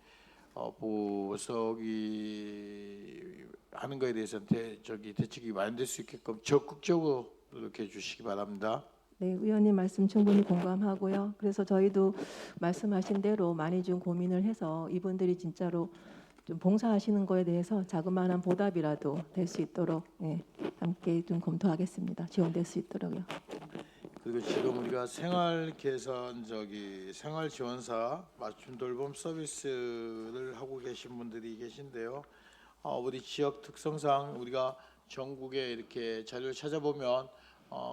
보석이 하는 것에 대해서는 대책이 마련될 수 있게끔 적극적으로 노력해 주시기 바랍니다. 네, 의원님 말씀 충분히 공감하고요. 그래서 저희도 말씀하신 대로 많이 좀 고민을 해서 이분들이 진짜로 좀 봉사하시는 거에 대해서 자그마한 보답이라도 될 수 있도록 함께 좀 검토하겠습니다. 지원될 수 있도록요. 그리고 지금 우리가 생활 개선 생활 지원사 맞춤 돌봄 서비스를 하고 계신 분들이 계신데요. 우리 지역 특성상 우리가 전국에 이렇게 자료를 찾아보면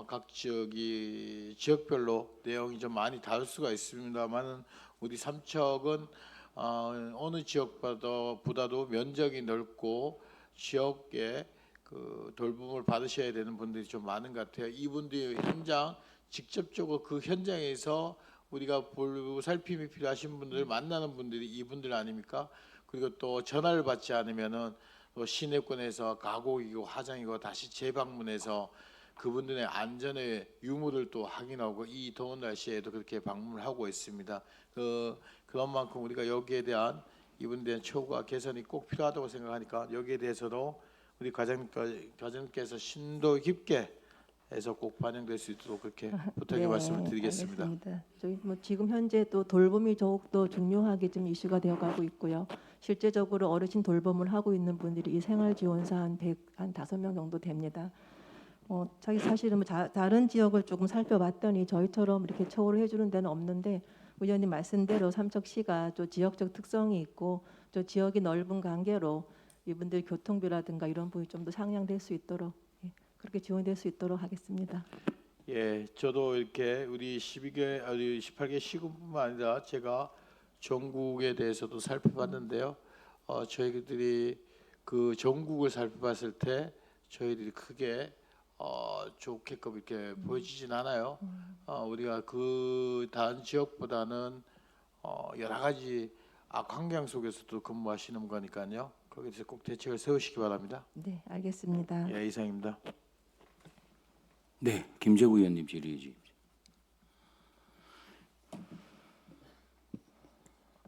각 지역별로 내용이 좀 많이 다를 수가 있습니다만은 우리 삼척은 어느 지역보다도 면적이 넓고 지역에 그 돌봄을 받으셔야 되는 분들이 좀 많은 것 같아요. 이분들이 현장 직접적으로 그 현장에서 우리가 살핌이 필요하신 분들 만나는 분들이 이분들 아닙니까? 그리고 또 전화를 받지 않으면은 또 시내권에서 가곡이고 하장이고 다시 재방문해서 그분들의 안전의 유무를 또 확인하고 이 더운 날씨에도 그렇게 방문을 하고 있습니다. 그런 만큼 우리가 여기에 대한 이분에 대한 처우가 개선이 꼭 필요하다고 생각하니까 여기에 대해서도 우리 과장님께서 심도 깊게 해서 꼭 반영될 수 있도록 그렇게 부탁의 말씀을 드리겠습니다. 알겠습니다. 저희 지금 현재 또 돌봄이 더욱더 중요하게 좀 이슈가 되어가고 있고요. 실제적으로 어르신 돌봄을 하고 있는 분들이 이 생활지원사 한 5명 정도 됩니다. 저희 사실은 다른 지역을 조금 살펴봤더니 저희처럼 이렇게 처우를 해주는 데는 없는데 의원님 말씀대로 삼척시가 또 지역적 특성이 있고 또 지역이 넓은 관계로 이분들 교통비라든가 이런 부분이 좀 더 상향될 수 있도록 그렇게 지원될 수 있도록 하겠습니다. 예, 저도 이렇게 우리 18개 시군뿐만 아니라 제가 전국에 대해서도 살펴봤는데요. 저희들이 그 전국을 살펴봤을 때 저희들이 크게 좋게끔 이렇게 보여지진 않아요. 우리가 그 다른 지역보다는 여러 가지 악환경 속에서도 근무하시는 거니까요. 거기서 꼭 대책을 세우시기 바랍니다. 네, 알겠습니다. 예, 이상입니다. 네, 김재구 의원님 질의해 주십시오.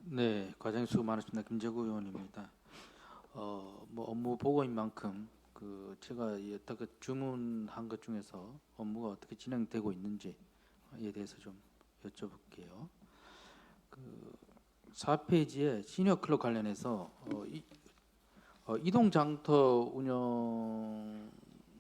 네, 과장님 수고 많으십니다. 김재구 의원입니다. 뭐 업무 보고인 만큼 제가 어떻게 주문한 것 중에서 업무가 어떻게 진행되고 있는지에 대해서 좀 여쭤볼게요. 4페이지에 시니어 클럽 관련해서 이동 장터 운영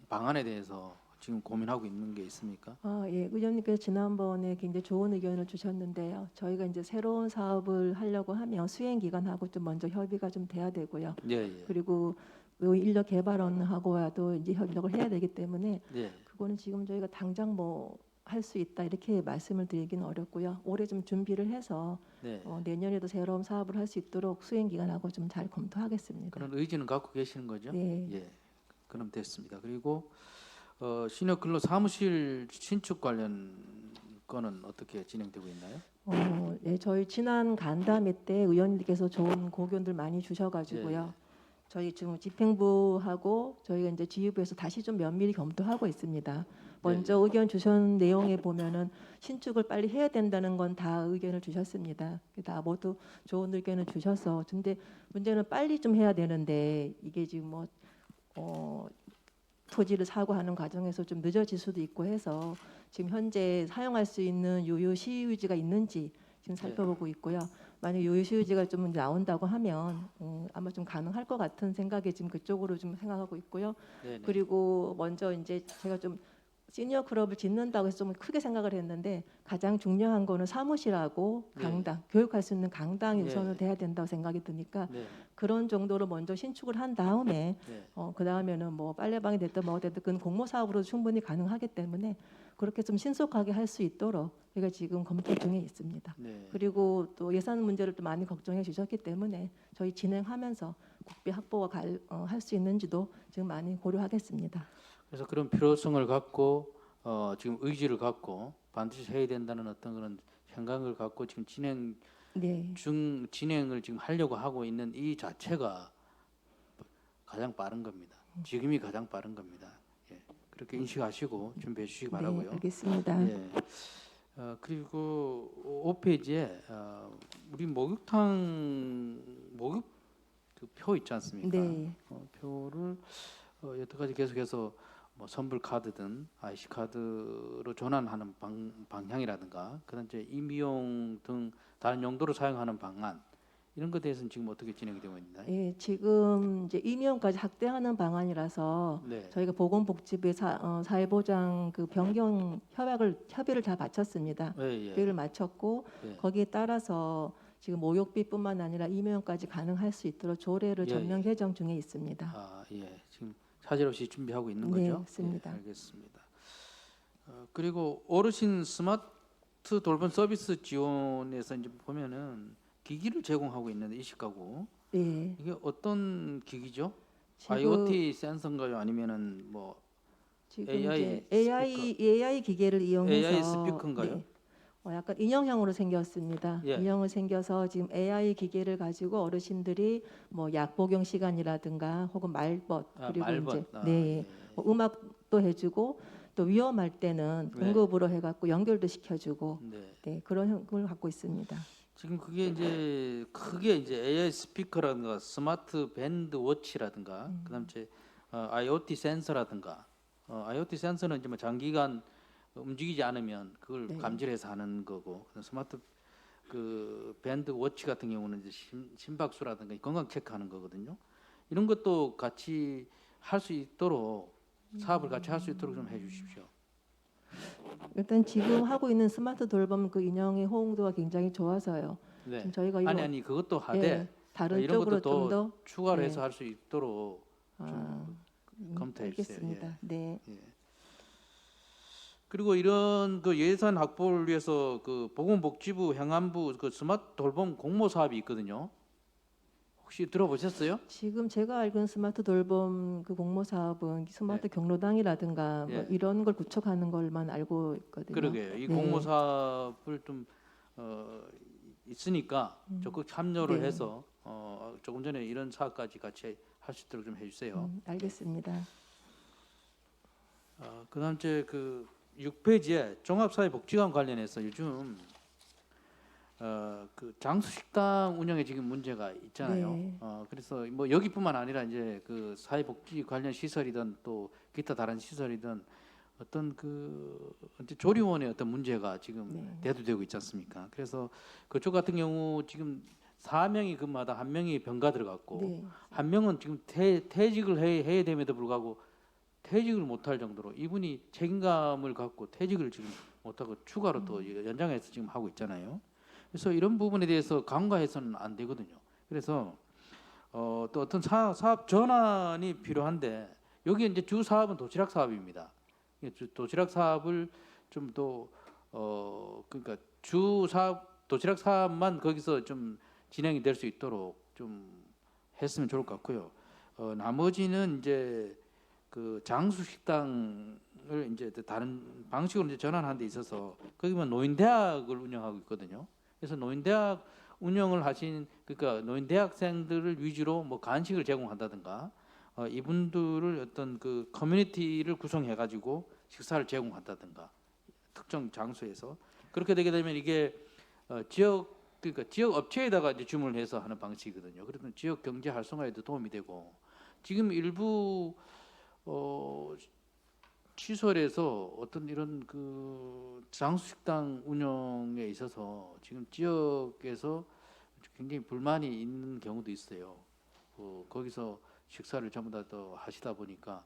방안에 대해서 지금 고민하고 있는 게 있습니까? 예, 의원님께서 지난번에 굉장히 좋은 의견을 주셨는데요. 저희가 이제 새로운 사업을 하려고 하면 수행 기관하고 좀 먼저 협의가 좀 돼야 되고요. 예. 그리고 그 인력 개발원하고도 이제 협력을 해야 되기 때문에 예. 그거는 지금 저희가 당장 뭐 할 수 있다 이렇게 말씀을 드리기는 어렵고요. 올해 좀 준비를 해서 네. 내년에도 새로운 사업을 할 수 있도록 수행 기관하고 좀 잘 검토하겠습니다. 그런 의지는 갖고 계시는 거죠? 네. 예. 그럼 됐습니다. 그리고 시니어 클럽 사무실 신축 관련 건은 어떻게 진행되고 있나요? 네, 저희 지난 간담회 때 의원님께서 좋은 고견들 많이 주셔가지고요. 예. 저희 지금 집행부하고 저희가 이제 지휘부에서 다시 좀 면밀히 검토하고 있습니다. 먼저 의견 주신 내용에 보면은 신축을 빨리 해야 된다는 건 다 의견을 주셨습니다. 다 모두 좋은 의견을 주셔서 근데 문제는 빨리 좀 해야 되는데 이게 지금 뭐 토지를 사고 하는 과정에서 좀 늦어질 수도 있고 해서 지금 현재 사용할 수 있는 유효 시유지가 있는지 지금 살펴보고 있고요. 만약 유효 시유지가 좀 나온다고 하면 아마 좀 가능할 것 같은 생각에 지금 그쪽으로 좀 생각하고 있고요. 네, 네. 그리고 먼저 이제 제가 좀 시니어 클럽을 짓는다고 해서 좀 크게 생각을 했는데 가장 중요한 거는 사무실하고 네. 강당, 교육할 수 있는 강당이 네. 우선은 돼야 된다고 생각이 드니까 네. 그런 정도로 먼저 신축을 한 다음에 네. 그 다음에는 뭐 빨래방이 됐든 뭐가 됐든 그건 공모 사업으로 충분히 가능하기 때문에 그렇게 좀 신속하게 할 수 있도록 저희가 지금 검토 중에 있습니다. 네. 그리고 또 예산 문제를 또 많이 걱정해 주셨기 때문에 저희 진행하면서 국비 확보가 할 수 있는지도 지금 많이 고려하겠습니다. 그래서 그런 필요성을 갖고 지금 의지를 갖고 반드시 해야 된다는 어떤 그런 생각을 갖고 지금 네. 진행을 지금 하려고 하고 있는 이 자체가 가장 빠른 겁니다. 지금이 가장 빠른 겁니다. 예. 그렇게 인식하시고 준비해 주시기 바라고요. 네, 알겠습니다. 예. 그리고 5페이지에 우리 목욕탕 그 표 있지 않습니까? 네. 표를 여태까지 계속해서 뭐 선불 카드든 IC 카드로 전환하는 방향이라든가 그다음 이제 임의용 등 다른 용도로 사용하는 방안 이런 것에 대해서는 지금 어떻게 진행이 되고 있나요? 예, 지금 이제 임용까지 확대하는 방안이라서 네. 저희가 보건복지부의 사회보장 그 변경 협의를 다 마쳤습니다. 예, 예. 협의를 마쳤고 예. 거기에 따라서 지금 모욕비뿐만 아니라 임용까지 가능할 수 있도록 조례를 예, 전면 예. 개정 중에 있습니다. 아, 예. 지금 사실 없이 준비하고 있는 네, 거죠? 맞습니다. 예, 알겠습니다. 그리고 어르신 스마트 돌봄 서비스 지원에서 이제 보면은 기기를 제공하고 있는 이식가구 예. 이게 어떤 기기죠? 지금- IoT 센서인가요? 아니면은 뭐 지금 AI 이제 AI 기계를 이용해서 AI 스피커인가요? 네. 약간 인형형으로 생겼습니다. 예. 인형을 생겨서 지금 AI 기계를 가지고 어르신들이 뭐 약 복용 시간이라든가 혹은 말벗 그리고 말벗. 이제 아, 네 예. 뭐 음악도 해주고 또 위험할 때는 네. 응급으로 해갖고 연결도 시켜주고 네. 네 그런 걸 갖고 있습니다. 지금 그게 이제 크게 이제 AI 스피커라든가 스마트 밴드 워치라든가 그다음 이제 IoT 센서라든가 IoT 센서는 이제 뭐 장기간 움직이지 않으면 그걸 네. 감지해서 하는 거고 그다음 스마트 그 밴드 워치 같은 경우는 이제 심박수라든가 건강 체크하는 거거든요. 이런 것도 같이 할 수 있도록 사업을 같이 할 수 있도록 좀 해주십시오. 일단 지금 하고 있는 스마트 돌봄 그 인형의 호응도가 굉장히 좋아서요. 네. 지금 저희가 이거 아니 그것도 하되 예, 다른 이런 쪽으로 것도 좀 더 더 추가로 네. 해서 할 수 있도록 아, 검토해 주세요. 알겠습니다. 네. 예. 그리고 이런 그 예산 확보를 위해서 그 보건복지부 행안부 그 스마트 돌봄 공모 사업이 있거든요. 혹시 들어보셨어요? 지금 제가 알기로는 스마트 돌봄 그 공모 사업은 스마트 경로당이라든가 뭐 예. 이런 걸 구축하는 걸만 알고 있거든요. 그러게요. 이 네. 공모 사업을 좀 있으니까 적극 참여를 네. 해서 조금 전에 이런 사업까지 같이 할 수 있도록 좀 해주세요. 알겠습니다. 그다음 이제 그 6페이지에 종합사회복지관 관련해서 요즘 그 장수식당 운영에 지금 문제가 있잖아요. 네. 그래서 뭐 여기뿐만 아니라 이제 그 사회복지 관련 시설이든 또 기타 다른 시설이든 어떤 그 이제 조리원의 어떤 문제가 지금 네. 대두되고 있지 않습니까? 그래서 그쪽 같은 경우 지금 4명이 근무하다 1명이 병가 들어갔고 네. 1명은 지금 퇴직을 해야 됨에도 불구하고 퇴직을 못할 정도로 이분이 책임감을 갖고 퇴직을 지금 못하고 추가로 또 연장해서 지금 하고 있잖아요. 그래서 이런 부분에 대해서 간과해서는 안 되거든요. 그래서 또 어떤 사업 전환이 필요한데 여기 이제 주 사업은 도시락 사업입니다. 도시락 사업을 좀 더 그러니까 주 사업 도시락 사업만 거기서 좀 진행이 될 수 있도록 좀 했으면 좋을 것 같고요. 나머지는 이제 그 장수 식당을 이제 다른 방식으로 이제 전환하는 데 있어서 거기만 노인대학을 운영하고 있거든요. 그래서 노인대학 운영을 하신 그러니까 노인대학생들을 위주로 뭐 간식을 제공한다든가 이분들을 어떤 그 커뮤니티를 구성해 가지고 식사를 제공한다든가 특정 장소에서 그렇게 되게 되면 이게 그러니까 지역 업체에다가 이제 주문을 해서 하는 방식이거든요. 그러면 지역 경제 활성화에도 도움이 되고 지금 일부 시설에서 어떤 이런 그 장수 식당 운영에 있어서 지금 지역에서 굉장히 불만이 있는 경우도 있어요. 거기서 식사를 전부 다 또 하시다 보니까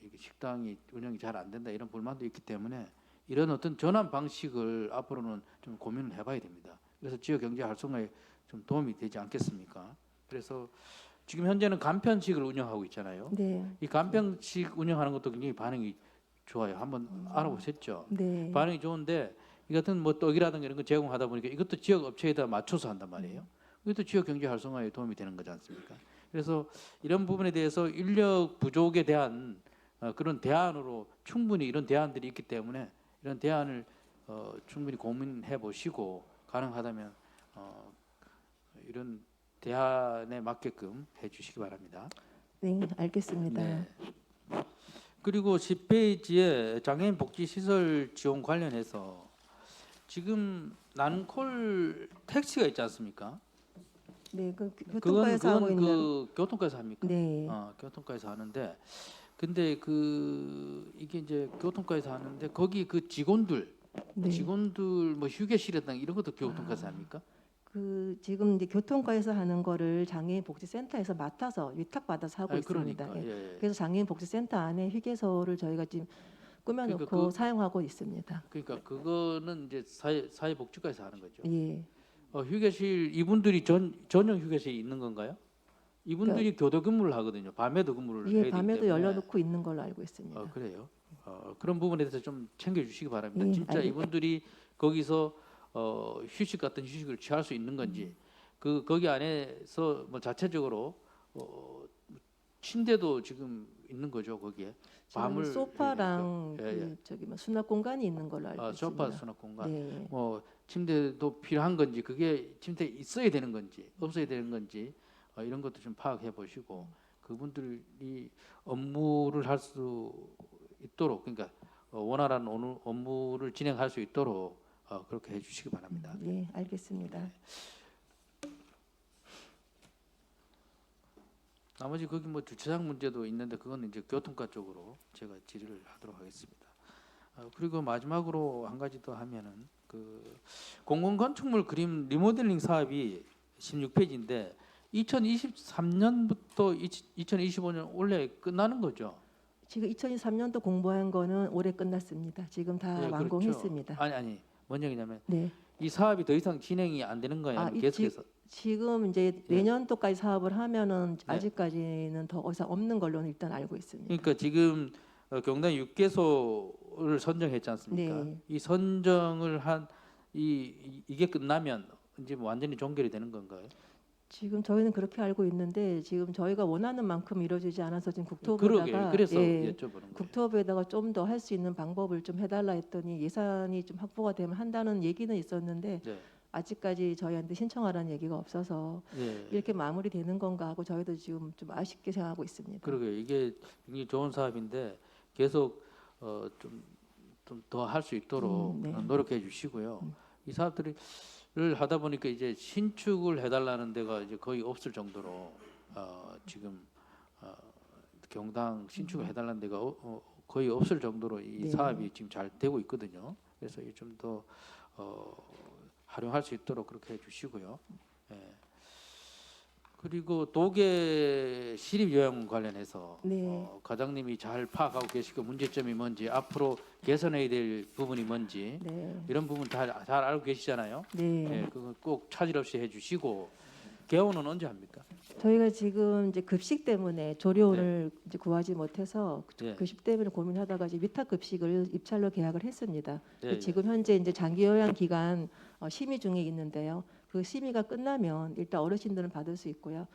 이게 식당이 운영이 잘 안 된다 이런 불만도 있기 때문에 이런 어떤 전환 방식을 앞으로는 좀 고민을 해봐야 됩니다. 그래서 지역 경제 활성화에 좀 도움이 되지 않겠습니까? 그래서 지금 현재는 간편식을 운영하고 있잖아요. 네. 이 간편식 운영하는 것도 굉장히 반응이 좋아요. 한번 알아보셨죠? 네. 반응이 좋은데 이 같은 뭐 떡이라든가 이런 거 제공하다 보니까 이것도 지역 업체에다 맞춰서 한단 말이에요. 이것도 지역 경제 활성화에 도움이 되는 거지 않습니까? 그래서 이런 부분에 대해서 인력 부족에 대한 그런 대안으로 충분히 이런 대안들이 있기 때문에 이런 대안을 충분히 고민해 보시고 가능하다면 이런 대안에 맞게끔 해주시기 바랍니다. 네, 알겠습니다. 네. 그리고 10페이지에 장애인 복지 시설 지원 관련해서 지금 난콜 택시가 있지 않습니까? 네, 그 교통과에서 하고 있는. 그 교통과에서 합니까? 네. 교통과에서 하는데 근데 이게 이제 교통과에서 하는데 거기 그 직원들 네. 뭐 휴게실이나 이런 것도 교통과에서 합니까? 그 지금 이제 교통과에서 하는 거를 장애인 복지센터에서 맡아서 위탁받아서 하고 있습니다. 그러니까 예. 예. 그래서 장애인 복지센터 안에 휴게소를 저희가 지금 꾸며놓고 그러니까 사용하고 있습니다. 그러니까 그거는 이제 사회복지과에서 하는 거죠. 예. 휴게실 이분들이 전용 휴게실이 있는 건가요? 이분들이 교대 근무를 하거든요. 밤에도 근무를 해야 예, 되기 밤에도 때문에. 열려놓고 있는 걸로 알고 있습니다. 그래요. 그런 부분에 대해서 좀 챙겨주시기 바랍니다. 예, 진짜 이분들이 거기서 휴식 같은 휴식을 취할 수 있는 건지 거기 안에서 뭐 자체적으로 침대도 지금 있는 거죠 거기에. 지금 소파랑 예, 예. 그 저기 뭐 수납 공간이 있는 걸로 알고 있습니다. 소파 수납 공간. 네. 뭐 침대도 필요한 건지 그게 침대 있어야 되는 건지 없어야 되는 건지 이런 것도 좀 파악해 보시고 그분들이 업무를 할 수 있도록 그러니까 원활한 업무를 진행할 수 있도록 그렇게 해주시기 바랍니다. 네, 알겠습니다. 나머지 거기 뭐 주차장 문제도 있는데 그건 이제 교통과 쪽으로 제가 질의를 하도록 하겠습니다. 그리고 마지막으로 한 가지 더 하면은 그 공공건축물 그림 리모델링 사업이 16페이지인데 2023년부터 2025년 올해 끝나는 거죠. 지금 2023년도 공부한 거는 올해 끝났습니다. 지금 다 네, 완공했습니다. 그렇죠. 아니 뭔 얘기냐면 네. 이 사업이 더 이상 진행이 안 되는 거예요. 계속해서. 지금 이제 내년도까지 사업을 하면은 아직까지는 더 이상 없는 걸로는 일단 알고 있습니다. 그러니까 지금 경당 6개소를 선정했지 않습니까? 네. 이 선정을 한 이게 끝나면 이제 뭐 완전히 종결이 되는 건가요? 지금 저희는 그렇게 알고 있는데 지금 저희가 원하는 만큼 이루어지지 않아서 지금 그러게요. 국토부에다가 그래서 여쭤보는 거예요. 국토부에다가 좀 더 할 수 있는 방법을 좀 해달라 했더니 예산이 좀 확보가 되면 한다는 얘기는 있었는데 네. 아직까지 저희한테 신청하라는 얘기가 없어서 네. 이렇게 마무리되는 건가 하고 저희도 지금 좀 아쉽게 생각하고 있습니다. 그러게요. 이게 굉장히 좋은 사업인데 계속 좀 더 할 수 있도록 네. 노력해 주시고요. 이 사업들을 하다 보니까 이제 신축을 해달라는 데가 이제 거의 없을 정도로 지금 경당 신축을 해달라는 데가 거의 없을 정도로 이 네. 사업이 지금 잘 되고 있거든요. 그래서 좀 더 활용할 수 있도록 그렇게 해주시고요. 예. 그리고 도계 시립 요양 관련해서 네. 과장님이 잘 파악하고 계시고 문제점이 뭔지 앞으로 개선해야 될 부분이 뭔지 네. 이런 부분 잘 알고 계시잖아요. 네. 예, 그거 꼭 차질 없이 해주시고 개원은 언제 합니까? 저희가 지금 이제 급식 때문에 조료를 이제 구하지 못해서 예. 급식 때문에 고민하다가 이제 위탁 급식을 입찰로 계약을 했습니다. 예, 지금 현재 이제 장기 요양 기간 심의 중에 있는데요. 그 심의가 끝나면 일단 어르신들은 받을 수 있고요.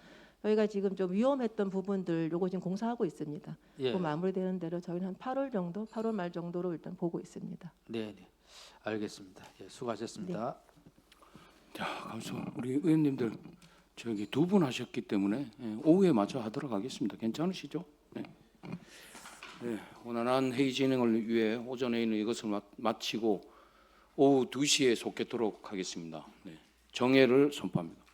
저희가 지금 좀 위험했던 부분들 요거 지금 공사하고 있습니다. 예. 그 마무리되는 대로 저희는 한 8월 정도, 8월 말 정도로 일단 보고 있습니다. 네, 알겠습니다. 예, 수고하셨습니다. 자, 감사합니다. 우리 의원님들 저기 2분 하셨기 때문에 오후에 맞춰 하도록 하겠습니다. 괜찮으시죠? 네. 네, 원활한 회의 진행을 위해 오전에 있는 이것을 마치고 오후 2시에 속개토록 하겠습니다. 네, 정회를 선포합니다.